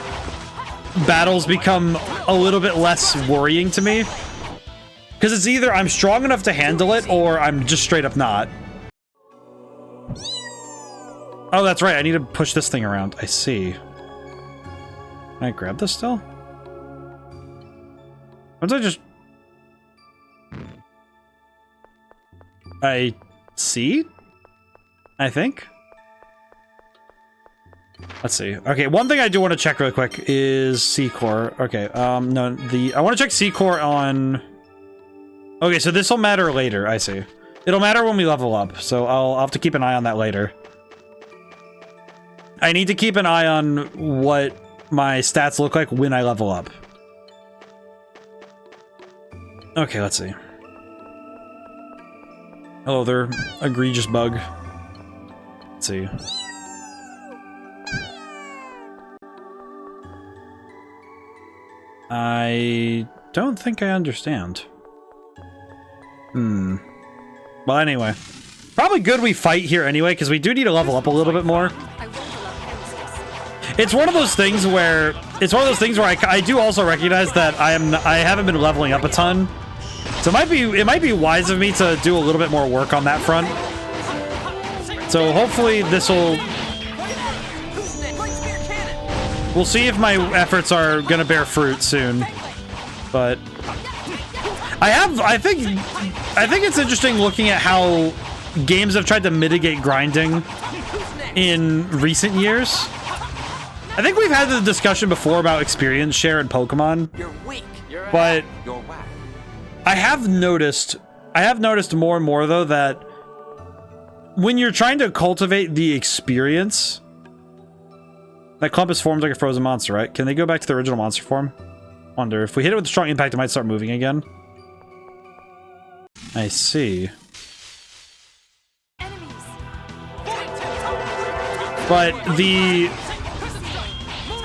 battles become a little bit less worrying to me. Because it's either I'm strong enough to handle it, or I'm just straight up not. Oh, that's right, I need to push this thing around. I see. Can I grab this still? Once I see? I think? Let's see. Okay, one thing I do want to check really quick is C-Core. Okay, no, I want to check C-Core on... Okay, so this will matter later, I see. It'll matter when we level up, so I'll have to keep an eye on that later. I need to keep an eye on what my stats look like when I level up. Okay, let's see. Hello there, egregious bug. Let's see. I don't think I understand. Well, anyway. Probably good we fight here anyway, because we do need to level up a little bit more. It's one of those things where I do also recognize that I haven't been leveling up a ton. So it might be wise of me to do a little bit more work on that front. So hopefully we'll see if my efforts are gonna bear fruit soon. But I think it's interesting looking at how games have tried to mitigate grinding in recent years. I think we've had the discussion before about experience share in Pokemon. But I have noticed more and more though that when you're trying to cultivate the experience, that clump is formed like a frozen monster, right? Can they go back to the original monster form? Wonder if we hit it with a strong impact, it might start moving again. I see. But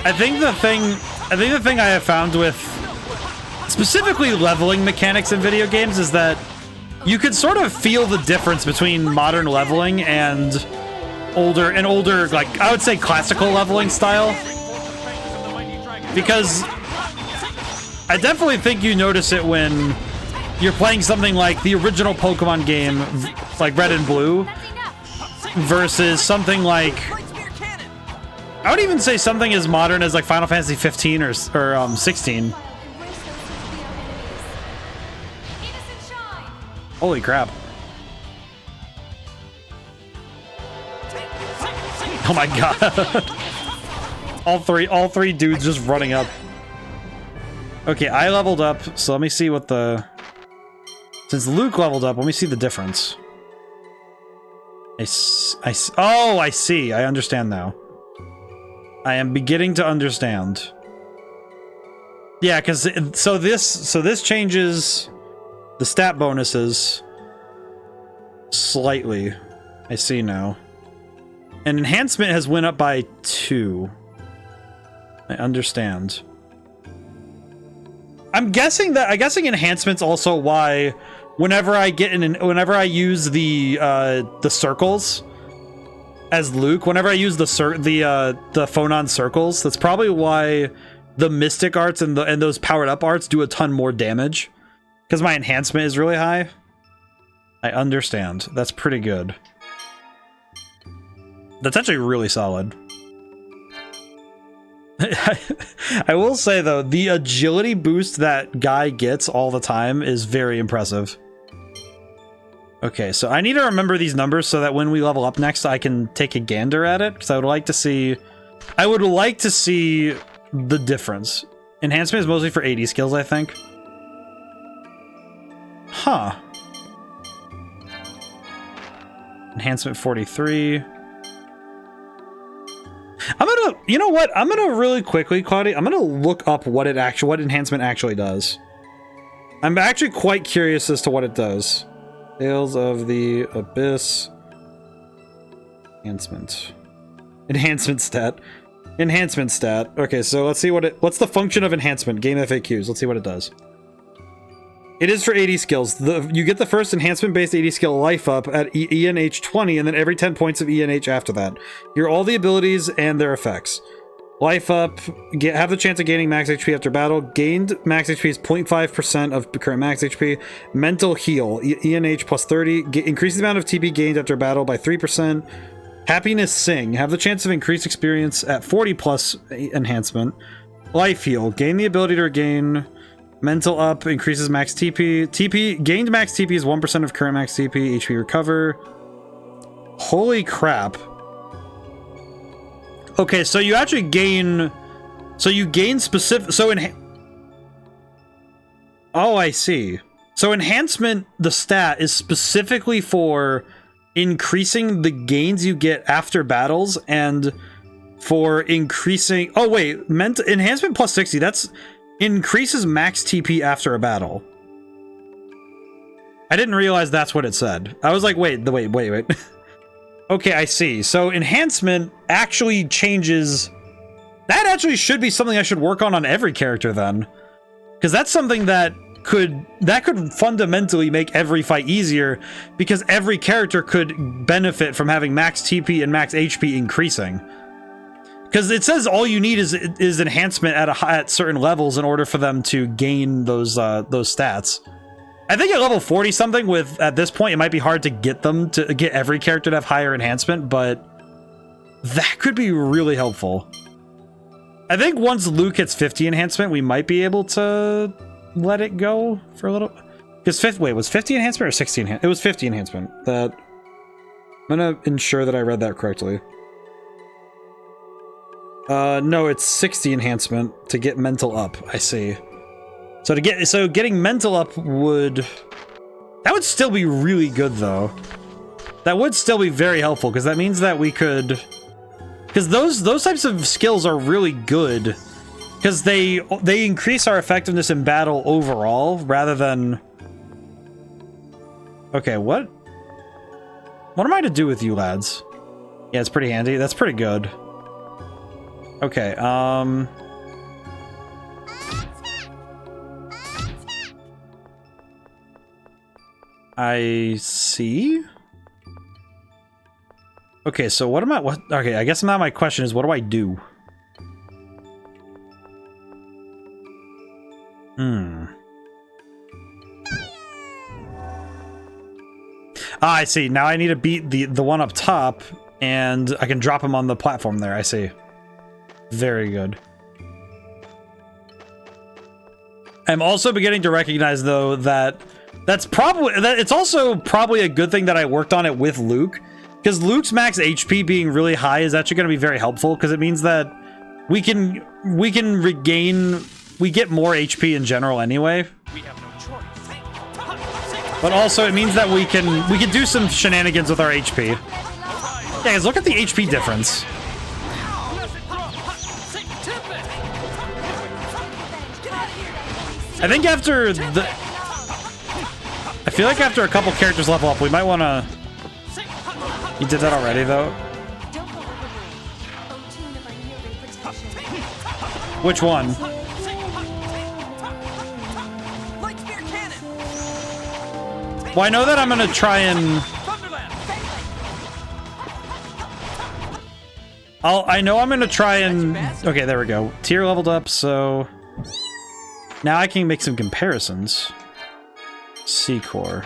I think the thing I have found with specifically leveling mechanics in video games is that you could sort of feel the difference between modern leveling and older, like, I would say classical leveling style. Because I definitely think you notice it when you're playing something like the original Pokemon game, like Red and Blue, versus something like, I would even say something as modern as like Final Fantasy 15 or 16. Holy crap. Oh my god. All three dudes just running up. Okay, I leveled up, so let me see what the... Since Luke leveled up, let me see the difference. Oh, I see. I understand now. I am beginning to understand. Yeah, because so this changes the stat bonuses slightly. I see now. And enhancement has went up by 2. I understand. I'm guessing enhancement's also why whenever I use the circles as Luke, whenever I use the phonon circles, that's probably why the mystic arts and those powered up arts do a ton more damage, because my enhancement is really high. I understand. That's pretty good. That's actually really solid. I will say though, the agility boost that guy gets all the time is very impressive. Okay, so I need to remember these numbers so that when we level up next, I can take a gander at it, because I would like to see the difference. Enhancement is mostly for 80 skills, I think. Huh. Enhancement 43. You know what? I'm gonna really quickly, Claudia, I'm gonna look up what enhancement actually does. I'm actually quite curious as to what it does. Tales of the Abyss. Enhancement stat. Okay, so let's see what's the function of enhancement? Game FAQs. Let's see what it does. It is for 80 skills. You get the first enhancement-based 80 skill life up at ENH 20, and then every 10 points of ENH after that. Hear all the abilities and their effects. Life up, have the chance of gaining max HP after battle. Gained max HP is 0.5% of current max HP. Mental heal, ENH plus 30. Increase the amount of TP gained after battle by 3%. Happiness sing, have the chance of increased experience at 40 plus enhancement. Life heal, gain the ability to regain. Mental up, increases max TP. Gained max TP is 1% of current max TP. HP recover. Holy crap. Okay, so you actually gain... So you gain specific... Oh, I see. So enhancement, the stat, is specifically for increasing the gains you get after battles and for increasing... Oh, wait. Enhancement plus 60, that's... Increases max TP after a battle. I didn't realize that's what it said. I was like, wait. Okay, I see. So enhancement actually changes... That actually should be something I should work on every character then. Because that's something that could fundamentally make every fight easier, because every character could benefit from having max TP and max HP increasing. Because it says all you need is enhancement at certain levels in order for them to gain those stats. I think at level 40 something, at this point it might be hard to get every character to have higher enhancement, but that could be really helpful. I think once Luke hits 50 enhancement, we might be able to let it go for a little. Because was 50 enhancement or 60 enhancement? It was 50 enhancement. I'm gonna ensure that I read that correctly. No, it's 60 enhancement to get mental up. I see. So getting mental up would still be really good though. That would still be very helpful, because that means that we could, because those types of skills are really good, because they increase our effectiveness in battle overall rather than. Okay, what am I to do with you lads? Yeah, it's pretty handy. That's pretty good. Okay, I see. Okay, so okay, I guess now my question is, what do I do? I see. Now I need to beat the one up top, and I can drop him on the platform there. I see. Very good. I'm also beginning to recognize, though, that it's also probably a good thing that I worked on it with Luke, because Luke's max HP being really high is actually going to be very helpful, because it means that we can regain, we get more HP in general anyway. We have no choice. But also it means that we can do some shenanigans with our HP. Yeah, guys, look at the HP difference. I think after the... I feel like after a couple characters level up, we might want to... You did that already, though? Which one? Well, I know that I'm going to try and... I know I'm going to try and... Okay, there we go. Tier leveled up, so... Now I can make some comparisons. C-Core.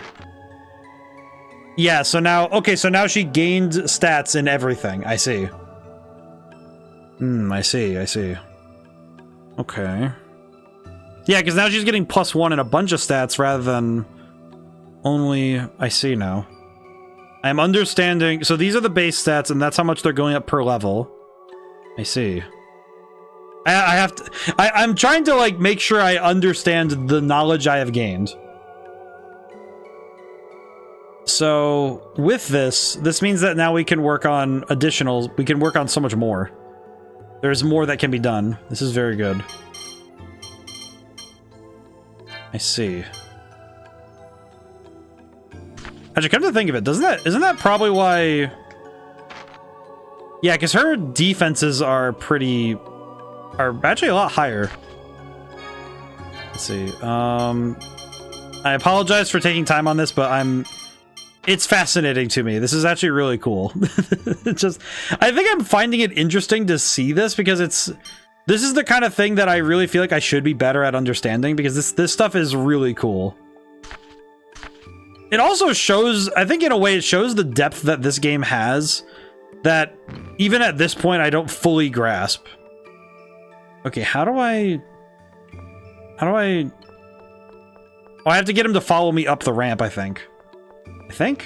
Yeah, so now... Okay, so now she gained stats in everything. I see. I see. Okay. Yeah, because now she's getting +1 in a bunch of stats rather than only... I see now. I'm understanding... So these are the base stats, and that's how much they're going up per level. I see. I have to... I'm trying to, like, make sure I understand the knowledge I have gained. So, with this means that now we can work on additionals. We can work on so much more. There's more that can be done. This is very good. I see. Actually, come to think of it, isn't that probably why... Yeah, because her defenses are actually a lot higher. Let's see. I apologize for taking time on this, but it's fascinating to me. This is actually really cool. I think I'm finding it interesting to see this because this is the kind of thing that I really feel like I should be better at understanding because this stuff is really cool. It also shows, I think in a way, it shows the depth that this game has that even at this point I don't fully grasp. Okay, how do I... Oh, I have to get him to follow me up the ramp, I think. Kind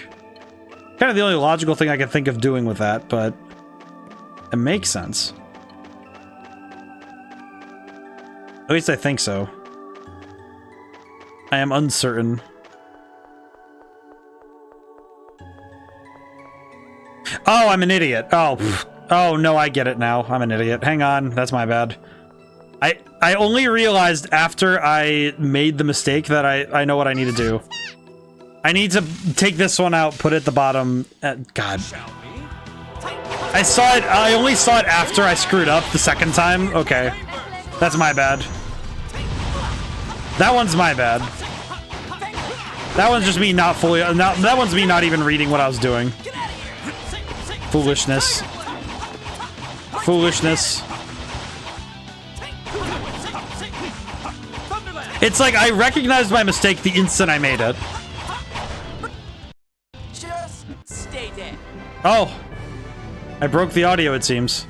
of the only logical thing I can think of doing with that, but it makes sense. At least I think so. I am uncertain. Oh, I'm an idiot. Oh, no, I get it now. I'm an idiot. Hang on, that's my bad. I only realized after I made the mistake that I know what I need to do. I need to take this one out, put it at the bottom. God. I only saw it after I screwed up the second time. Okay. That's my bad. That one's my bad. That one's just me not fully... that one's me not even reading what I was doing. Foolishness. It's like I recognized my mistake the instant I made it. Just stay dead. Oh. I broke the audio, it seems.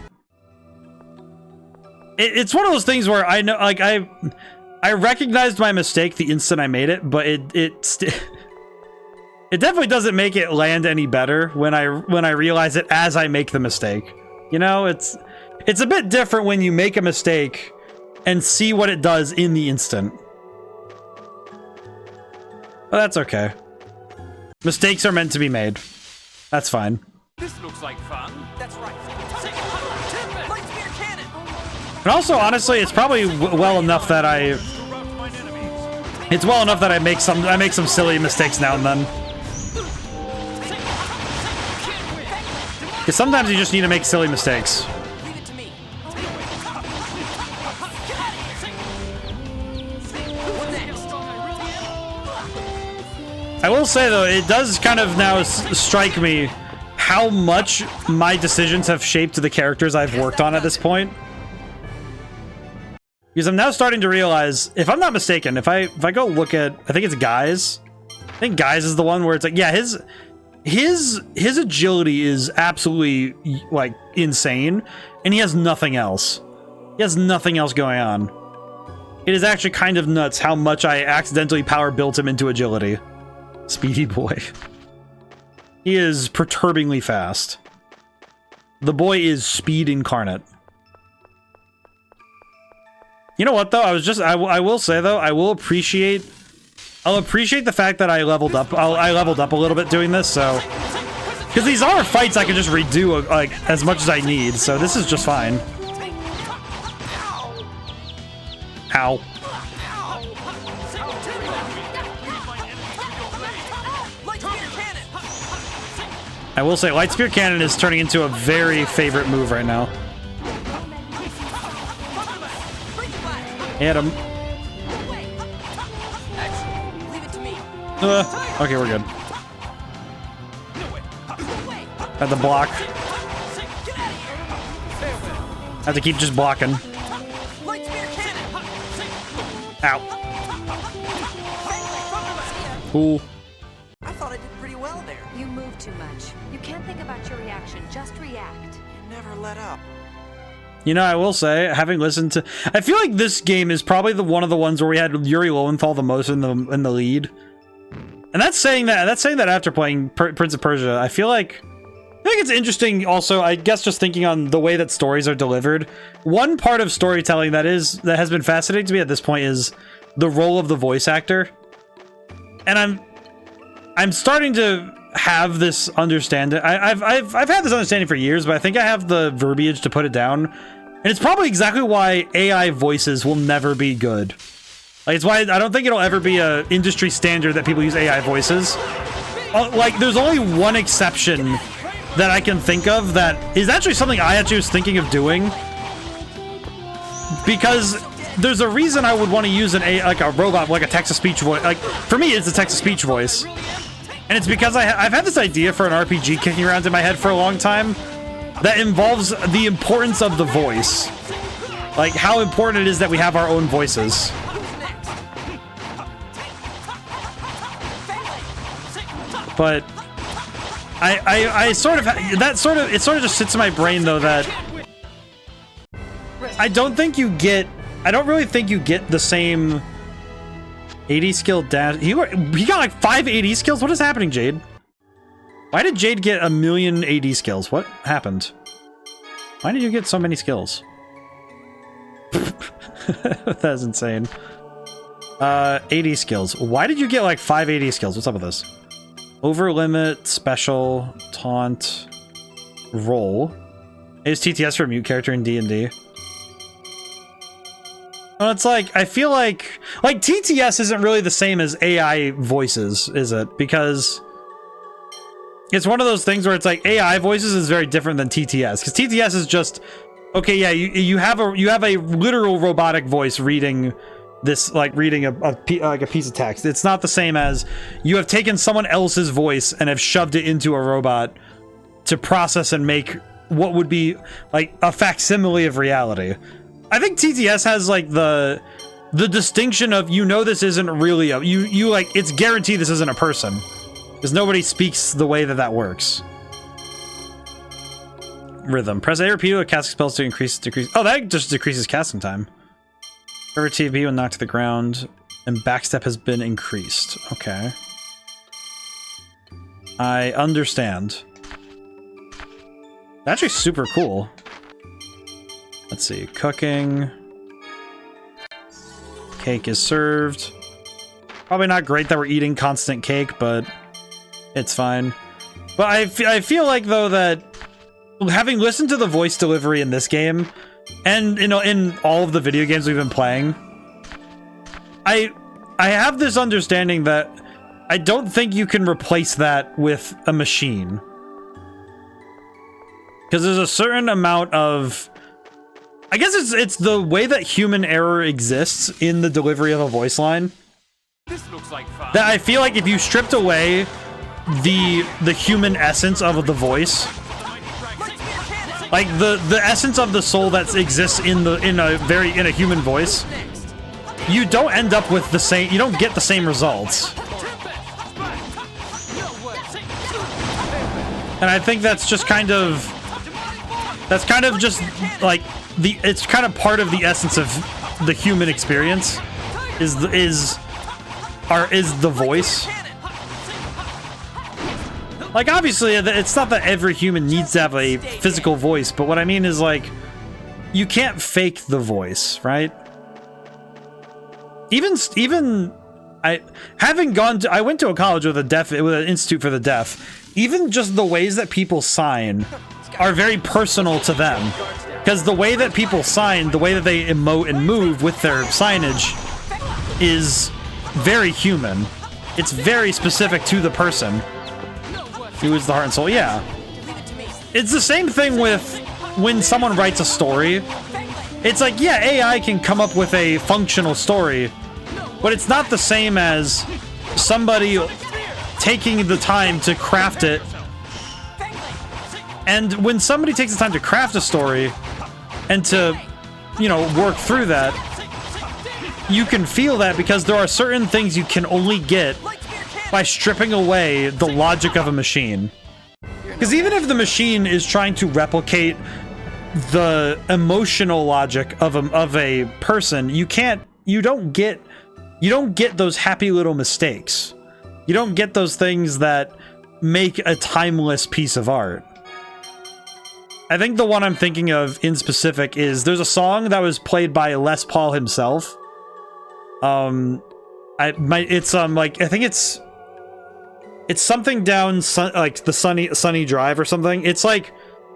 It's one of those things where I know, like, I recognized my mistake the instant I made it, but it definitely doesn't make it land any better when I realize it as I make the mistake. You know, it's a bit different when you make a mistake and see what it does in the instant. But that's okay. Mistakes are meant to be made. That's fine. This looks like fun. That's right. And also, honestly, it's probably well enough that it's well enough that I make some silly mistakes now and then. Because sometimes you just need to make silly mistakes. I will say, though, it does kind of now strike me how much my decisions have shaped the characters I've worked on at this point. Because I'm now starting to realize, if I'm not mistaken, if I go look at, I think it's Guys. I think Guys is the one where it's like, yeah, his agility is absolutely, like, insane, and he has nothing else. He has nothing else going on. It is actually kind of nuts how much I accidentally power built him into agility. Speedy boy. He is perturbingly fast. The boy is speed incarnate. You know what though? I will say though, I'll appreciate the fact that I leveled up. I leveled up a little bit doing this, so because these are fights I can just redo like as much as I need, so this is just fine. Ow. I will say, Light Spear Cannon is turning into a very favorite move right now. Hit him. Okay, we're good. Had to block. Have to keep just blocking. Ow. Cool. I thought I did pretty well there. You move too much. You can't think about your reaction, just react. You never let up. You know, I will say, having listened to, I feel like this game is probably one of the ones where we had Yuri Lowenthal the most in the lead, and that's saying that after playing Prince of Persia, I think it's interesting. Also, I guess just thinking on the way that stories are delivered, one part of storytelling that has been fascinating to me at this point is the role of the voice actor, and I'm starting to have this understanding. I've had this understanding for years, but I think I have the verbiage to put it down. And it's probably exactly why AI voices will never be good. Like, it's why I don't think it'll ever be a industry standard that people use AI voices. Like, there's only one exception that I can think of that is actually something I actually was thinking of doing. Because there's a reason I would want to use like a robot, like a text-to-speech voice. Like, for me, it's a text-to-speech voice. And it's because I've had this idea for an RPG kicking around in my head for a long time that involves the importance of the voice. Like, how important it is that we have our own voices. But it sort of just sits in my brain though that I don't really think you get the same 80 skill dash. He got like 5 AD skills? What is happening, Jade? Why did Jade get 1,000,000 AD skills? What happened? Why did you get so many skills? That's insane. 80 skills. Why did you get like 5 AD skills? What's up with this? Over limit, special, taunt, roll. Is TTS for a mute character in D&D? Well, it's like, I feel like TTS isn't really the same as AI voices, is it? Because it's one of those things where it's like AI voices is very different than TTS, because TTS is just, okay, yeah, you have a literal robotic voice reading this, like reading a piece of text. It's not the same as you have taken someone else's voice and have shoved it into a robot to process and make what would be like a facsimile of reality. I think TTS has like the distinction of, you know, this isn't really a you like, it's guaranteed this isn't a person, because nobody speaks the way that works. Rhythm. Press A or P to cast spells to decrease. Oh, that just decreases casting time. Forever TP when knocked to the ground, and backstep has been increased. Okay. I understand. Actually super cool. Let's see. Cooking. Cake is served. Probably not great that we're eating constant cake, but it's fine. But I feel like, though, that having listened to the voice delivery in this game, and, you know, in all of the video games we've been playing, I have this understanding that I don't think you can replace that with a machine. Because there's a certain amount of... I guess it's the way that human error exists in the delivery of a voice line. This looks like fun. That I feel like if you stripped away the human essence of the voice, like the essence of the soul that exists in a human voice, you don't end up with the same, you don't get the same results. And I think that's just kind of just like it's kind of part of the essence of the human experience is the voice. Like, obviously, it's not that every human needs to have a physical voice, but what I mean is, like, you can't fake the voice, right? even I went to a college with an institute for the deaf. Even just the ways that people sign are very personal to them, because the way that people sign, the way that they emote and move with their signage is very human. It's very specific to the person who is the heart and soul. Yeah, it's the same thing with when someone writes a story. It's like, yeah, AI can come up with a functional story, but it's not the same as somebody taking the time to craft it. And when somebody takes the time to craft a story and to, you know, work through that, you can feel that, because there are certain things you can only get by stripping away the logic of a machine. Because even if the machine is trying to replicate the emotional logic of a person, you don't get those happy little mistakes. You don't get those things that make a timeless piece of art. I think the one I'm thinking of in specific is, there's a song that was played by Les Paul himself. It's something down like the sunny drive or something. It's like,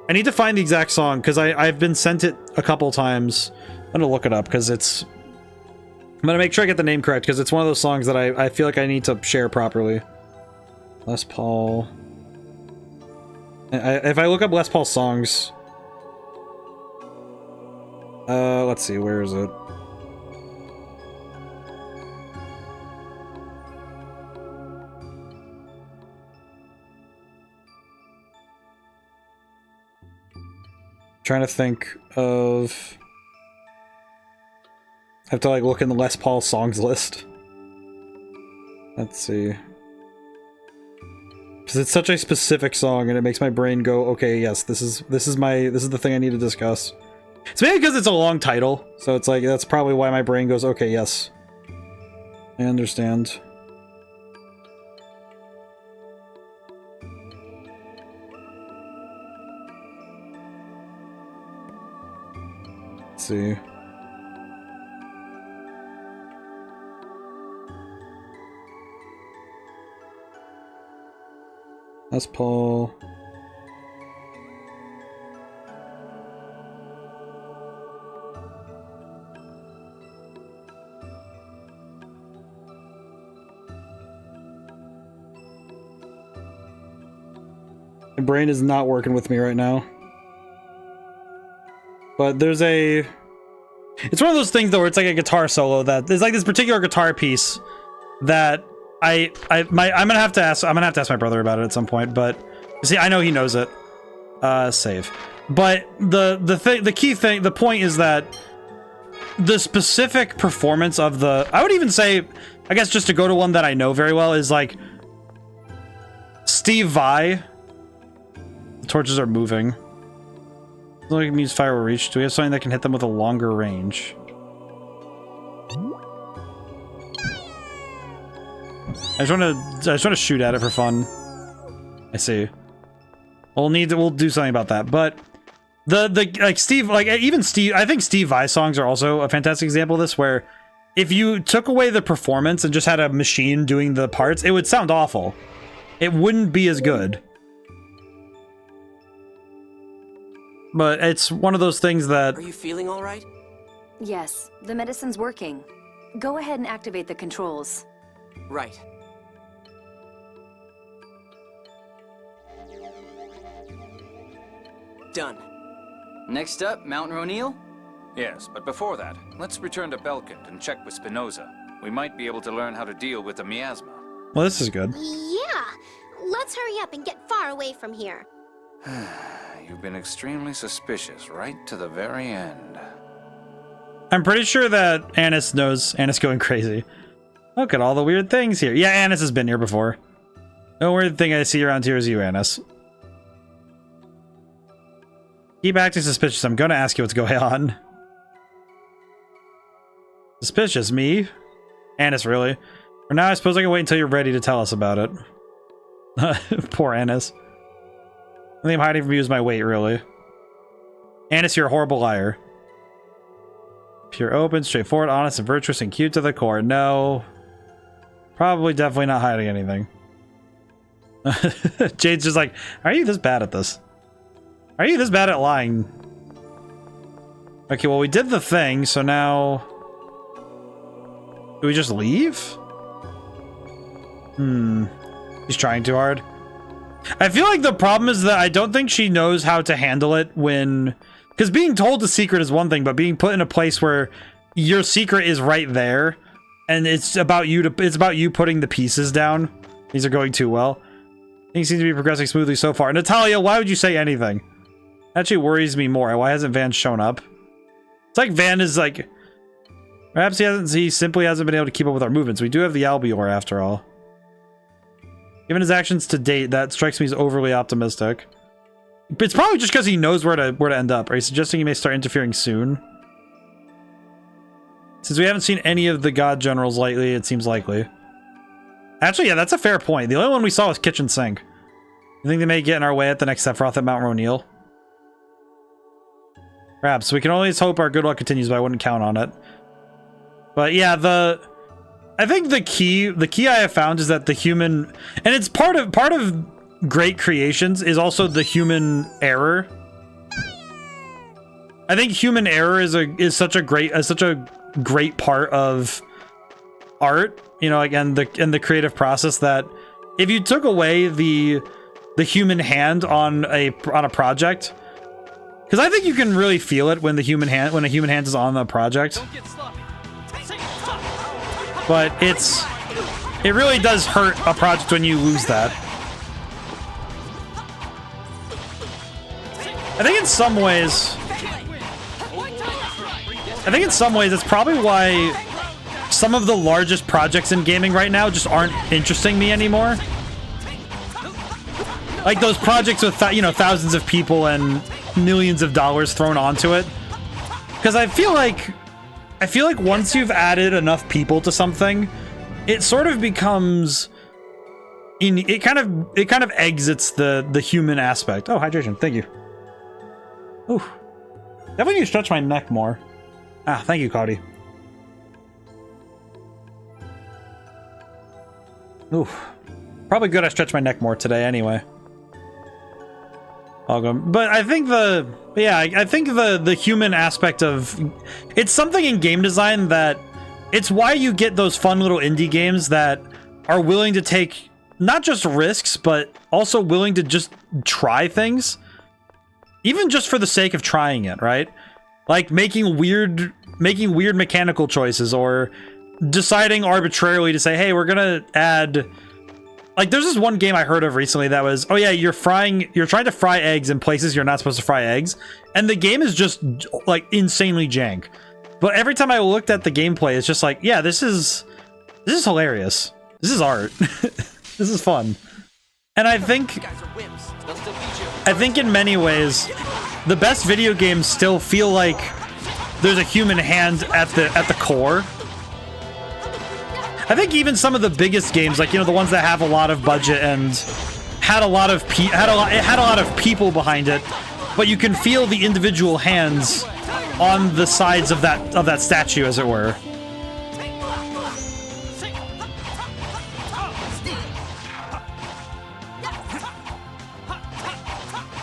I need to find the exact song because I've been sent it a couple times. I'm gonna look it up because I'm gonna make sure I get the name correct, because it's one of those songs that I feel like I need to share properly. Les Paul. If I look up Les Paul songs, let's see, where is it? Trying to think of. I have to like look in the Les Paul songs list. Let's see. Because it's such a specific song, and it makes my brain go, okay, yes, this is the thing I need to discuss. It's maybe because it's a long title, so it's like, that's probably why my brain goes, okay, yes, I understand. Let's see. Les Paul. My brain is not working with me right now. But there's a... It's one of those things though where it's like a guitar solo that... There's like this particular guitar piece that I'm gonna have to ask my brother about it at some point, but see, I know he knows it. Save. But the point is that the specific performance of the... I would even say, I guess just to go to one that I know very well, is like Steve Vai. The torches are moving. Like means fire will reach. Do we have something that can hit them with a longer range? I just want to shoot at it for fun. I see. We'll do something about that. But I think Steve Vai songs are also a fantastic example of this, where if you took away the performance and just had a machine doing the parts, it would sound awful. It wouldn't be as good. But it's one of those things that... Are you feeling all right? Yes, the medicine's working. Go ahead and activate the controls. Right. Done. Next up, Mount Ronil? Yes, but before that, let's return to Belkand and check with Spinoza. We might be able to learn how to deal with the miasma. Well, this is good. Yeah. Let's hurry up and get far away from here. You've been extremely suspicious right to the very end. I'm pretty sure that Annis knows. Annis going crazy. Look at all the weird things here. Yeah, Annis has been here before. No weird thing I see around here is you, Annis. Keep acting suspicious. I'm gonna ask you what's going on. Suspicious? Me? Annis, really? For now, I suppose I can wait until you're ready to tell us about it. Poor Annis. I think I'm hiding from you is my weight, really. Annis, you're a horrible liar. Pure, open, straightforward, honest, and virtuous, and cute to the core. No. Probably definitely not hiding anything. Jade's just like, are you this bad at this? Are you this bad at lying? Okay, well, we did the thing, so now... Do we just leave? He's trying too hard. I feel like the problem is that I don't think she knows how to handle it when... Because being told the secret is one thing, but being put in a place where your secret is right there, and it's about you putting the pieces down. These are going too well. Things seem to be progressing smoothly so far. Natalia, why would you say anything? Actually worries me more. Why hasn't Van shown up? It's like Van is like... Perhaps he simply hasn't been able to keep up with our movements. We do have the Albior after all. Given his actions to date, that strikes me as overly optimistic. It's probably just because he knows where to end up. Are you suggesting he may start interfering soon? Since we haven't seen any of the god generals lately, it seems likely. Actually, yeah, that's a fair point. The only one we saw was Kitchen Sink. You think they may get in our way at the next Sephiroth at Mount Ronil? Perhaps. We can always hope our good luck continues, but I wouldn't count on it. But yeah, I think the key I have found is that the human, and it's part of great creations is also the human error. I think human error is such a great part of art, you know, again, in the creative process, that if you took away the human hand on a project, because I think you can really feel it when a human hand is on the project. But it really does hurt a project when you lose that. I think in some ways it's probably why some of the largest projects in gaming right now just aren't interesting me anymore. Like those projects with thousands of people and millions of dollars thrown onto it. Because I feel like once you've added enough people to something, it sort of becomes it kind of exits the human aspect. Oh, hydration, thank you. Ooh. Definitely need to stretch my neck more. Ah, thank you, Cody. Ooh. Probably good I stretch my neck more today anyway. I'll go. But I think the human aspect of it's something in game design that it's why you get those fun little indie games that are willing to take not just risks, but also willing to just try things, even just for the sake of trying it, right? Like making weird mechanical choices, or deciding arbitrarily to say, hey, we're gonna add. Like, there's this one game I heard of recently that was, oh yeah, you're trying to fry eggs in places you're not supposed to fry eggs, and the game is just, like, insanely jank. But every time I looked at the gameplay, it's just like, yeah, this is hilarious. This is art. This is fun. And I think in many ways, the best video games still feel like there's a human hand at the core. I think even some of the biggest games, like, you know, the ones that have a lot of budget and had a lot of people behind it, but you can feel the individual hands on the sides of that statue, as it were.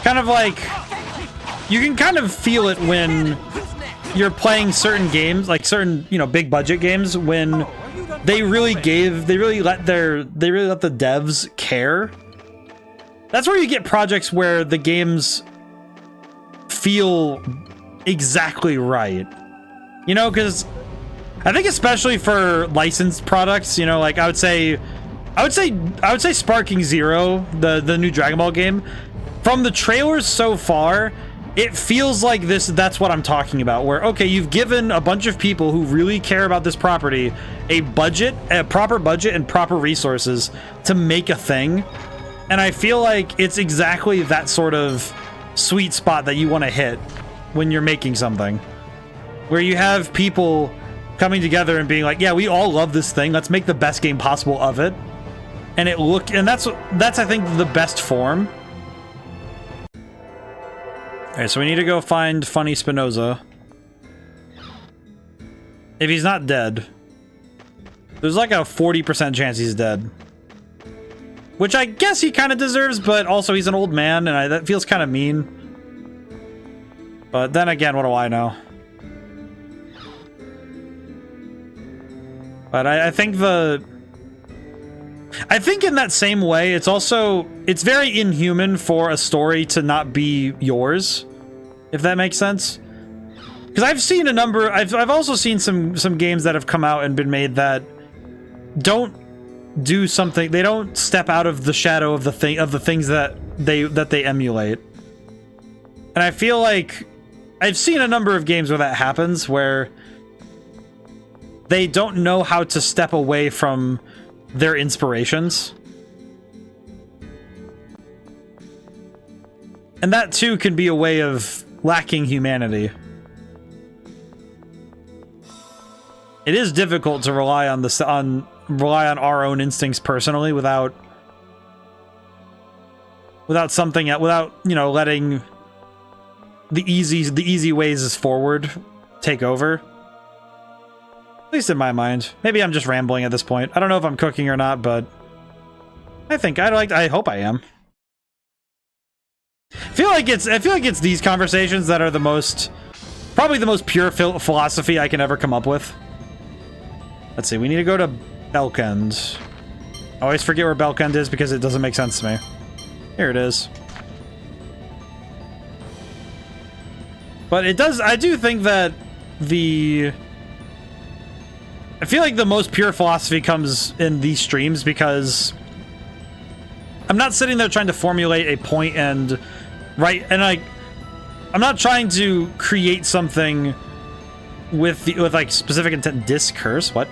Kind of like, you can kind of feel it when you're playing certain games, like certain, you know, big budget games, when they really let the devs care. That's where you get projects where the games feel exactly right. You know, because I think especially for licensed products, you know, like I would say Sparking Zero, the new Dragon Ball game, from the trailers so far, it feels like that's what I'm talking about, where, okay, you've given a bunch of people who really care about this property a proper budget and proper resources to make a thing. And I feel like it's exactly that sort of sweet spot that you want to hit when you're making something, where you have people coming together and being like, yeah, we all love this thing, let's make the best game possible of it. And that's I think the best form. Alright, so we need to go find Funny Spinoza. If he's not dead. There's like a 40% chance he's dead. Which I guess he kind of deserves, but also he's an old man, and that feels kind of mean. But then again, what do I know? But I think I think in that same way, it's very inhuman for a story to not be yours, if that makes sense. Because I've seen I've also seen some games that have come out and been made that don't do something, they don't step out of the shadow of the things that they emulate. And I feel like I've seen a number of games where that happens, where they don't know how to step away from their inspirations. And that too can be a way of lacking humanity. It is difficult to rely on our own instincts personally without something, without, you know, letting the easy ways forward take over. At least in my mind. Maybe I'm just rambling at this point. I don't know if I'm cooking or not, but I hope I am. I feel like it's these conversations that are probably the most pure philosophy I can ever come up with. Let's see, we need to go to Belkend. I always forget where Belkend is because it doesn't make sense to me. Here it is. But it does, I do think that I feel like the most pure philosophy comes in these streams because I'm not sitting there trying to formulate a point and I'm not trying to create something with like specific intent. Discourse, what?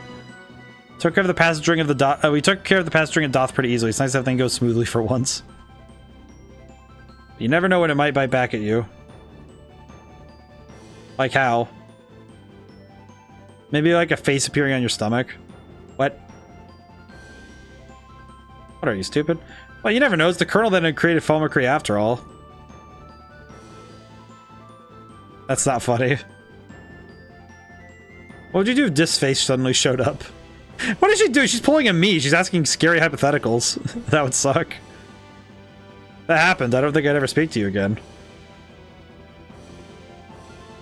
Took care of the passage ring of the Doth. We took care of the passage ring of Doth pretty easily. It's nice to have things go smoothly for once. You never know when it might bite back at you. Like how? Maybe like a face appearing on your stomach. What? What are you, stupid? Well, you never know. It's the Colonel that created Foamicree after all. That's not funny. What would you do if Disface suddenly showed up? What did she do? She's pulling a me. She's asking scary hypotheticals. That would suck. That happened. I don't think I'd ever speak to you again.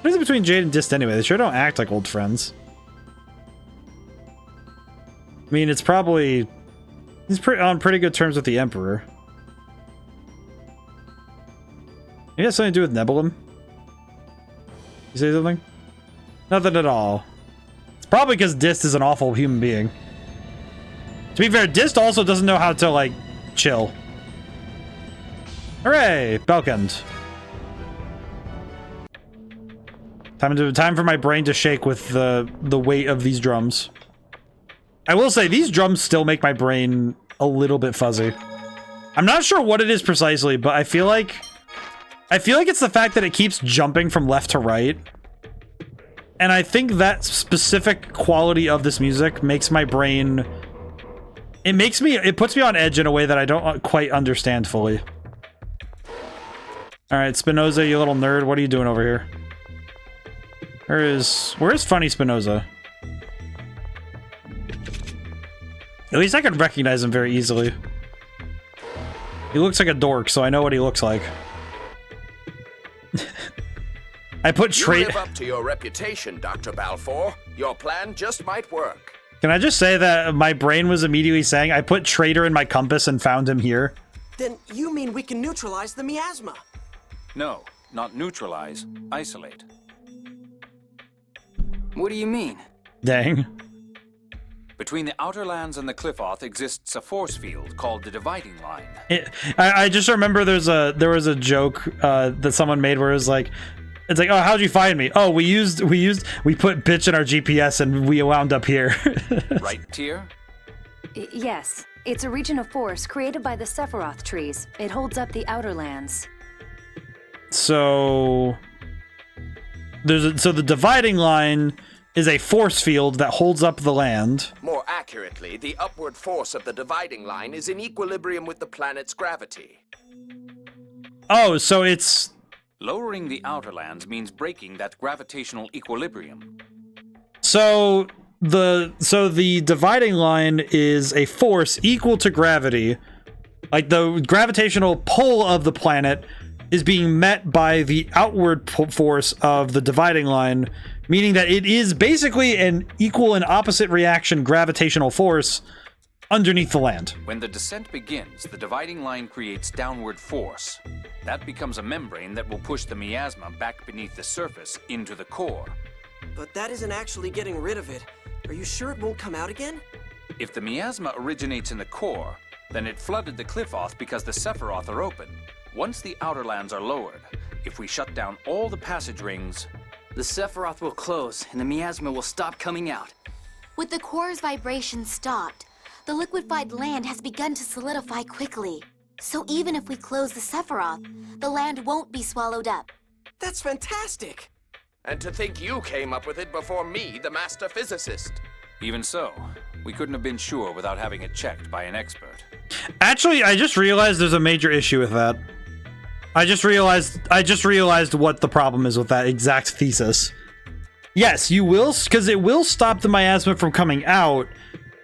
What is it between Jade and Dist anyway? They sure don't act like old friends. I mean, it's probably... He's on pretty good terms with the Emperor. Maybe it has something to do with Nebulum? You say something? Nothing at all. It's probably because Dist is an awful human being. To be fair, Dist also doesn't know how to, like, chill. Hooray! Belkend. Time for my brain to shake with the weight of these drums. I will say, these drums still make my brain a little bit fuzzy. I'm not sure what it is precisely, but I feel like it's the fact that it keeps jumping from left to right. And I think that specific quality of this music makes my brain... It puts me on edge in a way that I don't quite understand fully. Alright, Spinoza, you little nerd, what are you doing over here? Where is Funny Spinoza? At least I can recognize him very easily. He looks like a dork, so I know what he looks like. I put You live up to your reputation, Dr. Balfour. Your plan just might work. Can I just say that my brain was immediately saying I put traitor in my compass and found him here? Then you mean we can neutralize the miasma? No, not neutralize. Isolate. What do you mean? Dang. Between the Outer Lands and the Cliffoth exists a force field called the Dividing Line. I just remember there was a joke that someone made where it was like, it's like, oh, how'd you find me? Oh, we put bitch in our GPS and we wound up here. Right, Tyr? Yes. It's a region of force created by the Sephiroth trees. It holds up the Outer Lands. So the Dividing Line is a force field that holds up the land. More accurately, the upward force of the dividing line is in equilibrium with the planet's gravity. Oh, so it's... Lowering the Outer Lands means breaking that gravitational equilibrium. So the dividing line is a force equal to gravity. Like the gravitational pull of the planet is being met by the outward force of the dividing line, meaning that it is basically an equal and opposite reaction gravitational force underneath the land. When the descent begins, the dividing line creates downward force. That becomes a membrane that will push the miasma back beneath the surface into the core. But that isn't actually getting rid of it. Are you sure it won't come out again? If the miasma originates in the core, then it flooded the cliff off because the Sephiroth are open. Once the outer lands are lowered, if we shut down all the passage rings, the Sephiroth will close and the miasma will stop coming out. With the core's vibration stopped, the liquefied land has begun to solidify quickly. So even if we close the Sephiroth, the land won't be swallowed up. That's fantastic! And to think you came up with it before me, the master physicist. Even so, we couldn't have been sure without having it checked by an expert. Actually, I just realized there's a major issue with that. I just realized what the problem is with that exact thesis. Yes, you will, because it will stop the miasma from coming out,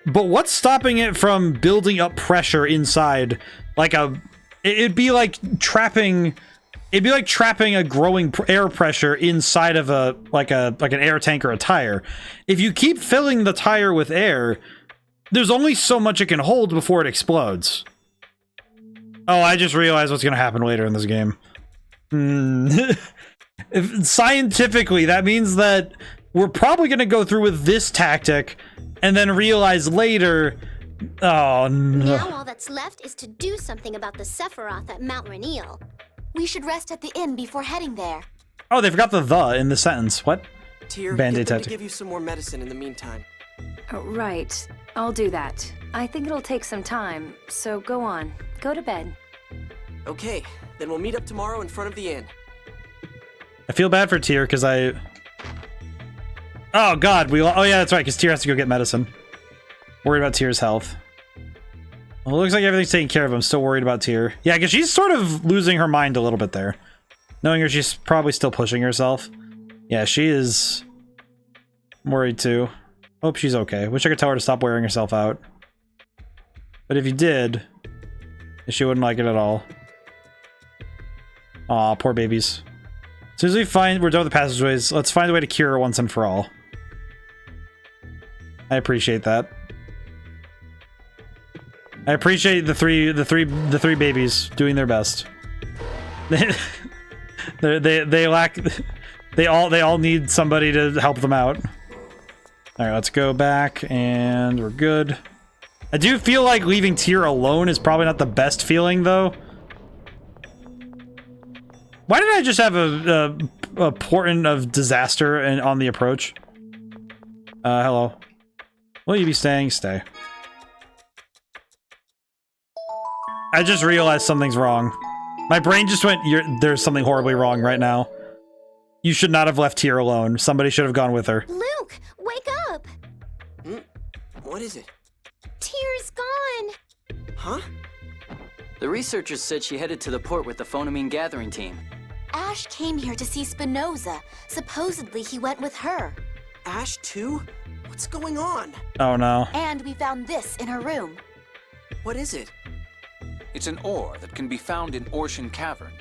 but what's stopping it from building up pressure inside? It'd be like trapping a growing air pressure inside of an air tank or a tire. If you keep filling the tire with air, there's only so much it can hold before it explodes. Oh, I just realized what's going to happen later in this game. Scientifically, that means that we're probably going to go through with this tactic and then realize later, oh no. Now all that's left is to do something about the Sephiroth at Mount Rainiel. We should rest at the inn before heading there. Oh, they forgot the in the sentence. What? Tyr, Band-Aid get them to tattoo. give you some more medicine in the meantime. Oh, right. I'll do that. I think it'll take some time, so go on. Go to bed. Okay, then we'll meet up tomorrow in front of the inn. I feel bad for Tyr because I... Oh god, oh yeah, that's right, because Tyr has to go get medicine. Worried about Tyr's health. Well, it looks like everything's taken care of. I'm still worried about Tyr. Yeah, because she's sort of losing her mind a little bit there. Knowing her, she's probably still pushing herself. Yeah, she is worried too. Hope she's okay. Wish I could tell her to stop wearing herself out. But if you did, she wouldn't like it at all. Aw, poor babies. As soon as we're done with the passageways, let's find a way to cure her once and for all. I appreciate that. I appreciate the three babies doing their best. they all need somebody to help them out. All right, let's go back and we're good. I do feel like leaving Tyr alone is probably not the best feeling though. Why did I just have a portent of disaster on the approach? Hello. Will you be staying? Stay. I just realized something's wrong. My brain just went, there's something horribly wrong right now. You should not have left Tyr alone. Somebody should have gone with her. Luke, wake up! What is it? Tyr's gone! Huh? The researchers said she headed to the port with the Phonomine gathering team. Ash came here to see Spinoza. Supposedly he went with her. Ash too? What's going on? Oh no. And we found this in her room. What is it? It's an ore that can be found in Orshan Cavern.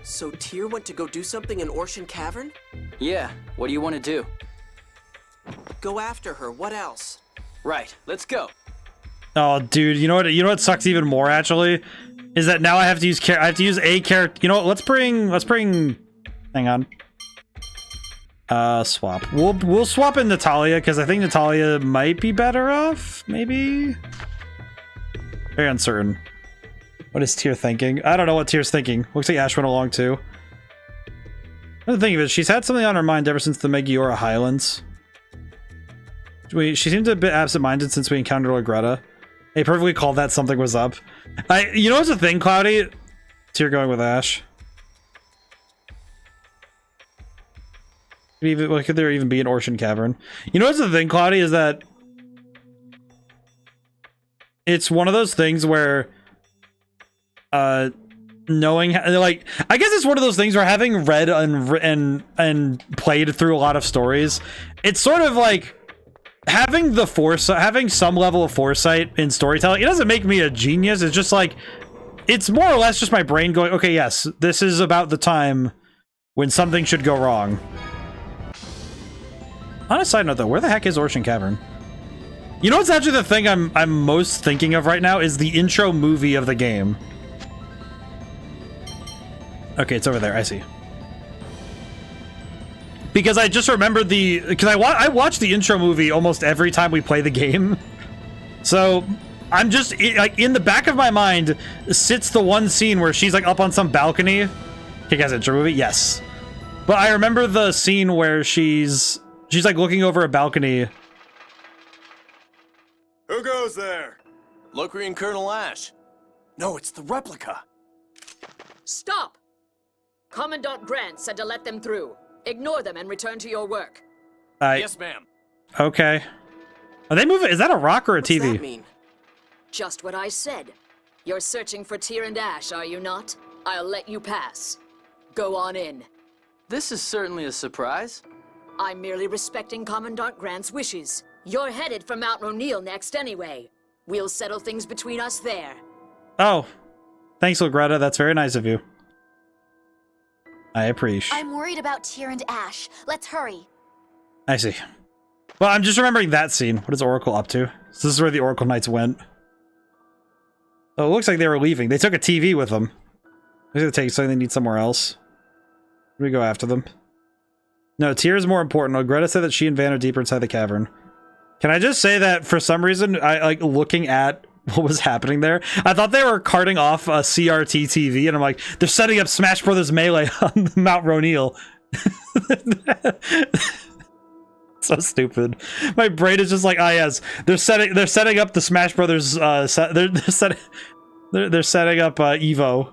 So Tyr went to go do something in Orshan Cavern? Yeah, what do you want to do? Go after her, what else? Right, let's go. Oh, dude, you know what sucks even more actually? Is that now I have to use a character. You know what? Let's bring hang on. Swap. We'll swap in Natalia because I think Natalia might be better off, maybe? Very uncertain. What is Tyr thinking? I don't know what Tyr's thinking. Looks like Ash went along too. The thing is, she's had something on her mind ever since the Megiora Highlands. She seemed a bit absent-minded since we encountered Lagretta. They perfectly called that something was up. You know what's the thing, Cloudy? Tyr going with Ash. Could there even be an Orshan Cavern? You know what's the thing, Cloudy, is that it's one of those things where knowing, like, I guess it's one of those things where having read and played through a lot of stories, it's sort of like having the foresight, having some level of foresight in storytelling, it doesn't make me a genius. It's just like, it's more or less just my brain going, okay, yes, this is about the time when something should go wrong. On a side note though, where the heck is Ocean Cavern? You know what's actually the thing I'm most thinking of right now is the intro movie of the game. Okay, it's over there, I see. Because I just remembered because I watch the intro movie almost every time we play the game. So I'm just like in the back of my mind sits the one scene where she's like up on some balcony. Kick-ass intro movie, yes. But I remember the scene where she's like looking over a balcony. Who goes there? Lockery and Colonel Ash. No, it's the replica. Stop! Commandant Grant said to let them through. Ignore them and return to your work. Yes, ma'am. Okay. Are they moving? Is that a rock or a What's TV? that mean? Just what I said. You're searching for Tyr and Ash, are you not? I'll let you pass. Go on in. This is certainly a surprise. I'm merely respecting Commandant Grant's wishes. You're headed for Mount Ronil next anyway. We'll settle things between us there. Oh. Thanks, Lagretta. That's very nice of you. I appreciate. I'm worried about Tyr and Ash. Let's hurry. I see. Well, I'm just remembering that scene. What is Oracle up to? So this is where the Oracle Knights went. Oh, it looks like they were leaving. They took a TV with them. They're gonna take something they need somewhere else. We go after them. No, Tyr is more important. Greta said that she and Van are deeper inside the cavern. Can I just say that for some reason, I like looking at what was happening there, I thought they were carting off a CRT TV, and I'm like, they're setting up Smash Brothers Melee on Mount Ronil. So stupid. My brain is just like, ah, yes, they're setting up the Smash Brothers. They're setting up Evo.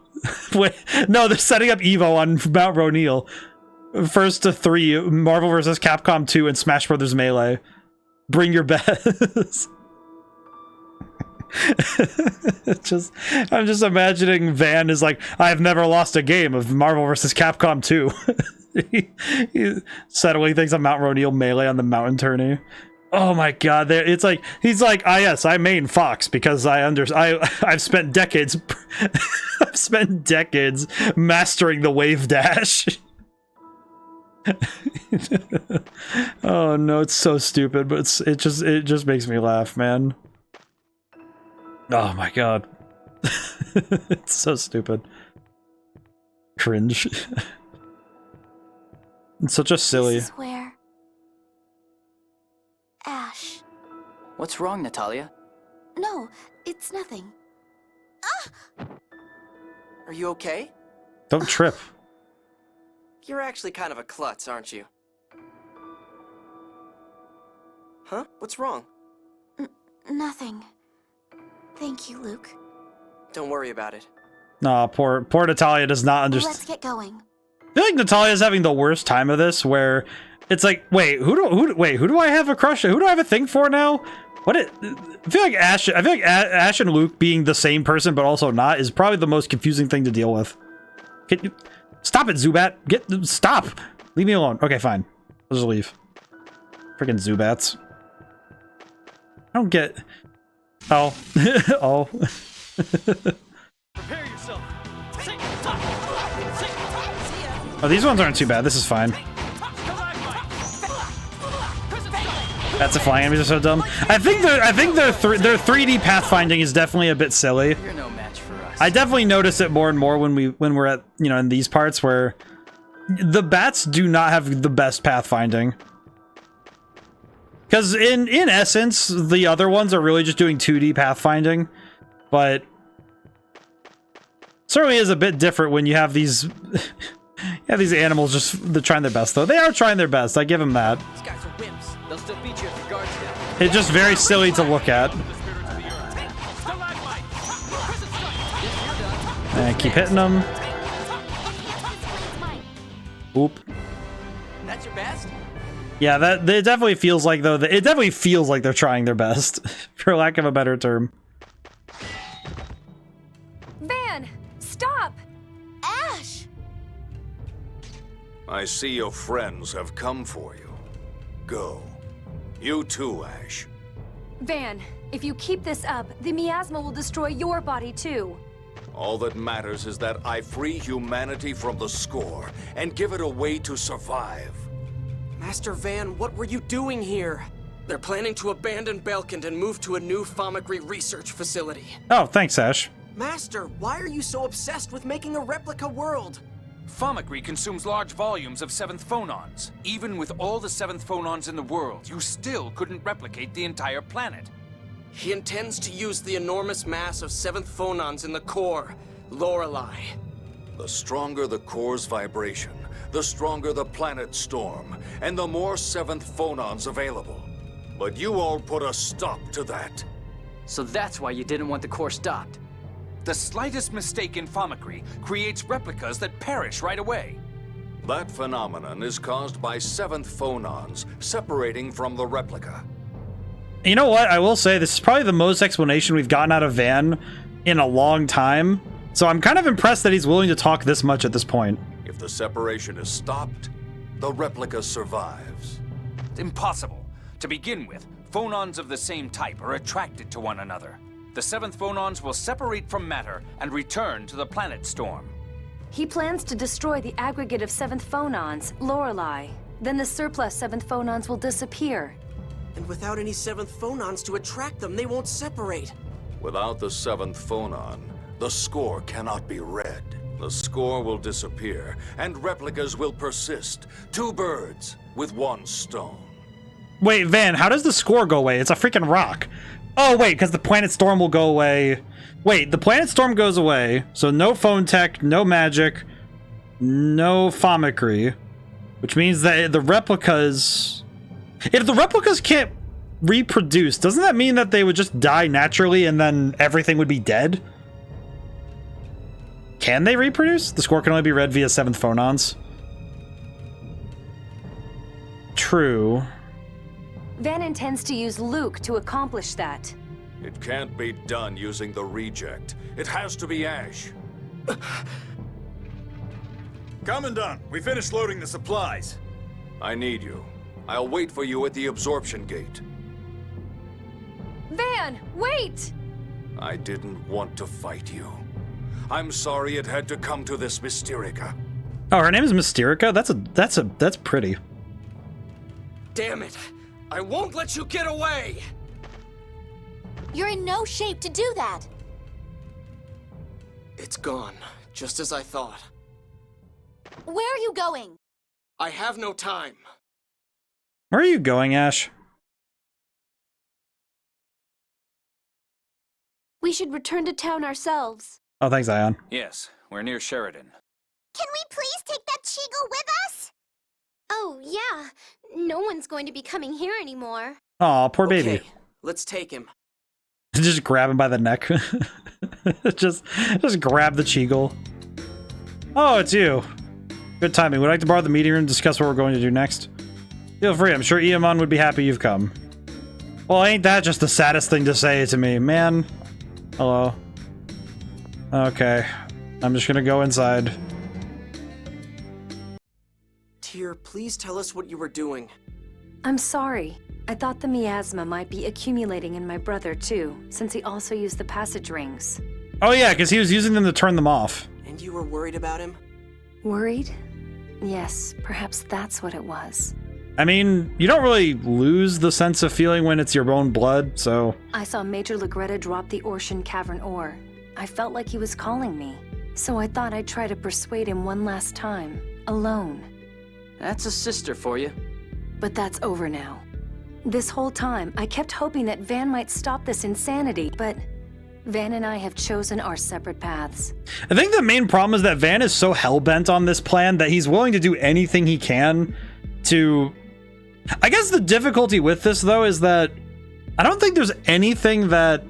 Wait, no, they're setting up Evo on Mount Ronil. First to 3, Marvel vs. Capcom 2 and Smash Brothers Melee. Bring your best. I'm just imagining Van is like, I've never lost a game of Marvel vs. Capcom 2. He's settling things on Mount Ronil Melee on the mountain tourney. Oh my god, it's like he's like, ah yes, I main Fox because I've spent decades mastering the wave dash. Oh no, it's so stupid, but it just makes me laugh, man. Oh my god. It's so stupid. Cringe. It's such a silly. This is where... Ash. What's wrong, Natalia? No, it's nothing. Are you okay? Don't trip. You're actually kind of a klutz, aren't you? Huh? What's wrong? Nothing. Thank you, Luke. Don't worry about it. Nah, poor Natalia does not understand. Let's get going. I feel like Natalia's having the worst time of this, where it's like, wait, who do I have a crush? Who do I have a thing for now? I feel like Ash and Luke being the same person but also not is probably the most confusing thing to deal with. Can you stop it, Zubat? Stop! Leave me alone. Okay, fine. I'll just leave. Freaking Zubats. I don't get. Oh. Oh. Prepare yourself. Oh, these ones aren't too bad. This is fine. That's a flying enemies are so dumb. I think their 3D pathfinding is definitely a bit silly. You're no match for us. I definitely notice it more and more when we're at, you know, in these parts where the bats do not have the best pathfinding. Because in essence, the other ones are really just doing 2D pathfinding, but certainly is a bit different when you have these these animals they're trying their best though. They are trying their best. I give them that. These guys are wimps. They'll still beat you if your guard's down. It's just very silly to look at. And keep hitting them. Oop. That's your best? Yeah, it definitely feels like though. It definitely feels like they're trying their best, for lack of a better term. Van, stop! Ash! I see your friends have come for you. Go. You too, Ash. Van, if you keep this up, the miasma will destroy your body too. All that matters is that I free humanity from the score and give it a way to survive. Master Van, what were you doing here? They're planning to abandon Belkand and move to a new Famagri research facility. Oh, thanks, Ash. Master, why are you so obsessed with making a replica world? Famagri consumes large volumes of 7th phonons. Even with all the 7th phonons in the world, you still couldn't replicate the entire planet. He intends to use the enormous mass of 7th phonons in the core, Lorelei. The stronger the core's vibration, the stronger the planet storm, and the more 7th phonons available. But you all put a stop to that. So that's why you didn't want the core stopped. The slightest mistake in Famagri creates replicas that perish right away. That phenomenon is caused by 7th phonons separating from the replica. You know what? I will say this is probably the most explanation we've gotten out of Van in a long time. So I'm kind of impressed that he's willing to talk this much at this point. If the separation is stopped, the replica survives. Impossible. To begin with, phonons of the same type are attracted to one another. The 7th phonons will separate from matter and return to the planet storm. He plans to destroy the aggregate of 7th phonons, Lorelei. Then the surplus 7th phonons will disappear. And without any 7th phonons to attract them, they won't separate. Without the 7th phonon, the score cannot be read. The score will disappear, and replicas will persist. 2 birds with 1 stone. Wait, Van, how does the score go away? It's a freaking rock. Oh, wait, because the planet storm will go away. Wait, the planet storm goes away, so no phone tech, no magic, no Famagri, which means that the replicas... If the replicas can't reproduce, doesn't that mean that they would just die naturally and then everything would be dead? Can they reproduce? The score can only be read via 7th phonons. True. Van intends to use Luke to accomplish that. It can't be done using the reject. It has to be Ash. Commandant, we finished loading the supplies. I need you. I'll wait for you at the absorption gate. Van, wait! I didn't want to fight you. I'm sorry it had to come to this, Mysterica. Oh, her name is Mysterica? That's pretty. Damn it! I won't let you get away! You're in no shape to do that. It's gone, just as I thought. Where are you going? I have no time. Where are you going, Ash? We should return to town ourselves. Oh, thanks, Ion. Yes, we're near Sheridan. Can we please take that Cheagle with us? Oh, yeah. No one's going to be coming here anymore. Aw, poor baby. Okay, let's take him. Just grab him by the neck. just grab the Cheagle. Oh, it's you. Good timing. Would I like to borrow the meeting room and discuss what we're going to do next? Feel free. I'm sure Iamon would be happy you've come. Well, ain't that just the saddest thing to say to me, man? Hello. Okay. I'm just gonna go inside. Tyr, please tell us what you were doing. I'm sorry. I thought the miasma might be accumulating in my brother, too, since he also used the passage rings. Oh yeah, because he was using them to turn them off. And you were worried about him? Worried? Yes, perhaps that's what it was. I mean, you don't really lose the sense of feeling when it's your own blood, so... I saw Major Legretta drop the Orshan Cavern ore. I felt like he was calling me. So I thought I'd try to persuade him one last time, alone. That's a sister for you. But that's over now. This whole time, I kept hoping that Van might stop this insanity, but Van and I have chosen our separate paths. I think the main problem is that Van is so hell-bent on this plan that he's willing to do anything he can to... I guess the difficulty with this, though, is that I don't think there's anything that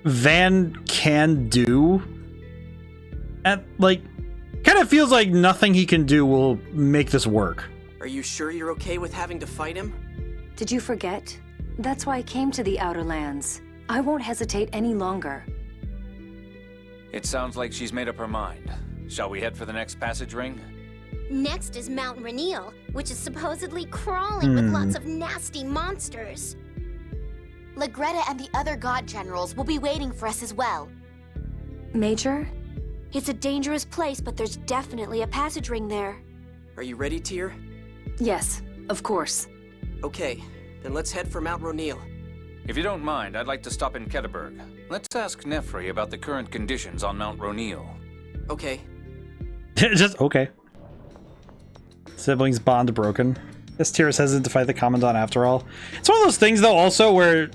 Van can do. And, like, kind of feels like nothing he can do will make this work. Are you sure you're okay with having to fight him? Did you forget? That's why I came to the Outer Lands. I won't hesitate any longer. It sounds like she's made up her mind. Shall we head for the next passage ring? Next is Mount Rainiel. which is supposedly crawling with lots of nasty monsters. Legretta and the other god generals will be waiting for us as well. Major? It's a dangerous place, but there's definitely a passage ring there. Are you ready, Tyr? Yes, of course. Okay, then let's head for Mount Ronil. If you don't mind, I'd like to stop in Ketterberg. Let's ask Nefri about the current conditions on Mount Ronil. Okay. Just okay. Siblings bond broken. This Tyr is hesitant to fight the Commandant after all. It's one of those things, though, also where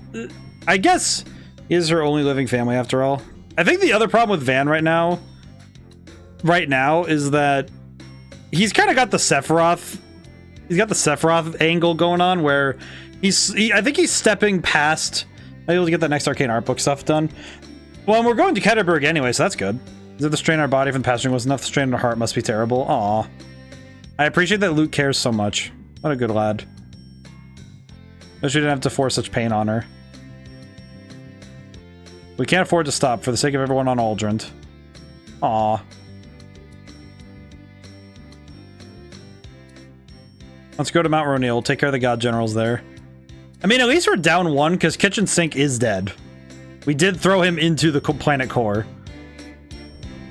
I guess he is her only living family after all. I think the other problem with Van right now is that he's kind of got the Sephiroth. He's got the Sephiroth angle going on where I think he's stepping past. I'm able to get that next arcane art book stuff done. Well, we're going to Ketterberg anyway, so that's good. Is it the strain on our body from passing was enough? The strain on our heart must be terrible. Aw. I appreciate that Luke cares so much. What a good lad. Wish we didn't have to force such pain on her. We can't afford to stop for the sake of everyone on Aldrint. Aw. Let's go to Mount Ronil. Take care of the god generals there. I mean, at least we're down one because Kitchen Sink is dead. We did throw him into the planet core.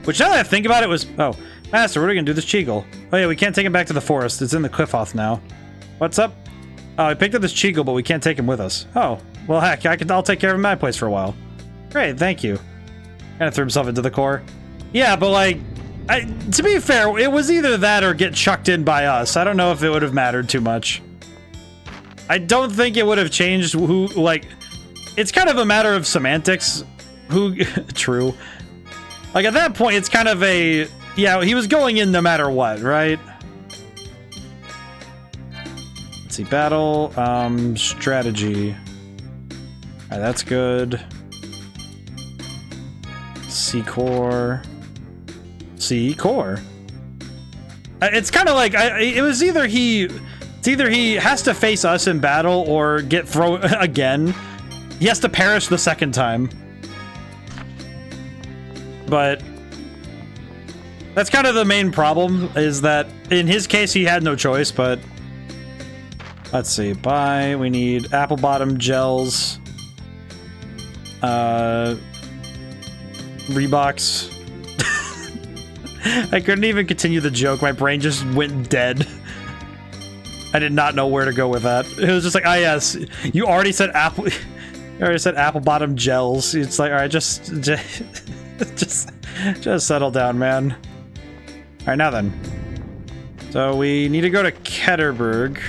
Which, now that I think about it, was... Oh, Master, what are we going to do with this Cheagle? Oh yeah, we can't take him back to the forest. It's in the Cliffoth now. What's up? Oh, I picked up this Cheagle, but we can't take him with us. Oh, well heck, I'll take care of him at my place for a while. Great, thank you. Kind of threw himself into the core. Yeah, but like... to be fair, it was either that or get chucked in by us. I don't know if it would have mattered too much. I don't think it would have changed who, like... It's kind of a matter of semantics. Who... True. Like, at that point, it's kind of a... Yeah, he was going in no matter what, right? Let's see, battle, strategy. Alright, that's good. C-core. C-core. It's kind of like, it was either he has to face us in battle or get thrown again. He has to perish the second time. But that's kind of the main problem, is that in his case he had no choice, but let's see, we need apple bottom gels, Reeboks. I couldn't even continue the joke. My brain just went dead. I did not know where to go with that. It was just like, yes, you already said apple bottom gels. It's like, all right, just settle down, man. All right, now then. So we need to go to Ketterberg.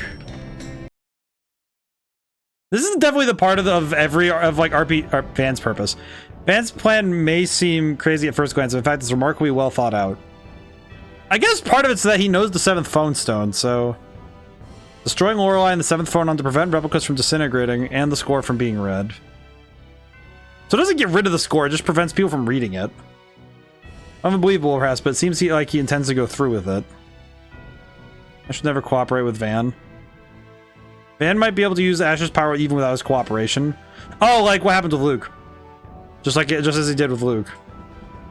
This is definitely the part of Van's purpose. Van's plan may seem crazy at first glance, but in fact, it's remarkably well thought out. I guess part of it's that he knows the 7th phone stone, so... Destroying Lorelei and the 7th phone to prevent replicas from disintegrating, and the score from being read. So it doesn't get rid of the score, it just prevents people from reading it. Unbelievable, perhaps, but it seems like he intends to go through with it. I should never cooperate with Van. Van might be able to use Ash's power even without his cooperation. Oh, like what happened with Luke. Just as he did with Luke.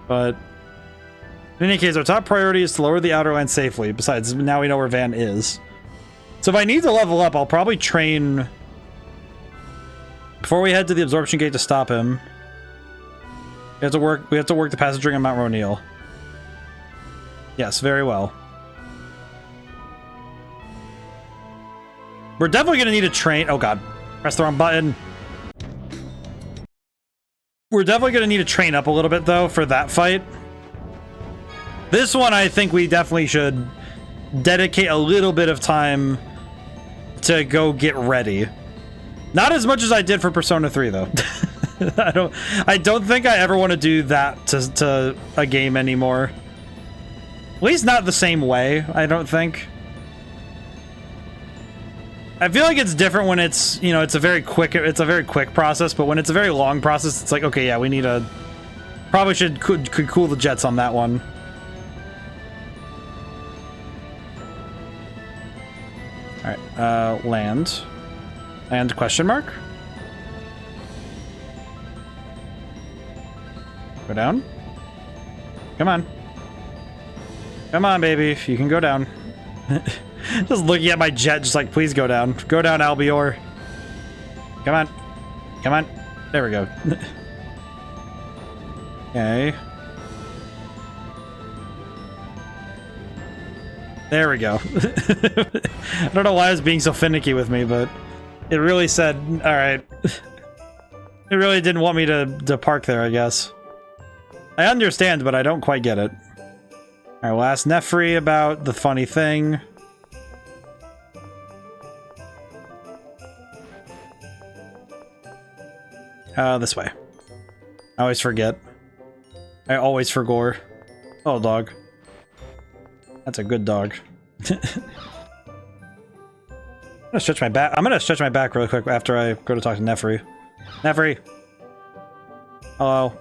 But in any case, our top priority is to lower the outer land safely. Besides, now we know where Van is. So if I need to level up, I'll probably train before we head to the absorption gate to stop him. We have to work the passage ring on Mount Ronil. Yes, very well. We're definitely gonna need to train. Oh god, press the wrong button. We're definitely gonna need to train up a little bit though for that fight. This one, I think we definitely should dedicate a little bit of time to go get ready. Not as much as I did for Persona 3 though. I don't think I ever want to do that to a game anymore. At least not the same way, I don't think. I feel like it's different when it's, you know, it's a very quick process, but when it's a very long process, it's like, okay, yeah, we need a... Probably could cool the jets on that one. Alright, land. And question mark? Go down. Come on. Come on, baby. You can go down. Just looking at my jet, just like, please go down. Go down, Albior. Come on. Come on. There we go. Okay. There we go. I don't know why I was being so finicky with me, but it really said, alright. It really didn't want me to park there, I guess. I understand, but I don't quite get it. Alright, we'll ask Nefri about the funny thing. This way. I always forget. I always forgore. Oh, dog. That's a good dog. I'm gonna stretch my back. I'm gonna stretch my back really quick after I go to talk to Nefri. Nefri! Hello.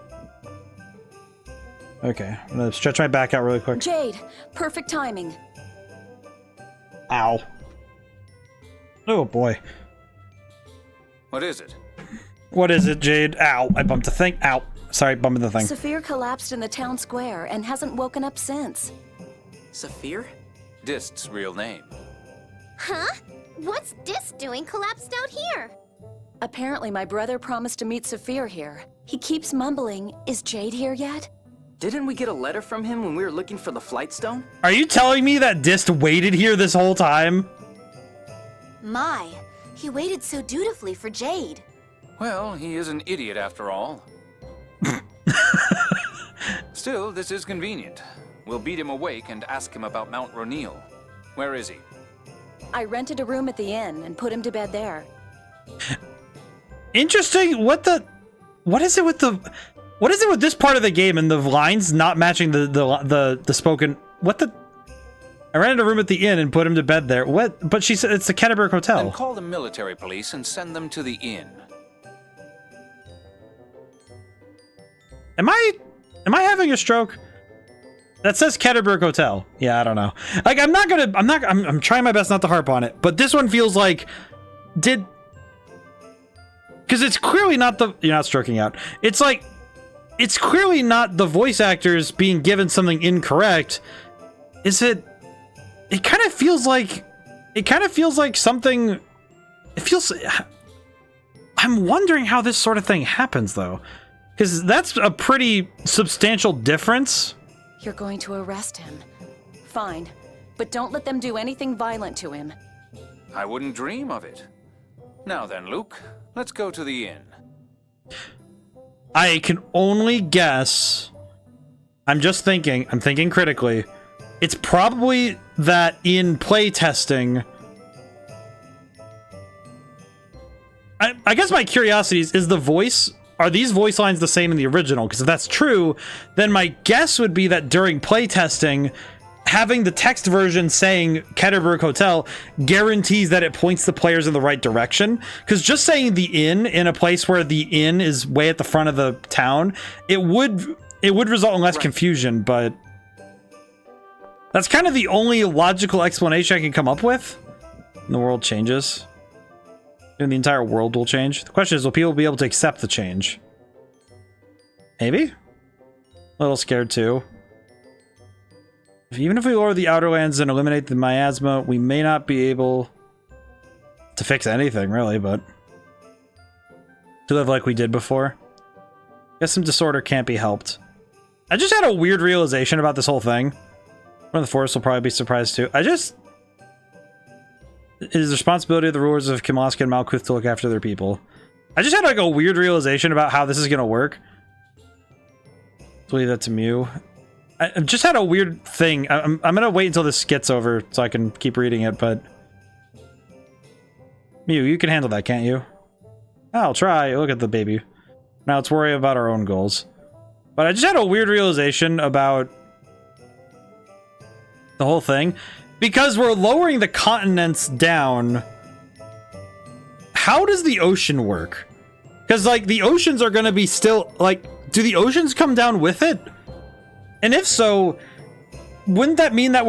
Okay, I'm gonna stretch my back out really quick. Jade, perfect timing. Ow. Oh boy. What is it? What is it, Jade? Ow, I bumped the thing. Ow. Sorry, bumping the thing. Saphir collapsed in the town square and hasn't woken up since. Saphir? Dist's real name. Huh? What's Dist doing collapsed out here? Apparently my brother promised to meet Saphir here. He keeps mumbling, is Jade here yet? Didn't we get a letter from him when we were looking for the flight stone? Are you telling me that Dist waited here this whole time? My, he waited so dutifully for Jade. Well, he is an idiot after all. Still, this is convenient. We'll beat him awake and ask him about Mount Ronil. Where is he? I rented a room at the inn and put him to bed there. Interesting. What is it with this part of the game and the lines not matching the spoken? What the? I rented a room at the inn and put him to bed there. What? But she said it's the Ketterberg Hotel. Then call the military police and send them to the inn. Am I having a stroke? That says Ketterberg Hotel. Yeah, I don't know. Like, I'm trying my best not to harp on it, but this one feels like, because it's clearly not you're not stroking out. It's like, it's clearly not the voice actors being given something incorrect. Is it? It kind of feels like something, I'm wondering how this sort of thing happens though. Because that's a pretty substantial difference. You're going to arrest him. Fine, but don't let them do anything violent to him. I wouldn't dream of it. Now then, Luke, let's go to the inn. I can only guess. I'm thinking critically. It's probably that in playtesting. I guess my curiosity is the voice. Are these voice lines the same in the original? Because if that's true, then my guess would be that during playtesting, having the text version saying Ketterberg Hotel guarantees that it points the players in the right direction. Because just saying the inn in a place where the inn is way at the front of the town, it would result in less confusion, but that's kind of the only logical explanation I can come up with. And the world changes. And the entire world will change. The question is, will people be able to accept the change? Maybe? A little scared too. Even if we lower the Outer Lands and eliminate the miasma, we may not be able to fix anything, really, but to live like we did before. Guess some disorder can't be helped. I just had a weird realization about this whole thing. One of the Forest will probably be surprised too. It is the responsibility of the rulers of Kimlaska and Malkuth to look after their people. I just had like a weird realization about how this is going to work. Let's leave that to Mew. I just had a weird thing. I'm going to wait until this gets over so I can keep reading it, but Mew, you can handle that, can't you? I'll try. Look at the baby. Now let's worry about our own goals. But I just had a weird realization about the whole thing. Because we're lowering the continents down, how does the ocean work? Because, like, the oceans are going to be still, like, do the oceans come down with it? And if so, wouldn't that mean that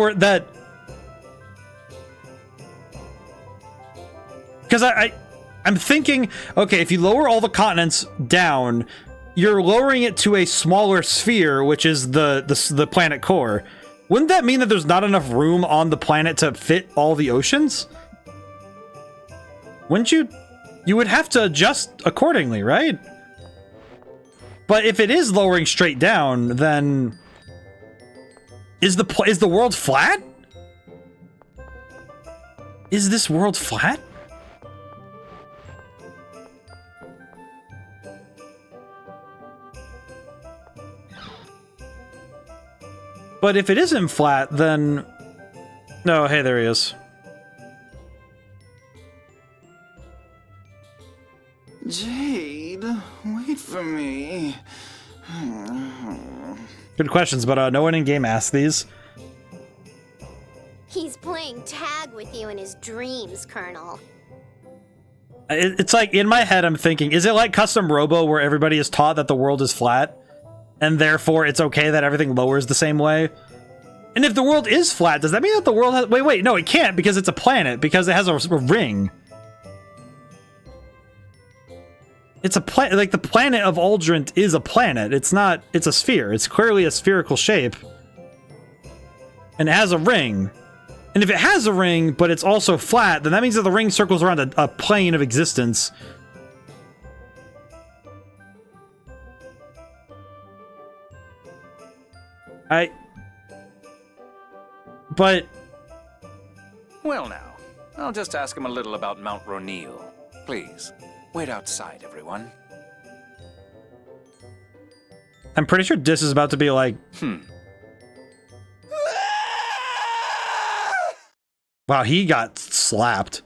because I'm thinking, okay, if you lower all the continents down, you're lowering it to a smaller sphere, which is the planet core. Wouldn't that mean that there's not enough room on the planet to fit all the oceans? Wouldn't you? You would have to adjust accordingly, right? But if it is lowering straight down, then is the world flat? Is this world flat? But if it isn't flat, then... No, hey, there he is. Jade, wait for me. Good questions, but no one in-game asked these. He's playing tag with you in his dreams, Colonel. It's like, in my head, I'm thinking, is it like Custom Robo where everybody is taught that the world is flat? And therefore, it's okay that everything lowers the same way? And if the world is flat, does that mean that the world has... Wait, no, it can't, because it's a planet, because it has a ring. It's a planet, like the planet of Uldrent is a planet. It's not, it's a sphere. It's clearly a spherical shape. And it has a ring. And if it has a ring, but it's also flat, then that means that the ring circles around a plane of existence. But... Well now, I'll just ask him a little about Mount Ronil. Please, wait outside, everyone. I'm pretty sure Dis is about to be like... Wow, he got slapped.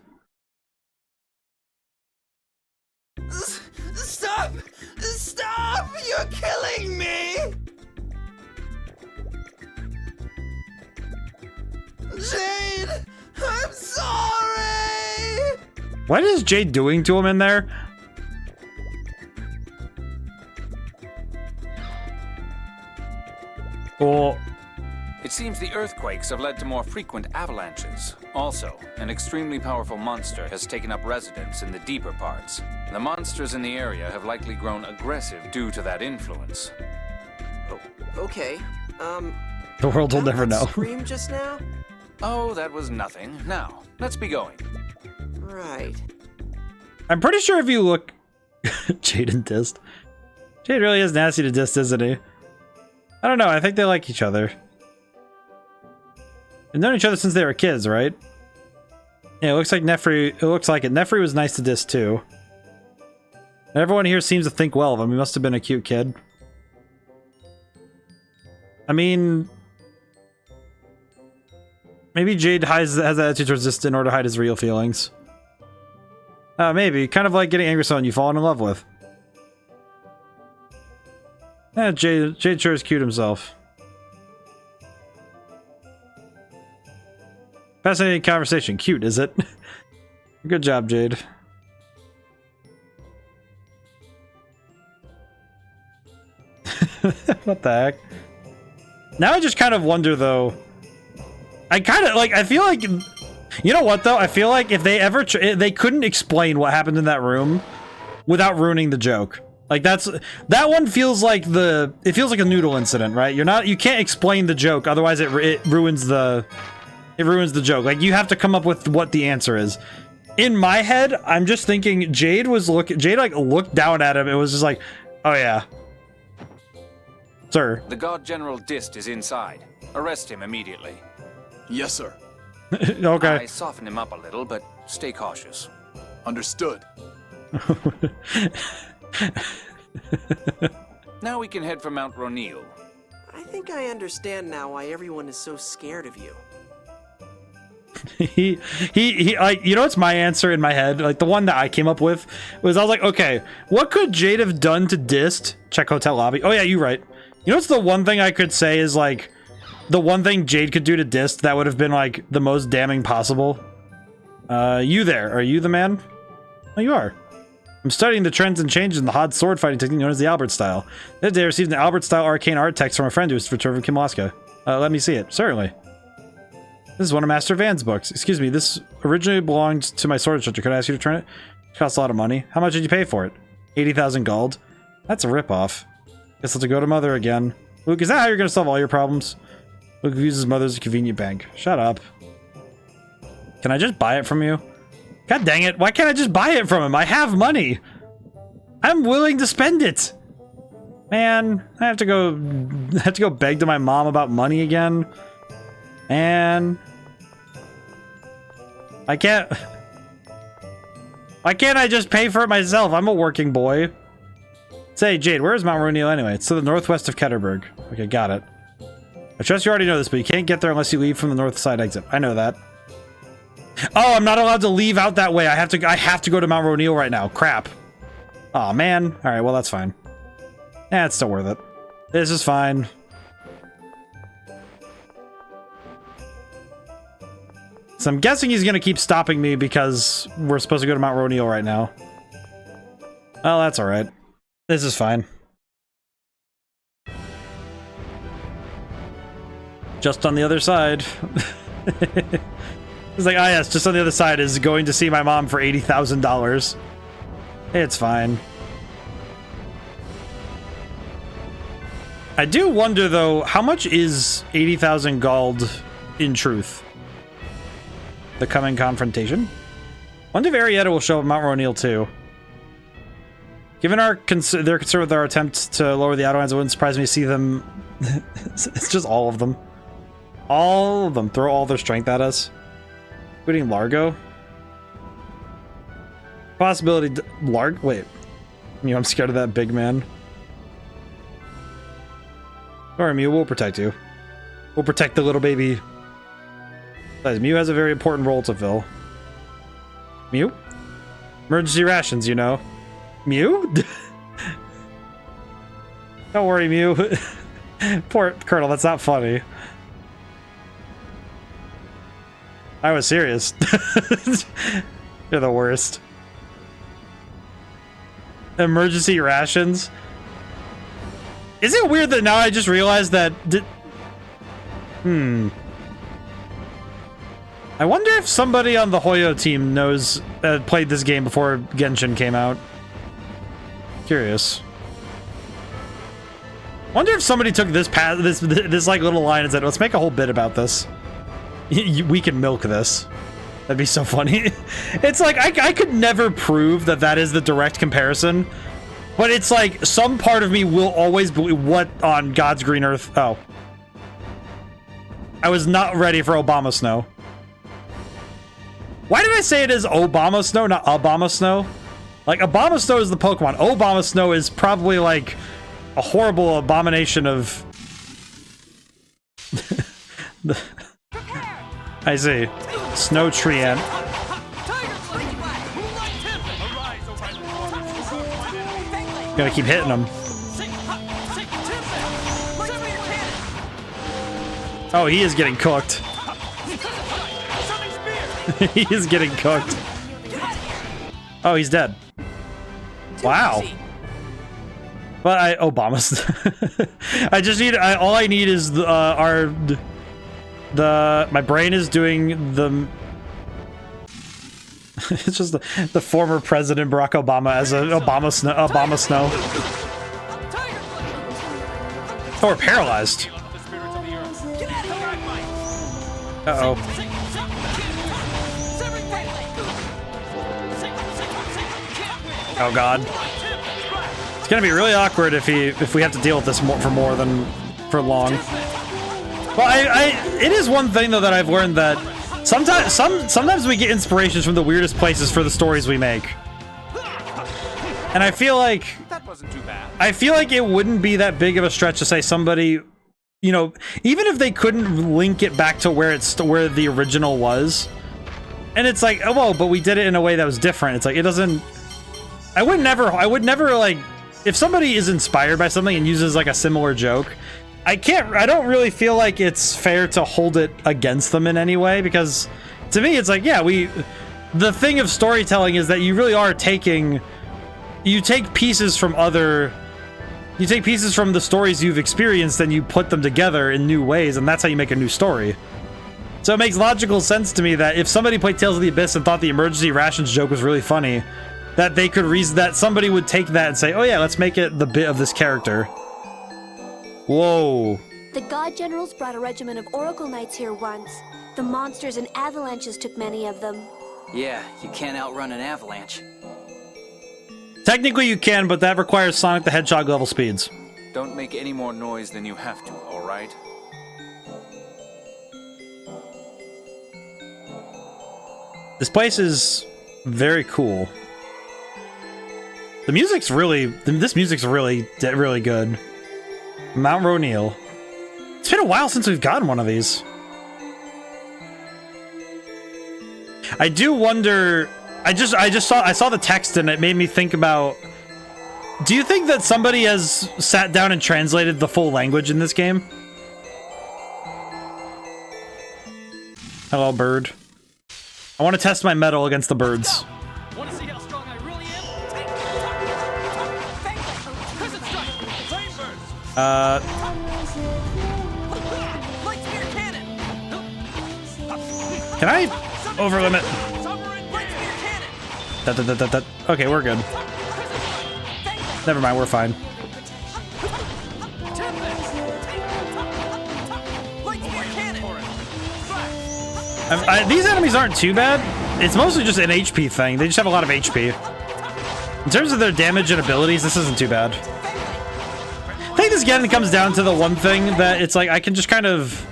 Stop! Stop! You're killing me! Jade! I'm sorry! What is Jade doing to him in there? Cool. It seems the earthquakes have led to more frequent avalanches. Also, an extremely powerful monster has taken up residence in the deeper parts. The monsters in the area have likely grown aggressive due to that influence. Oh, okay. The world will never know. Scream just now? Oh, that was nothing. Now, let's be going. Right. I'm pretty sure if you look... Jade and Dist. Jade really is nasty to Dist, isn't he? I don't know, I think they like each other. They've known each other since they were kids, right? Yeah, it looks like Nefri... It looks like it. Nefri was nice to Dist, too. Everyone here seems to think well of him. He must have been a cute kid. I mean... Maybe Jade has that attitude towards Dist in order to hide his real feelings. Maybe. Kind of like getting angry with someone you've fallen in love with. Yeah, Jade sure is cute himself. Fascinating conversation. Cute, is it? Good job, Jade. What the heck? Now I just kind of wonder, though. I kind of, like, I feel like... You know what, though? I feel like if they ever... they couldn't explain what happened in that room without ruining the joke. Like, that one feels like the... It feels like a noodle incident, right? You can't explain the joke, otherwise it ruins the... It ruins the joke. Like, you have to come up with what the answer is. In my head, I'm just thinking Jade like looked down at him. It was just like, oh yeah. Sir. The God General Dist is inside. Arrest him immediately. Yes, sir. Okay. I softened him up a little, but stay cautious. Understood. Now we can head for Mount Ronil. I think I understand now why everyone is so scared of you. he like, you know what's my answer in my head? Like, the one that I came up with was, I was like, okay, what could Jade have done to Dist? Check hotel lobby. Oh yeah, you're right. You know what's the one thing I could say is, like, the one thing Jade could do to Dist that would have been, like, the most damning possible? You there. Are you the man? Oh, you are. I'm studying the trends and changes in the hot sword fighting technique known as the Albert style. This day I received an Albert style arcane art text from a friend who was returned from Kimlaska. Let me see it. Certainly. This is one of Master Van's books. Excuse me, this originally belonged to my sword instructor. Could I ask you to return it? It costs a lot of money. How much did you pay for it? 80,000 gold. That's a ripoff. Guess I'll have to go to Mother again. Luke, is that how you're going to solve all your problems? Look, use his mother's convenient bank. Shut up. Can I just buy it from you? God dang it. Why can't I just buy it from him? I have money. I'm willing to spend it. Man, I have to go beg to my mom about money again. And I can't. Why can't I just pay for it myself? I'm a working boy. Say, Jade, where is Mount Roneal anyway? It's to the northwest of Ketterberg. Okay, got it. I trust you already know this, but you can't get there unless you leave from the north side exit. I know that. Oh, I'm not allowed to leave out that way. I have to go to Mount Roneal right now. Crap. Aw, man. All right, well, that's fine. Eh, it's still worth it. This is fine. So I'm guessing he's gonna keep stopping me because we're supposed to go to Mount Roneal right now. Oh, that's alright. This is fine. Just on the other side. It's like, ah yes, just on the other side is going to see my mom for $80,000. It's fine. I do wonder though, how much is 80,000 gold in truth? The coming confrontation? Wonder if Arietta will show up at Mount Roneal too. Given their concern with our attempt to lower the Outlands, it wouldn't surprise me to see them. It's just all of them. All of them. Throw all their strength at us. Including Largo. Possibility. Wait. I'm scared of that big man. Don't worry, Mew, we'll protect you. We'll protect the little baby. Besides, Mew has a very important role to fill. Mew? Emergency rations, you know. Mew? Don't worry, Mew. Poor Colonel, that's not funny. I was serious. You're the worst. Emergency rations? Is it weird that now I just realized that... I wonder if somebody on the Hoyo team knows... played this game before Genshin came out. Curious. Wonder if somebody took this this like little line and said, let's make a whole bit about this. We can milk this. That'd be so funny. It's like, I could never prove that that is the direct comparison. But it's like, some part of me will always believe what on God's green earth... Oh. I was not ready for Obama Snow. Why did I say it is Obama Snow, not Obama Snow? Like, Obama Snow is the Pokemon. Obama Snow is probably like a horrible abomination of... I see. Snow Tree Ant. Gotta keep hitting him. Oh, he is getting cooked. He is getting cooked. Oh, he's dead. Wow. But Obama's. I just need. All I need is my brain is doing the. It's just the former President Barack Obama as a Obama Snow. Oh, we're paralyzed. Uh-oh. Oh god. It's gonna be really awkward if we have to deal with this for long. Well, it is one thing though that I've learned that sometimes we get inspirations from the weirdest places for the stories we make. And I feel like That wasn't too bad. I feel like it wouldn't be that big of a stretch to say somebody, you know, even if they couldn't link it back to where the original was. And it's like, oh well, but we did it in a way that was different. It's like it doesn't I would never like, if somebody is inspired by something and uses like a similar joke, I don't really feel like it's fair to hold it against them in any way, because to me it's like, yeah, the thing of storytelling is that you really are you take pieces from the stories you've experienced and you put them together in new ways, and that's how you make a new story. So it makes logical sense to me that if somebody played Tales of the Abyss and thought the emergency rations joke was really funny, that they could that somebody would take that and say, oh yeah, let's make it the bit of this character. Whoa. The God Generals brought a regiment of Oracle Knights here once. The monsters and avalanches took many of them. Yeah, you can't outrun an avalanche. Technically you can, but that requires Sonic the Hedgehog level speeds. Don't make any more noise than you have to, all right? This place is very cool. The music's really, this music's really good. Mount Roneal. It's been a while since we've gotten one of these. I do wonder, I saw the text and it made me think about, do you think that somebody has sat down and translated the full language in this game? Hello, bird. I want to test my metal against the birds. Want to see how strong I really am? Light spear cannon. Can I overlimit? Okay, we're good. Never mind, we're fine. These enemies aren't too bad. It's mostly just an HP thing. They just have a lot of HP. In terms of their damage and abilities, this isn't too bad. I think this again comes down to the one thing that it's like I can just kind of...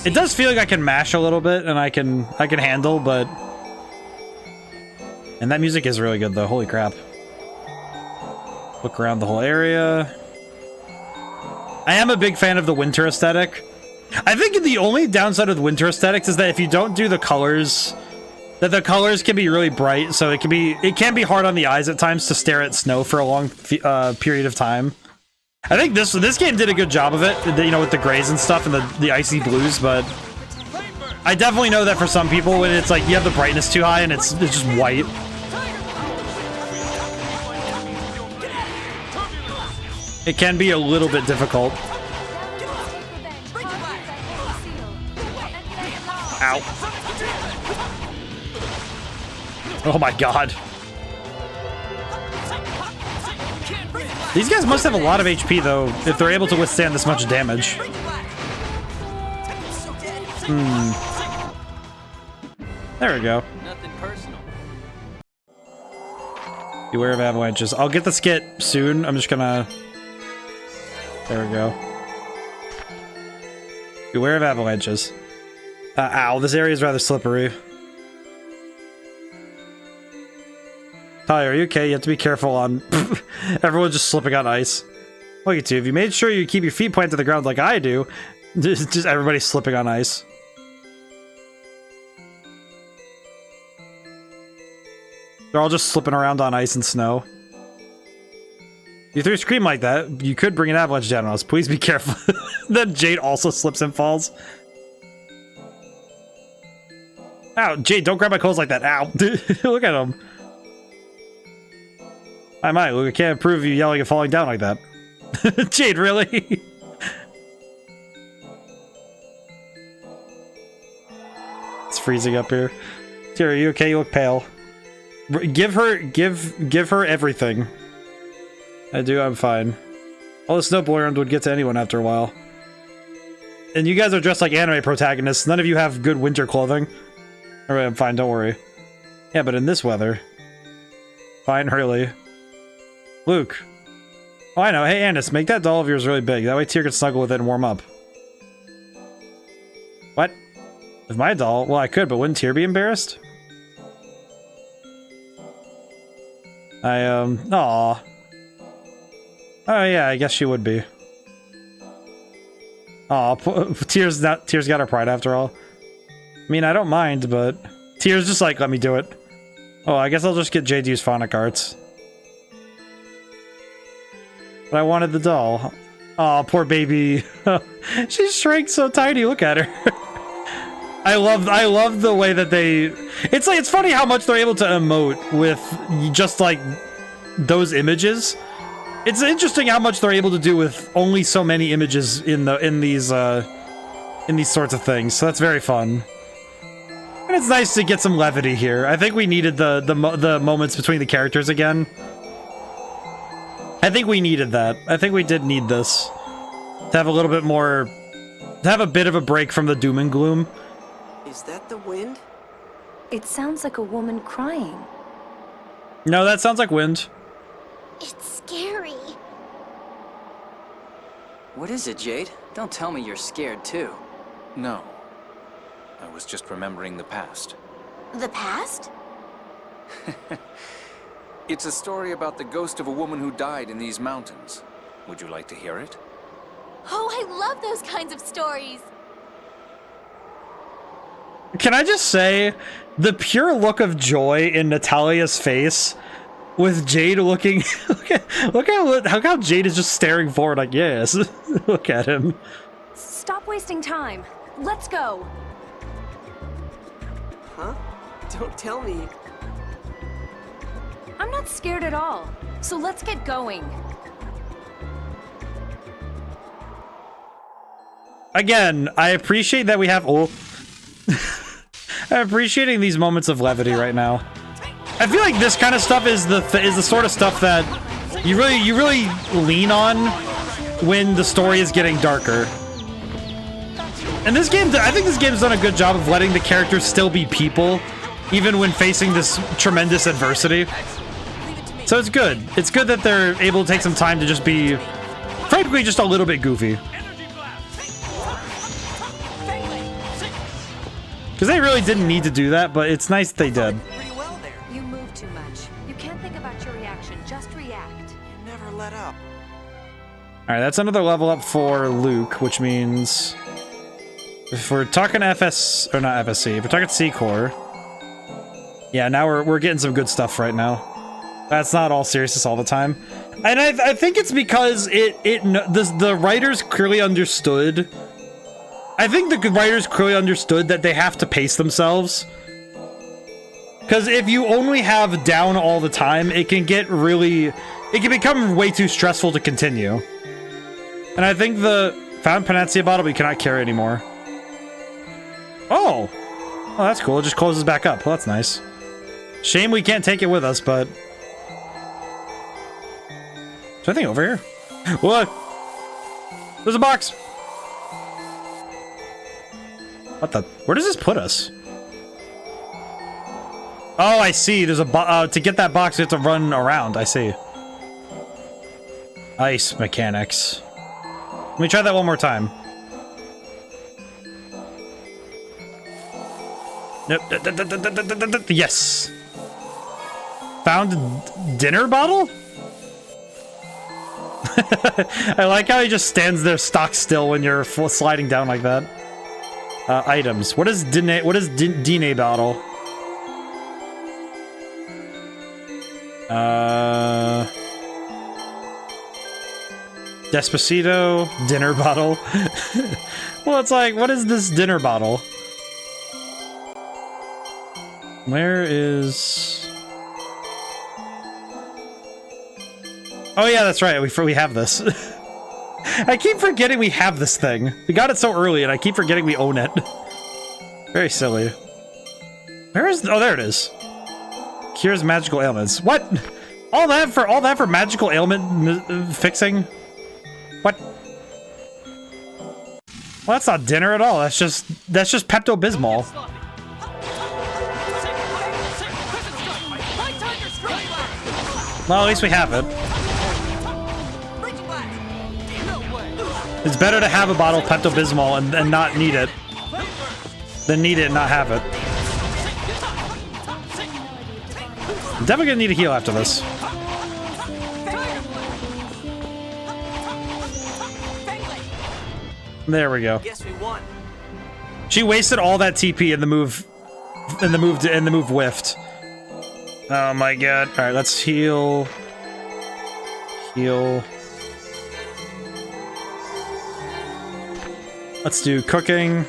It does feel like I can mash a little bit and I can handle, but... And that music is really good though, holy crap. Look around the whole area. I am a big fan of the winter aesthetic. I think the only downside of the winter aesthetics is that if you don't do the colors, that the colors can be really bright, so it can be hard on the eyes at times to stare at snow for a long period of time. I think this game did a good job of it, you know, with the grays and stuff and the icy blues, but I definitely know that for some people when it's like you have the brightness too high and it's just white. It can be a little bit difficult. Ow. Oh my god. These guys must have a lot of HP though, if they're able to withstand this much damage. There we go. Nothing personal. Beware of avalanches. I'll get the skit soon. I'm just gonna... There we go. Beware of avalanches. Ow, this area is rather slippery. Talia, are you okay? You have to be careful on... Everyone's just slipping on ice. Look at you. If you made sure you keep your feet planted to the ground like I do, just everybody's slipping on ice. They're all just slipping around on ice and snow. You threw a scream like that, you could bring an avalanche down on us. Please be careful. Then Jade also slips and falls. Ow, Jade, don't grab my clothes like that. Ow. Look at him. I might, Luke. I can't approve you yelling and falling down like that. Jade, really? It's freezing up here. Tira, are you okay? You look pale. Give her everything. I do, I'm fine. All the snow blowing would get to anyone after a while. And you guys are dressed like anime protagonists. None of you have good winter clothing. Alright, I'm fine, don't worry. Yeah, but in this weather... Fine, really. Luke. Oh, I know. Hey, Andis, make that doll of yours really big. That way Tyr can snuggle with it and warm up. What? With my doll? Well, I could, but wouldn't Tyr be embarrassed? Aww. Oh, yeah, I guess she would be. Aw, Tyr's got her pride after all. I mean, I don't mind, but... Tyr's just like, let me do it. Oh, I guess I'll just get Jade to use Phonic Arts. But I wanted the doll. Aw, poor baby. She shrank so tiny, look at her. I love the way that they... It's like, it's funny how much they're able to emote with just like those images. It's interesting how much they're able to do with only so many images in these sorts of things. So that's very fun. And it's nice to get some levity here. I think we needed the moments between the characters again. I think we needed that. I think we did need this. To have a little bit more... To have a bit of a break from the doom and gloom. Is that the wind? It sounds like a woman crying. No, that sounds like wind. It's scary. What is it, Jade? Don't tell me you're scared, too. No. I was just remembering the past. The past? It's a story about the ghost of a woman who died in these mountains. Would you like to hear it? Oh, I love those kinds of stories. Can I just say, the pure look of joy in Natalia's face, with Jade looking... look how Jade is just staring forward like, yes, look at him. Stop wasting time. Let's go. Huh? Don't tell me. I'm not scared at all. So let's get going. Again, I appreciate that we have... Oh. I'm appreciating these moments of levity right now. I feel like this kind of stuff is the sort of stuff that you really lean on when the story is getting darker. And this game, I think this game's done a good job of letting the characters still be people, even when facing this tremendous adversity. So it's good. It's good that they're able to take some time to just be, frankly, just a little bit goofy. Because they really didn't need to do that, but it's nice that they did. You move too much. You can't think about your reaction, just react. You never let up. Alright, that's another level up for Luke, which means... If we're talking FS... or not FSC, if we're talking C-Core... Yeah, now we're getting some good stuff right now. That's not all seriousness all the time. And I think it's because the writers clearly understood... I think the writers clearly understood that they have to pace themselves. Because if you only have down all the time, it can get really... It can become way too stressful to continue. And I think the found Panacea bottle we cannot carry anymore. Oh! Oh, that's cool. It just closes back up. Well, that's nice. Shame we can't take it with us, but... Is there anything over here? What? There's a box! What the? Where does this put us? Oh, I see. There's a to get that box, you have to run around. I see. Ice mechanics. Let me try that one more time. Nope. Yes. Found dinner bottle? I like how he just stands there stock still when you're sliding down like that. Items. What is Dine bottle? Despacito, dinner bottle. Well, it's like, what is this dinner bottle? Where is... Oh yeah, that's right. We have this. I keep forgetting we have this thing. We got it so early, and I keep forgetting we own it. Very silly. Where is... Oh, there it is. Cures magical ailments. What? All that for magical ailment fixing? What? Well, that's not dinner at all. That's just Pepto-Bismol. Well, at least we have it. It's better to have a bottle of Pepto-Bismol and not need it than need it and not have it. I'm definitely gonna need a heal after this. There we go. Guess we won. She wasted all that TP in the move, whiffed. Oh my god! All right, let's heal. Heal. Let's do cooking.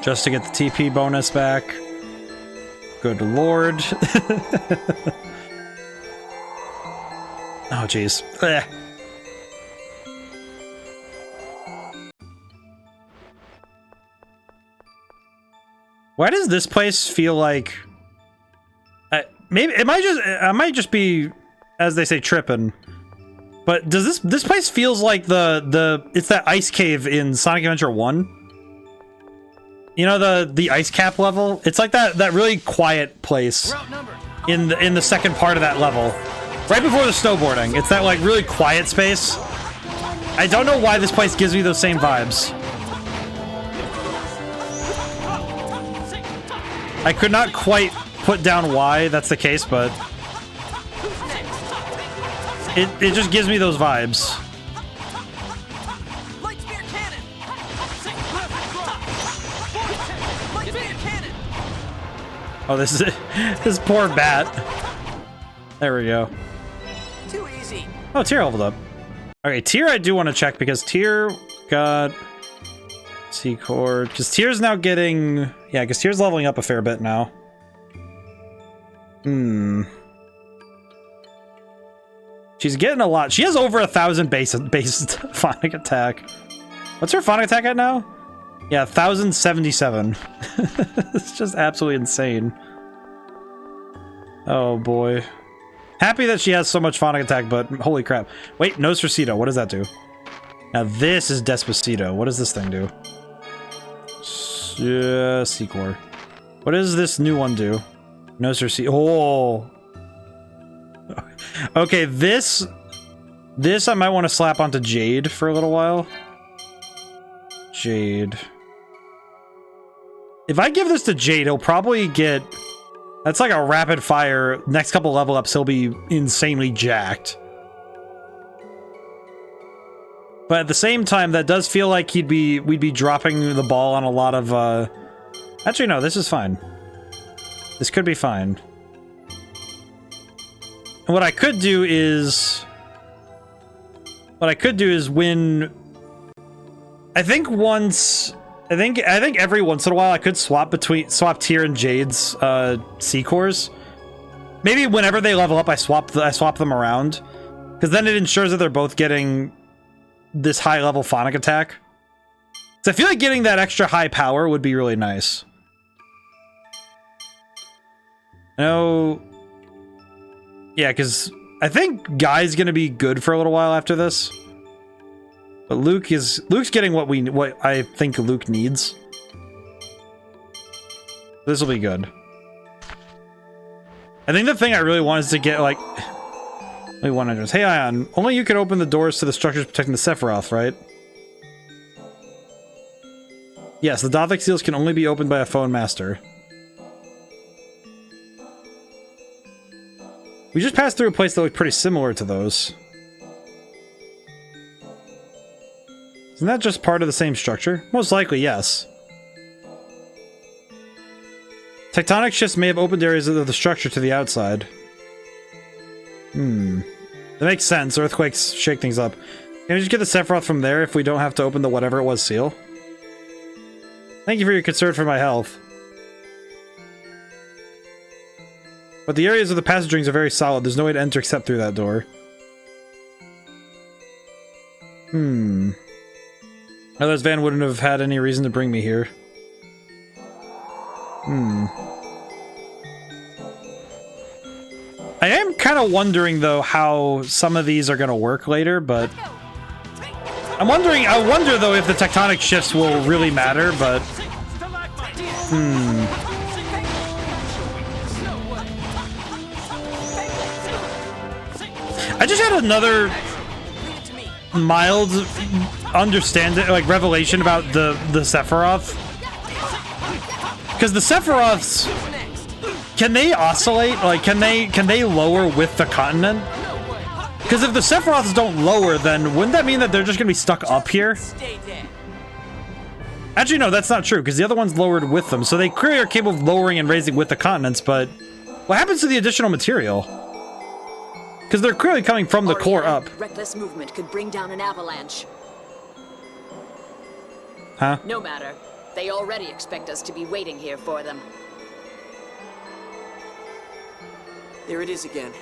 Just to get the TP bonus back. Good lord. Oh jeez. Why does this place feel like... maybe I might just be, as they say, tripping. But does this place feels like it's that ice cave in Sonic Adventure 1? You know, the ice cap level? It's like that really quiet place in the second part of that level. Right before the snowboarding. It's that like really quiet space. I don't know why this place gives me those same vibes. I could not quite put down why that's the case, but it just gives me those vibes. Oh, this is it. This poor bat. There we go. Too easy. Oh, Tier leveled up. Okay, Tier I do want to check because Tier got C-Core. Because Tier's now getting... Yeah, because Tier's leveling up a fair bit now. She's getting a lot. She has over 1,000 base phonic attack. What's her phonic attack at now? Yeah, 1,077. It's just absolutely insane. Oh boy. Happy that she has so much phonic attack, but holy crap. Wait, Nose Recito, what does that do? Now this is Despacito. What does this thing do? C-Core. What does this new one do? Nose Recito. Oh! Okay, this I might want to slap onto Jade for a little while. Jade. If I give this to Jade, he'll probably get... That's like a rapid fire. Next couple level ups, he'll be insanely jacked. But at the same time, that does feel like we'd be dropping the ball on a lot of... Actually, no, this is fine. This could be fine. And what I could do is when... I think every once in a while I could swap Tier and Jade's C-Cores. Maybe whenever they level up I swap them around. Because then it ensures that they're both getting this high level phonic attack. So I feel like getting that extra high power would be really nice. No. Yeah, because I think Guy's gonna be good for a little while after this. But Luke's getting what I think Luke needs. This will be good. I think the thing I really want is to get like... Wait, 100. Hey Ion, only you can open the doors to the structures protecting the Sephiroth, right? Yes, the Dothic seals can only be opened by a phone master. We just passed through a place that looked pretty similar to those. Isn't that just part of the same structure? Most likely, yes. Tectonic shifts may have opened areas of the structure to the outside. That makes sense. Earthquakes shake things up. Can we just get the Sephiroth from there if we don't have to open the whatever it was seal? Thank you for your concern for my health. But the areas of the passage rings are very solid. There's no way to enter except through that door. Otherwise Van wouldn't have had any reason to bring me here. I am kind of wondering, though, how some of these are going to work later, but... I wonder, though, if the tectonic shifts will really matter, but... I just had another mild understanding, like, revelation about the Sephiroth. Because the Sephiroths, can they oscillate? Like, can they lower with the continent? Because if the Sephiroths don't lower, then wouldn't that mean that they're just gonna be stuck up here? Actually, no, that's not true, because the other one's lowered with them, so they clearly are capable of lowering and raising with the continents, but what happens to the additional material? Because they're clearly coming from the core up. Reckless movement could bring down an avalanche. Huh? No matter. They already expect us to be waiting here for them. There it is again.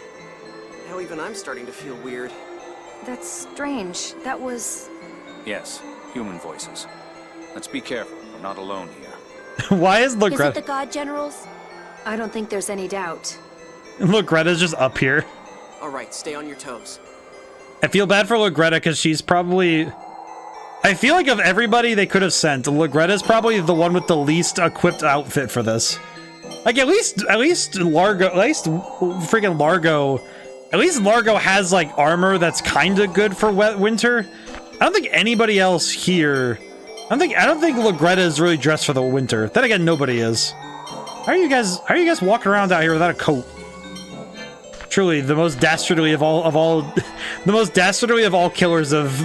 Now even I'm starting to feel weird. That's strange. That was... Yes, human voices. Let's be careful. We're not alone here. Why is Is Greta? it the God Generals? I don't think there's any doubt. Look, Greta's just up here. All right, stay on your toes. I feel bad for Legretta because she's probably... I feel like of everybody they could have sent, Legretta's probably the one with the least equipped outfit for this. Like, at least Largo, at least freaking Largo, at least Largo has, like, armor that's kind of good for winter. I don't think anybody else here, I don't think Legretta is really dressed for the winter. Then again, nobody is. How are you guys walking around out here without a coat? Truly, the most dastardly of all, the most dastardly of all killers of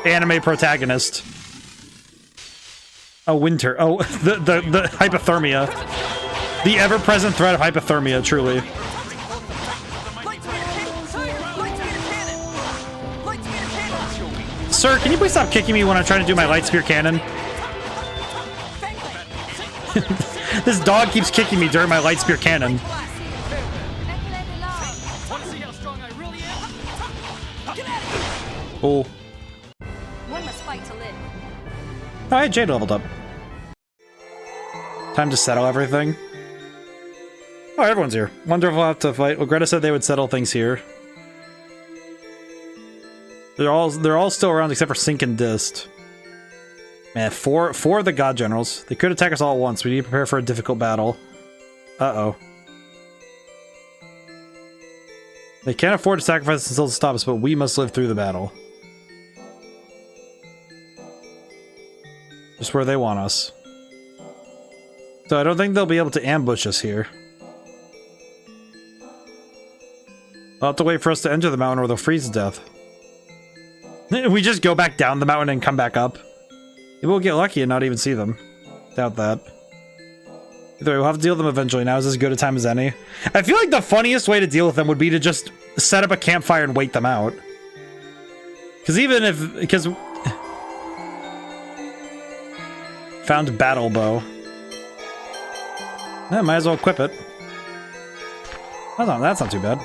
anime protagonist. Oh, winter. Oh, the hypothermia. The ever-present threat of hypothermia, truly. Sir, can you please stop kicking me when I'm trying to do my light spear cannon? This dog keeps kicking me during my light spear cannon. Oh. One must fight to live. Oh, hey, Jade leveled up. Time to settle everything. Oh, everyone's here. Wonderful have to fight. Well, Greta said they would settle things here. They're all still around except for Sink and Dist. Man, four of the God Generals. They could attack us all at once. We need to prepare for a difficult battle. Uh-oh. They can't afford to sacrifice themselves to stop us, but we must live through the battle. Just where they want us. So I don't think they'll be able to ambush us here. They'll have to wait for us to enter the mountain or they'll freeze to death. We just go back down the mountain and come back up. Maybe we'll get lucky and not even see them. Doubt that. Either way, we'll have to deal with them eventually. Now is as good a time as any. I feel like the funniest way to deal with them would be to just set up a campfire and wait them out. Because found battle bow. Yeah, might as well equip it. That's not too bad.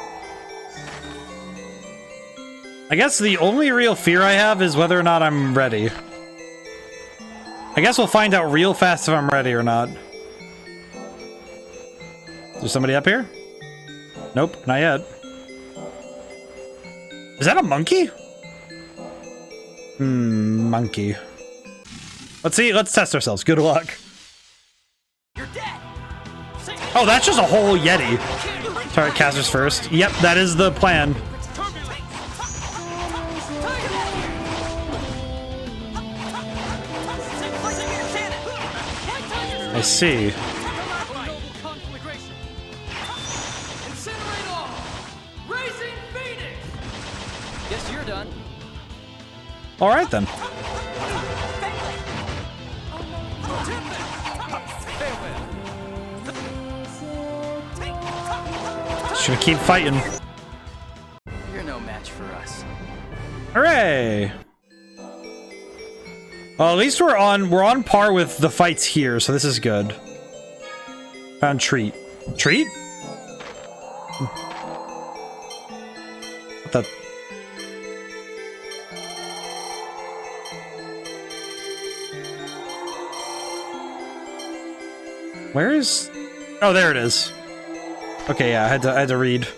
I guess the only real fear I have is whether or not I'm ready. I guess we'll find out real fast if I'm ready or not. Is there somebody up here? Nope, not yet. Is that a monkey? Monkey. Let's see, let's test ourselves. Good luck. Oh, that's just a whole Yeti. Target casters first. Yep, that is the plan. I see. Guess you're done. All right then. Should keep fighting. You're no match for us. Hooray! Well, at least we're on par with the fights here, so this is good. Found treat. Treat? What the? Where is? Oh, there it is. Okay, yeah, I had to read.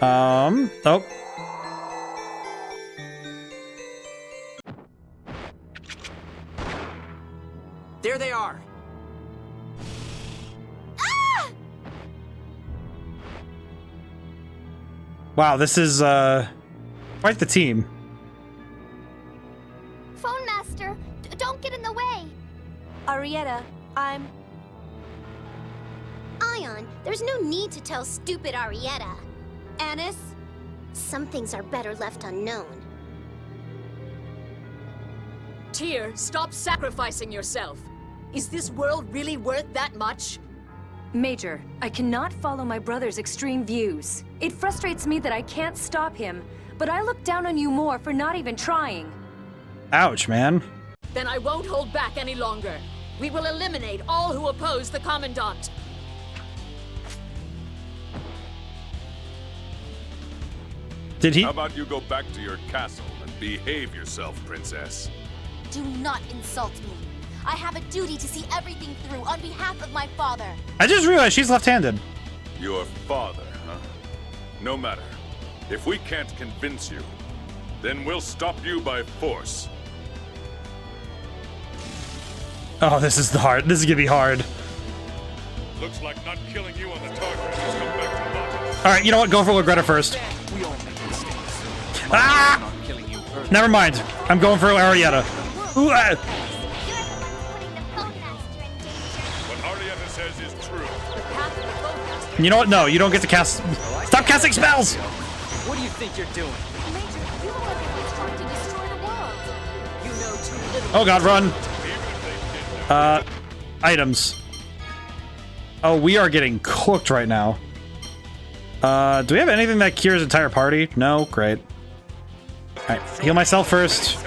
Oh. There they are. Ah! Wow, this is quite the team. Phone Master, don't get in the way. Arietta, I'm... Ion, there's no need to tell stupid Arietta. Anis? Some things are better left unknown. Tyr, stop sacrificing yourself. Is this world really worth that much? Major, I cannot follow my brother's extreme views. It frustrates me that I can't stop him, but I look down on you more for not even trying. Ouch, man. Then I won't hold back any longer. We will eliminate all who oppose the Commandant. Did he? How about you go back to your castle and behave yourself, Princess? Do not insult me. I have a duty to see everything through on behalf of my father. I just realized she's left-handed. Your father, huh? No matter. If we can't convince you, then we'll stop you by force. Oh, this is hard. This is gonna be hard. Looks like not killing you on the target has come back to haunt us. All right, you know what? Go for Lagretta first. Ah! Never mind. I'm going for Arietta. Ooh, ah. What Arietta says is true. You know what? No, you don't get to cast. Stop casting spells! What do you think you're doing? Oh god, run. Items. Oh, we are getting cooked right now. Do we have anything that cures the entire party? No? Great. Alright, heal myself first.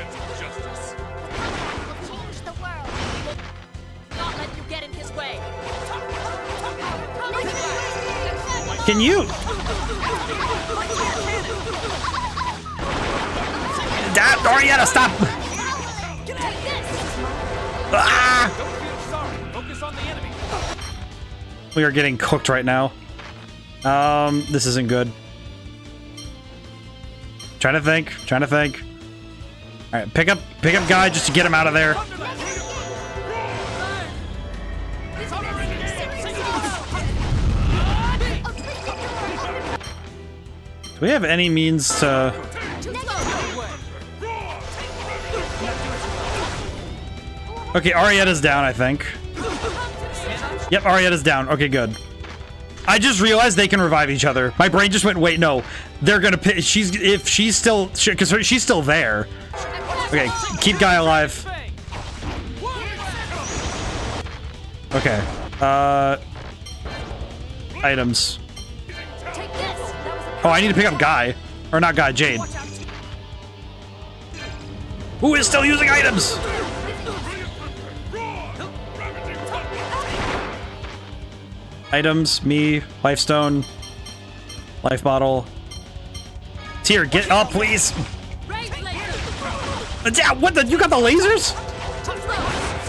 Can you? Orietta, stop! Ah! We are getting cooked right now. This isn't good. Trying to think. All right, pick up guy just to get him out of there. Do we have any means to? Okay, Arietta's down, I think. Yep, Arietta's down. Okay, good. I just realized they can revive each other. My brain just went, wait, no. They're gonna pick. If she's still, because she's still there. Okay, keep Guy alive. Okay. Items. Oh, I need to pick up Guy. Or not Guy, Jade. Who is still using items? Items, me, life stone, life bottle. Tyr, get up, please. Yeah, what the? You got the lasers?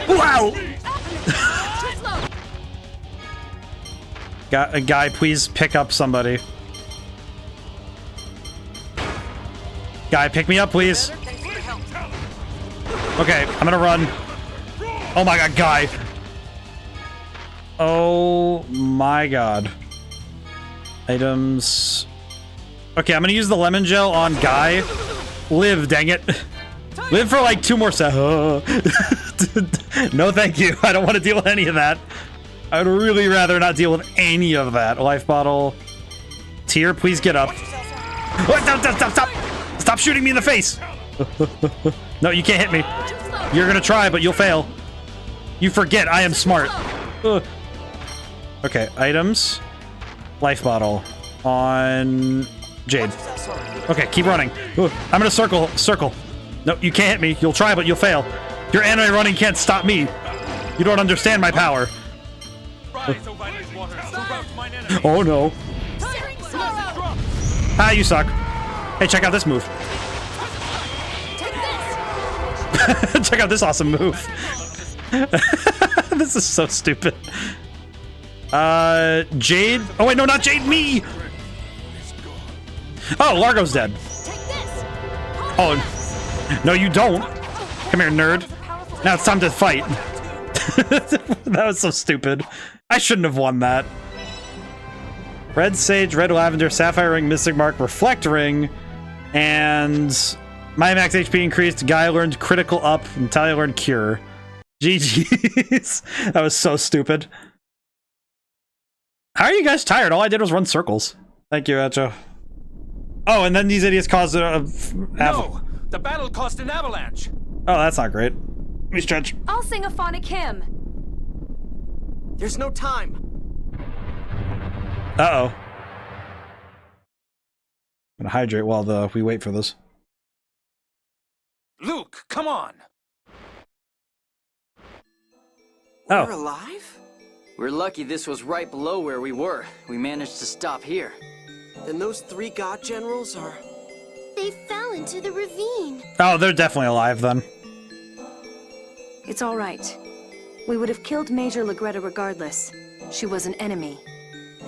Wow. Got a guy, please pick up somebody. Guy, pick me up, please. Okay, I'm gonna run. Oh my god, Guy. Oh my god. Items. Okay, I'm gonna use the lemon gel on Guy. Live, dang it. Live for like 2 more seconds. No, thank you. I don't want to deal with any of that. I would really rather not deal with any of that. Life bottle. Tyr, please get up. Oh, stop. Stop shooting me in the face. No, you can't hit me. You're gonna try, but you'll fail. You forget I am smart. Okay, items. Life bottle. On Jade. Okay, keep running. I'm gonna circle. No, you can't hit me. You'll try, but you'll fail. Your anime running can't stop me. You don't understand my power. Oh no. Ah, you suck. Hey, check out this move. Check out this awesome move. This is so stupid. Jade. Oh wait, no, not Jade. Me. Oh, Largo's dead. Oh, no, you don't. Come here, nerd. Now it's time to fight. That was so stupid. I shouldn't have won that. Red Sage, Red Lavender, Sapphire Ring, Mystic Mark, Reflect Ring, and my max HP increased. Guy learned Critical Up, and Talia learned Cure. GG's. That was so stupid. How are you guys tired? All I did was run circles. Thank you, Echo. Oh, and then these idiots caused a... No! The battle caused an avalanche! Oh, that's not great. Let me stretch. I'll sing a phonic hymn. There's no time. Uh-oh. I'm gonna hydrate while we wait for this. Luke, come on! We're alive? We're lucky this was right below where we were. We managed to stop here. Then those 3 god generals are... They fell into the ravine. Oh, they're definitely alive then. It's all right. We would have killed Major Lagretta regardless. She was an enemy.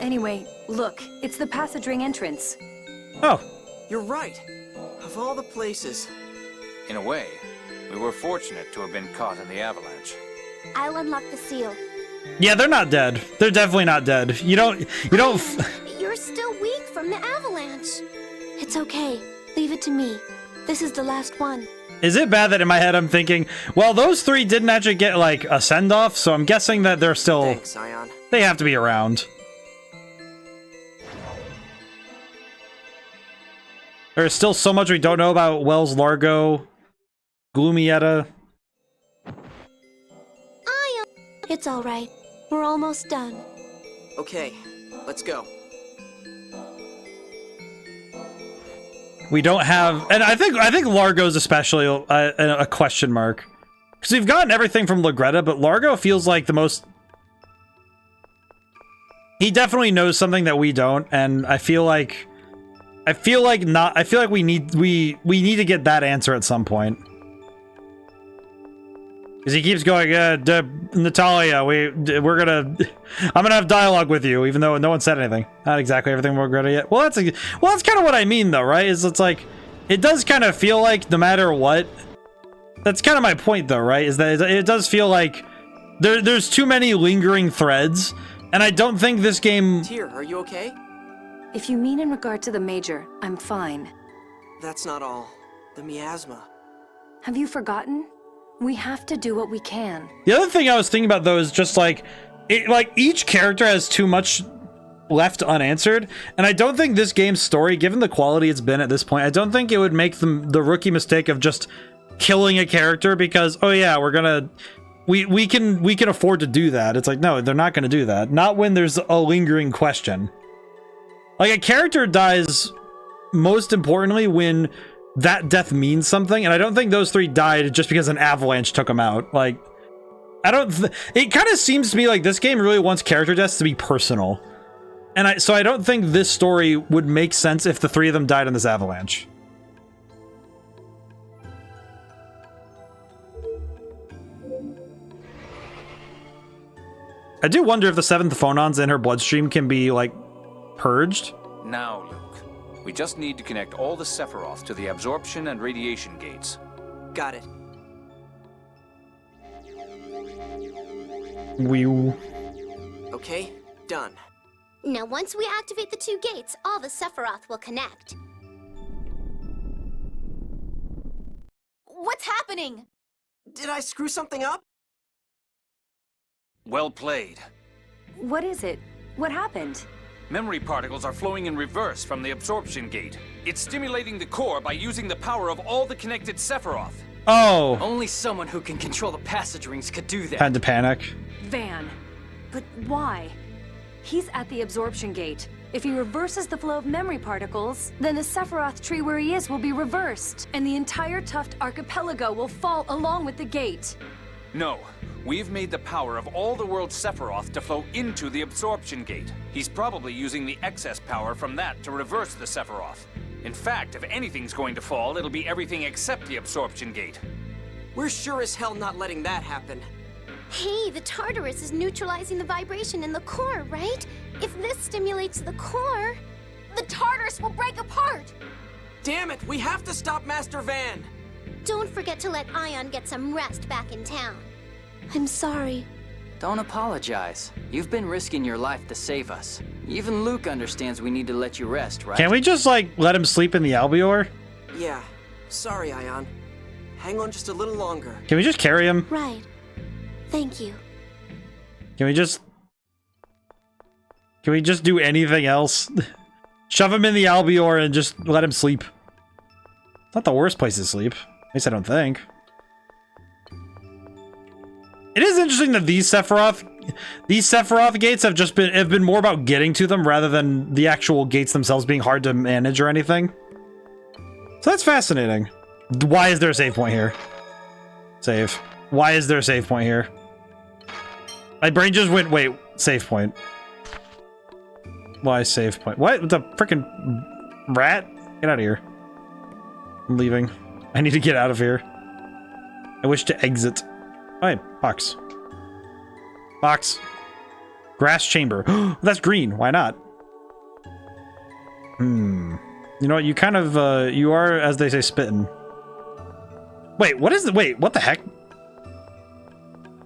Anyway, look, it's the passage ring entrance. Oh. You're right. Of all the places. In a way, we were fortunate to have been caught in the avalanche. I'll unlock the seal. Yeah, they're not dead. They're definitely not dead. You don't. You're still weak from the avalanche. It's okay. Leave it to me. This is the last one. Is it bad that in my head I'm thinking, well, those three didn't actually get like a send-off, so I'm guessing that they're still. Thanks, Ion. They have to be around. There's still so much we don't know about Wells Largo, Gloomietta. Ion! It's all right. We're almost done. Okay, let's go. We don't have, and I think Largo's especially a question mark, because we've gotten everything from Lagretta, but Largo feels like the most. He definitely knows something that we don't, and I feel like we need to get that answer at some point. Because he keeps going, Natalia, I'm gonna have dialogue with you, even though no one said anything. Not exactly everything we're gonna yet. Well, that's kind of what I mean, though, right? It's like, it does kind of feel like no matter what. That's kind of my point, though, right? Is that it does feel like there's too many lingering threads, and I don't think this game. Tyr, are you okay? If you mean in regard to the Major, I'm fine. That's not all. The miasma. Have you forgotten? We have to do what we can. The other thing I was thinking about, though, is just like each character has too much left unanswered, and I don't think this game's story, given the quality it's been at this point, I don't think it would make the rookie mistake of just killing a character because, oh yeah, we can afford to do that. It's like, no, they're not going to do that. Not when there's a lingering question. Like, a character dies most importantly when that death means something, and I don't think those three died just because an avalanche took them out. Like, it kind of seems to me like this game really wants character deaths to be personal. And so I don't think this story would make sense if the three of them died in this avalanche. I do wonder if the seventh phonons in her bloodstream can be, like, purged. Now, Luke, we just need to connect all the Sephiroth to the absorption and radiation gates. Got it. Okay, done. Now, once we activate the 2 gates, all the Sephiroth will connect. What's happening? Did I screw something up? Well played. What is it? What happened? Memory particles are flowing in reverse from the absorption gate. It's stimulating the core by using the power of all the connected Sephiroth. Oh. Only someone who can control the passage rings could do that. Had to panic. Van. But why? He's at the absorption gate. If he reverses the flow of memory particles, then the Sephiroth tree where he is will be reversed, and the entire Tuft archipelago will fall along with the gate. No. We've made the power of all the world's Sephiroth to flow into the absorption gate. He's probably using the excess power from that to reverse the Sephiroth. In fact, if anything's going to fall, it'll be everything except the absorption gate. We're sure as hell not letting that happen. Hey, the Tartarus is neutralizing the vibration in the core, right? If this stimulates the core, the Tartarus will break apart! Damn it, we have to stop Master Van! Don't forget to let Ion get some rest back in town. I'm sorry. Don't apologize. You've been risking your life to save us. Even Luke understands we need to let you rest, right? Can't we just, like, let him sleep in the Albior? Yeah. Sorry, Ion. Hang on just a little longer. Can we just carry him? Right. Thank you. Can we just do anything else? Shove him in the Albior and just let him sleep. It's not the worst place to sleep. At least I don't think. It is interesting that these Sephiroth gates have been more about getting to them rather than the actual gates themselves being hard to manage or anything. So that's fascinating. Why is there a save point here? Save. Why is there a save point here? My brain just went, wait, save point. Why save point? What? The frickin' rat? Get out of here. I'm leaving. I need to get out of here. I wish to exit. Oh, hey, box. Box. Grass chamber. That's green. Why not? You know what? You kind of, you are, as they say, spitting. Wait, what is the, wait, what the heck?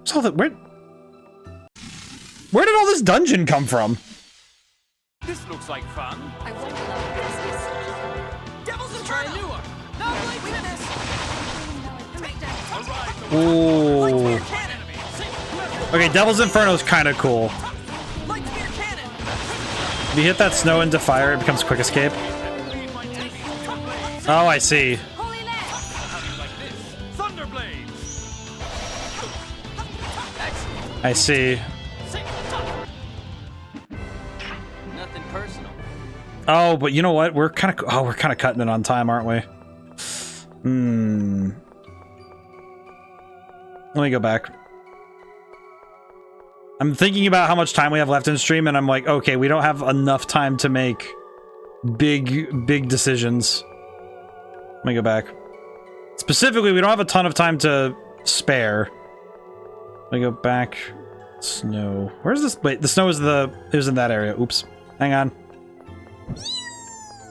So that, where did all this dungeon come from? This looks like fun. I won't allow this. Devil's in try a new one. No, Ooh. Okay, Devil's Inferno is kind of cool. If you hit that snow into fire, it becomes quick escape. Oh, I see. I see. Nothing personal. Oh, but you know what? We're kind of cutting it on time, aren't we? Let me go back. I'm thinking about how much time we have left in stream, and I'm like, okay, we don't have enough time to make big decisions. Let me go back. Specifically, we don't have a ton of time to spare. Let me go back. Snow. Where's this? Wait, the snow is it was in that area. Oops. Hang on.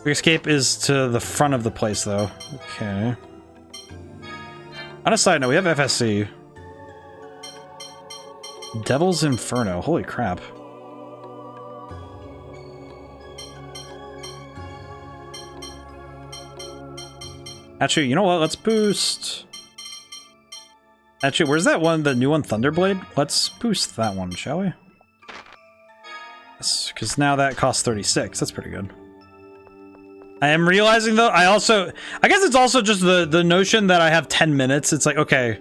Quick escape is to the front of the place, though. Okay. On a side note, we have FSC. Devil's Inferno. Holy crap. Actually, you know what? Let's boost. Actually, where's that one? The new one, Thunderblade? Let's boost that one, shall we? Yes, because now that costs 36. That's pretty good. I am realizing, though, I guess it's also just the notion that I have 10 minutes. It's like, okay.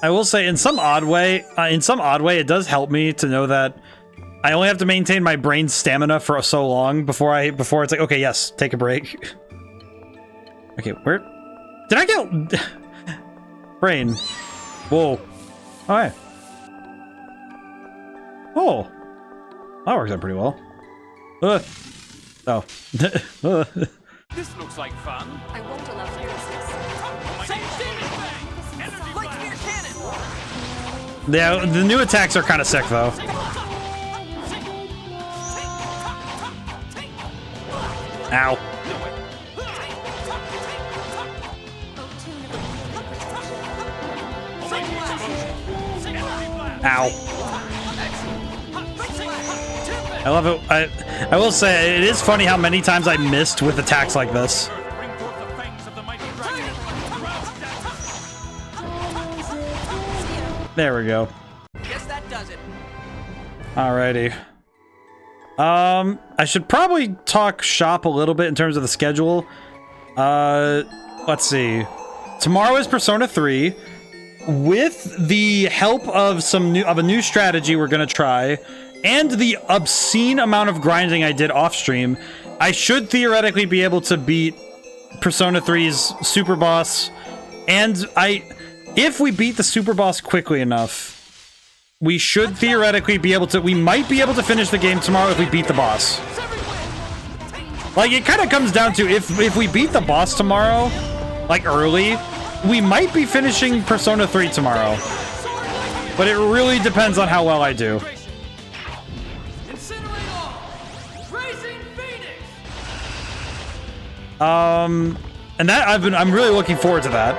I will say, in some odd way, it does help me to know that I only have to maintain my brain's stamina for so long before it's like, okay, yes, take a break. Okay, where did I get brain? Whoa. Alright. Oh. That works out pretty well. Oh. This looks like fun. I won't allow Yeah, the new attacks are kind of sick, though. Ow. Ow. I love it. I will say, it is funny how many times I missed with attacks like this. There we go. Guess that does it. Alrighty. I should probably talk shop a little bit in terms of the schedule. Let's see. Tomorrow is Persona 3. With the help of a new strategy we're gonna try, and the obscene amount of grinding I did off stream, I should theoretically be able to beat Persona 3's super boss. And if we beat the super boss quickly enough, we should theoretically be able to, we might be able to finish the game tomorrow if we beat the boss. Like, it kind of comes down to, if we beat the boss tomorrow, like early, we might be finishing Persona 3 tomorrow. But it really depends on how well I do. And that I'm really looking forward to that.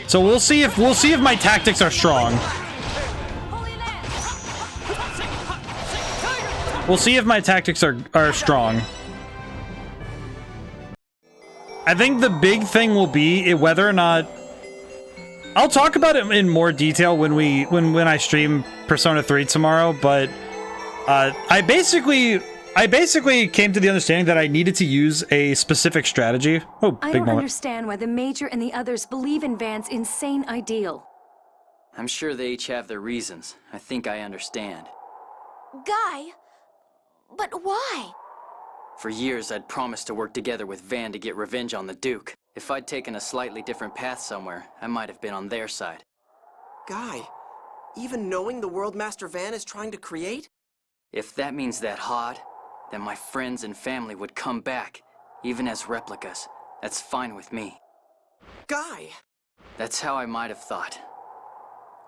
So we'll see if my tactics are strong. We'll see if my tactics are strong. I think the big thing will be whether or not I'll talk about it in more detail when I stream Persona 3 tomorrow, but I basically came to the understanding that I needed to use a specific strategy. Oh, big I don't moment. understand why the Major and the others believe in Van's insane ideal. I'm sure they each have their reasons. I think I understand. Guy, but why? For years, I'd promised to work together with Van to get revenge on the Duke. If I'd taken a slightly different path somewhere, I might have been on their side. Guy, even knowing the world Master Van is trying to create? If that means that hard, then my friends and family would come back, even as replicas. That's fine with me. Guy! That's how I might have thought.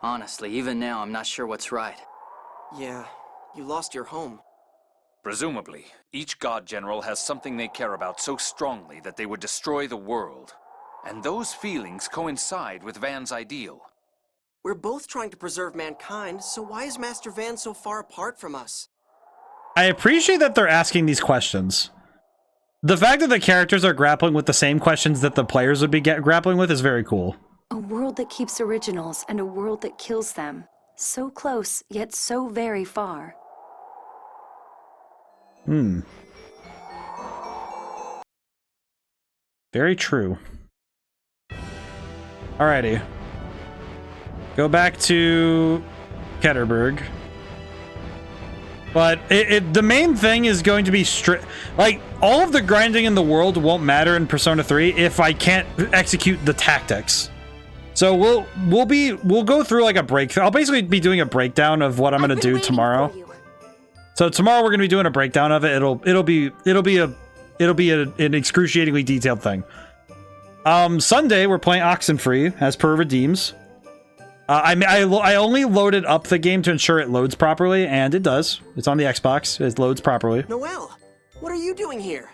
Honestly, even now, I'm not sure what's right. Yeah, you lost your home. Presumably, each god general has something they care about so strongly that they would destroy the world. And those feelings coincide with Van's ideal. We're both trying to preserve mankind, so why is Master Van so far apart from us? I appreciate that they're asking these questions. The fact that the characters are grappling with the same questions that the players would be grappling with is very cool. A world that keeps originals and a world that kills them. So close, yet so very far. Very true. Alrighty. Go back to Ketterberg. But the main thing is going to be like, all of the grinding in the world won't matter in Persona 3 if I can't execute the tactics. So we'll go through like a breakthrough. I'll basically be doing a breakdown of what I'm gonna do tomorrow. So tomorrow we're gonna be doing a breakdown of it. It'll be an excruciatingly detailed thing. Sunday we're playing Oxenfree as per Redeems. I only loaded up the game to ensure it loads properly, and it does. It's on the Xbox. It loads properly. Noelle, what are you doing here?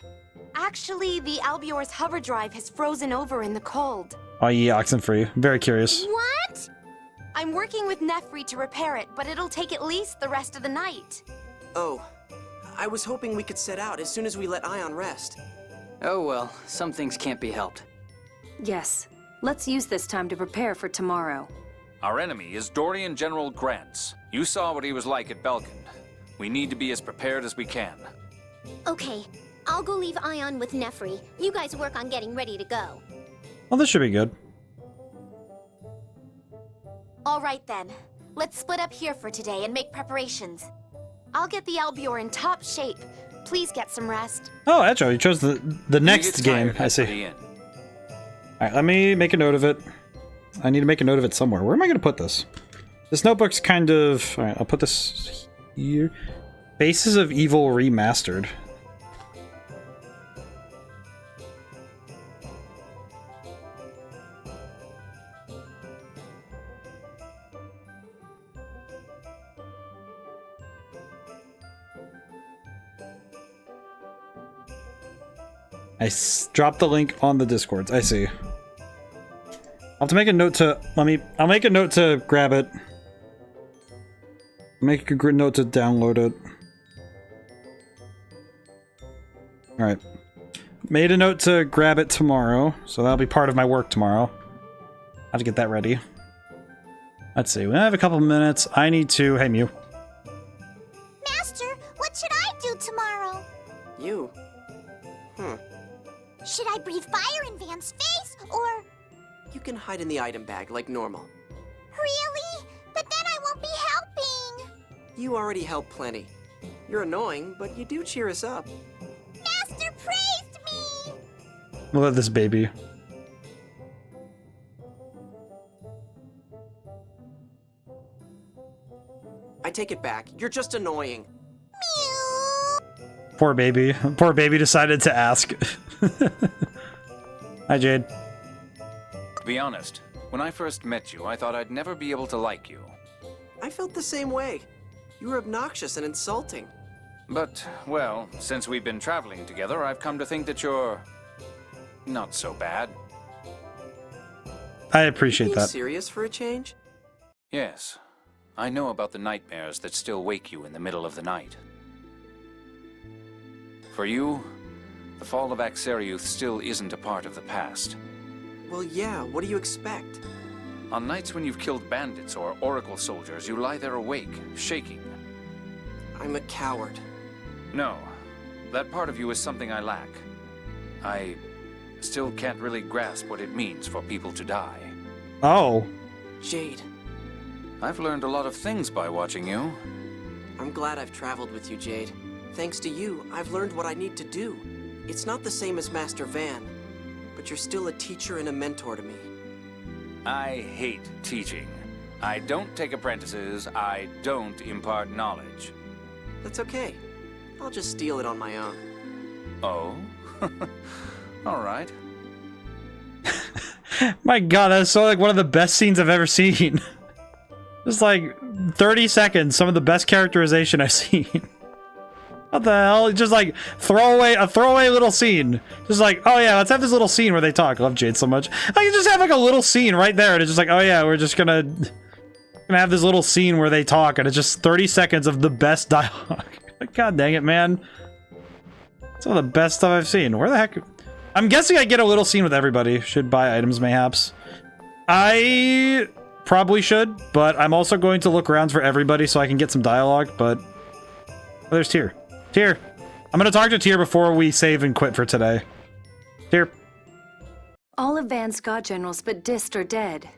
Actually, the Albior's hover drive has frozen over in the cold. Oh yeah, Oxenfree. I'm very curious. What? I'm working with Nefri to repair it, but it'll take at least the rest of the night. Oh, I was hoping we could set out as soon as we let Ion rest. Oh well, some things can't be helped. Yes, let's use this time to prepare for tomorrow. Our enemy is Dorian General Grants. You saw what he was like at Belkand. We need to be as prepared as we can. Okay, I'll go leave Ion with Nefri. You guys work on getting ready to go. Well, this should be good. All right then. Let's split up here for today and make preparations. I'll get the Albior in top shape. Please get some rest. Oh, actually, you chose the next game. I see. All right, let me make a note of it. I need to make a note of it somewhere. Where am I going to put this? This notebook's kind of... All right, I'll put this here. Faces of Evil Remastered. I dropped the link on the Discords. I see. I'll have to make a note to... I'll make a note to grab it. Make a note to download it. Alright. Made a note to grab it tomorrow, so that'll be part of my work tomorrow. I have to get that ready. Let's see, we have a couple minutes. I need to... Hey, Mew. Master, what should I do tomorrow? You? Should I breathe fire in Van's face, or... You can hide in the item bag like normal. Really? But then I won't be helping! You already help plenty. You're annoying, but you do cheer us up. Master praised me! We'll let this baby. I take it back. You're just annoying. Poor baby. Poor baby decided to ask. Hi, Jade. To be honest, when I first met you, I thought I'd never be able to like you. I felt the same way. You were obnoxious and insulting. But, well, since we've been traveling together, I've come to think that you're... not so bad. I appreciate that. Are you serious for a change? Yes. I know about the nightmares that still wake you in the middle of the night. For you, the fall of Axariuth still isn't a part of the past. Well, yeah, what do you expect? On nights when you've killed bandits or Oracle soldiers, you lie there awake, shaking. I'm a coward. No, that part of you is something I lack. I still can't really grasp what it means for people to die. Oh. Jade. I've learned a lot of things by watching you. I'm glad I've traveled with you, Jade. Thanks to you, I've learned what I need to do. It's not the same as Master Van, but you're still a teacher and a mentor to me. I hate teaching. I don't take apprentices. I don't impart knowledge. That's okay. I'll just steal it on my own. Oh? All right. My god, that's so like one of the best scenes I've ever seen. Just like 30 seconds, some of the best characterization I've seen. What the hell? Just like a throwaway little scene. Just like, oh yeah, let's have this little scene where they talk. I love Jade so much. I can just have like a little scene right there, and it's just like, oh yeah, we're just gonna have this little scene where they talk, and it's just 30 seconds of the best dialogue. God dang it, man. Some of the best stuff I've seen. Where the heck? I'm guessing I get a little scene with everybody. Should buy items, mayhaps. I probably should, but I'm also going to look around for everybody so I can get some dialogue, but... Oh, there's Tyr. Tyr! I'm gonna talk to Tyr before we save and quit for today. Tyr. All of Van's god generals but Dist are dead.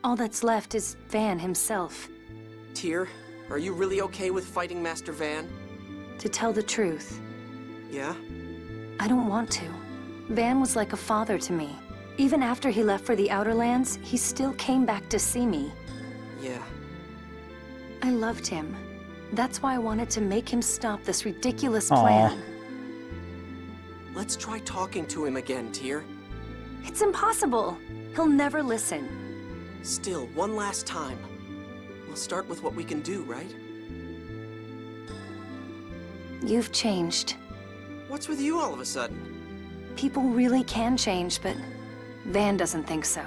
All that's left is Van himself. Tyr, are you really okay with fighting Master Van? To tell the truth, Yeah? I don't want to. Van was like a father to me. Even after he left for the Outer Lands, he still came back to see me. Yeah. I loved him. That's why I wanted to make him stop this ridiculous Aww. plan. Let's try talking to him again, Tyr. It's impossible. He'll never listen. Still, one last time. We'll start with what we can do, right? You've changed. What's with you all of a sudden? People really can change, but Van doesn't think so.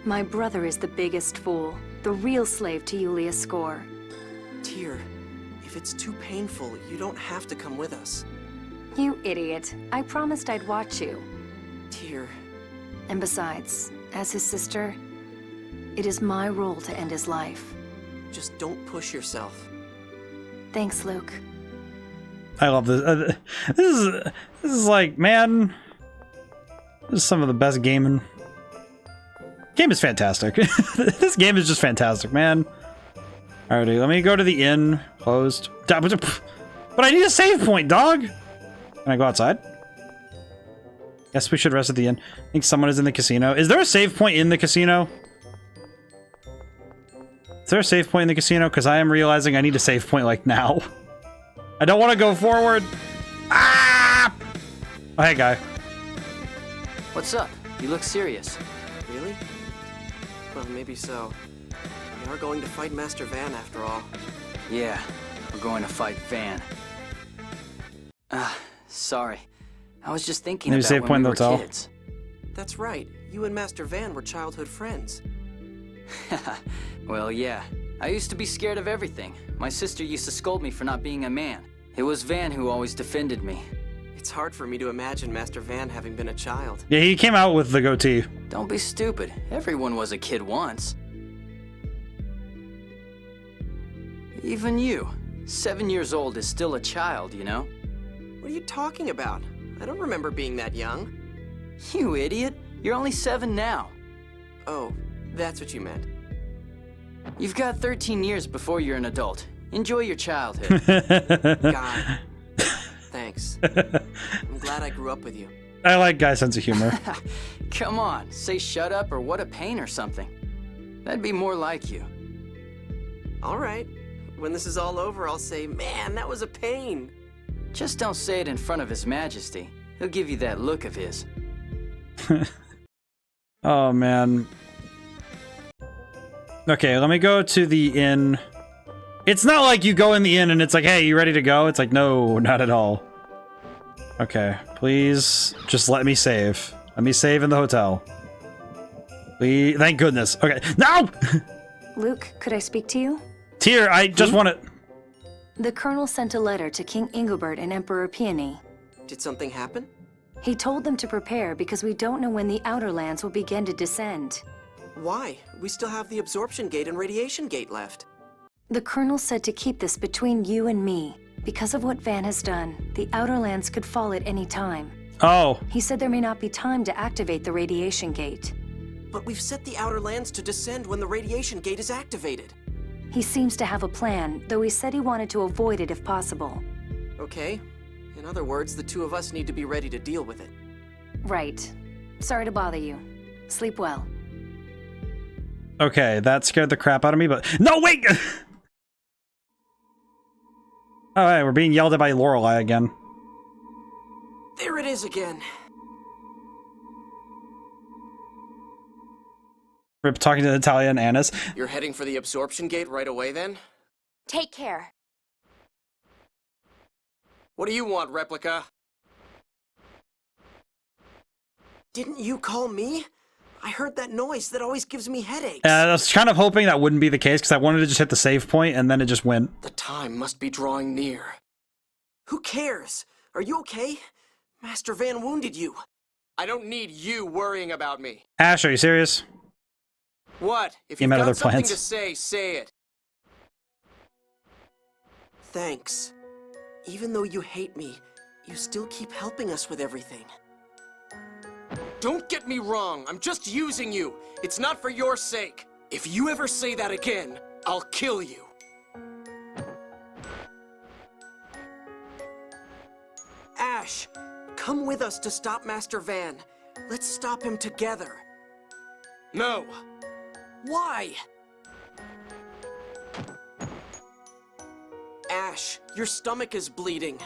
My brother is the biggest fool, the real slave to Yulia's score. Tyr, if it's too painful, you don't have to come with us. You idiot. I promised I'd watch you. Tyr. And besides, as his sister, it is my role to end his life. Just don't push yourself. Thanks, Luke. I love this. This is like, man, this is some of the best gaming. Game is fantastic. This game is just fantastic, man. Alrighty, let me go to the inn. Closed. But I need a save point, dog. Can I go outside? Guess we should rest at the inn. I think someone is in the casino. Is there a save point in the casino? Is there a save point in the casino? Because I am realizing I need a save point like now. I don't want to go forward. Ah! Oh, hey, guy. What's up? You look serious. Really? Well, maybe so. We are going to fight Master Van after all. Yeah, we're going to fight Van. Sorry. I was just thinking Maybe about save when point we in were the hotel. kids. That's right. You and Master Van were childhood friends. Well, yeah. I used to be scared of everything. My sister used to scold me for not being a man. It was Van who always defended me. It's hard for me to imagine Master Van having been a child. Yeah, he came out with the goatee. Don't be stupid. Everyone was a kid once. Even you. 7 years old is still a child, you know? What are you talking about? I don't remember being that young. You idiot. You're only 7 now. Oh, that's what you meant. You've got 13 years before you're an adult. Enjoy your childhood. God. Thanks. I'm glad I grew up with you. I like Guy's sense of humor. Come on, say shut up or what a pain or something. That'd be more like you. All right. When this is all over, I'll say, man, that was a pain. Just don't say it in front of His Majesty. He'll give you that look of his. Oh, man. Okay, let me go to the inn. It's not like you go in the inn and it's like, hey, you ready to go? It's like, no, not at all. Okay, please just let me save. Let me save in the hotel. Please, thank goodness. Okay, no! Luke, could I speak to you? Tyr, I just want to... The Colonel sent a letter to King Ingobert and Emperor Peony. Did something happen? He told them to prepare because we don't know when the Outer Lands will begin to descend. Why? We still have the absorption gate and radiation gate left. The Colonel said to keep this between you and me. Because of what Van has done, the Outer Lands could fall at any time. Oh. He said there may not be time to activate the radiation gate. But we've set the Outer Lands to descend when the radiation gate is activated. He seems to have a plan, though he said he wanted to avoid it if possible. Okay. In other words, the two of us need to be ready to deal with it. Right. Sorry to bother you. Sleep well. Okay, that scared the crap out of me, but... No, wait! Oh, hey, we're being yelled at by Lorelei again. There it is again. Rip talking to Natalia and Annis. You're heading for the absorption gate right away, then? Take care. What do you want, Replica? Didn't you call me? I heard that noise that always gives me headaches. I was kind of hoping that wouldn't be the case, because I wanted to just hit the save point, and then it just went. The time must be drawing near. Who cares? Are you okay? Master Van wounded you. I don't need you worrying about me. Ash, are you serious? What? If You you've met got other something plans. to say, say it. Thanks. Even though you hate me, you still keep helping us with everything. Don't get me wrong, I'm just using you. It's not for your sake. If you ever say that again, I'll kill you. Ash, come with us to stop Master Van. Let's stop him together. No. Why? Ash, your stomach is bleeding.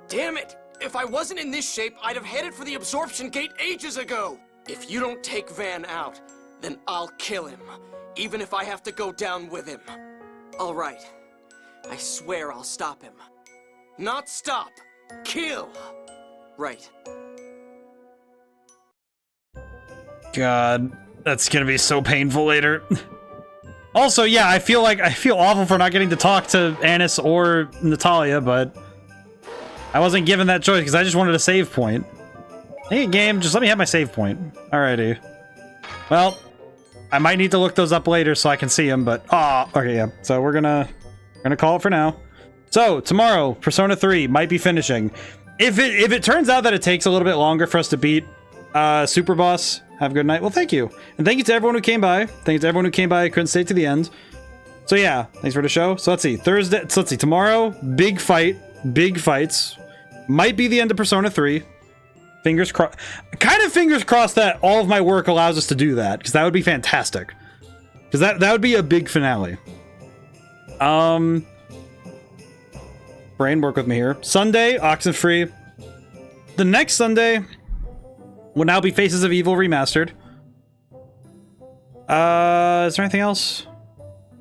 Damn it! If I wasn't in this shape, I'd have headed for the absorption gate ages ago! If you don't take Van out, then I'll kill him, even if I have to go down with him. All right. I swear I'll stop him. Not stop! Kill! Right. God, that's gonna be so painful later. Also, yeah, I feel awful for not getting to talk to Anis or Natalia, but I wasn't given that choice because I just wanted a save point. Hey, game, just let me have my save point. Alrighty. Well, I might need to look those up later so I can see them, but okay, yeah. So we're gonna call it for now. So tomorrow, Persona 3 might be finishing. If it turns out that it takes a little bit longer for us to beat Super Boss, have a good night. Well, thank you. And thank you to everyone who came by. Thank you to everyone who came by. Couldn't stay to the end. So yeah, thanks for the show. So let's see. Tomorrow, big fight. Big fights. Might be the end of Persona 3. Fingers crossed. Kind of fingers crossed that all of my work allows us to do that, because that would be fantastic. Because that would be a big finale. Brain, work with me here. Sunday, Oxenfree. The next Sunday will now be Faces of Evil Remastered. Is there anything else?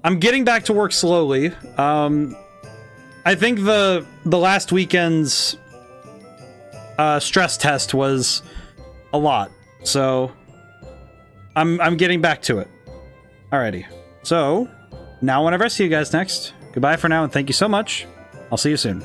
I'm getting back to work slowly. I think the last weekend's stress test was a lot, so I'm getting back to it. Alrighty. So now whenever I see you guys next, goodbye for now and thank you so much. I'll see you soon.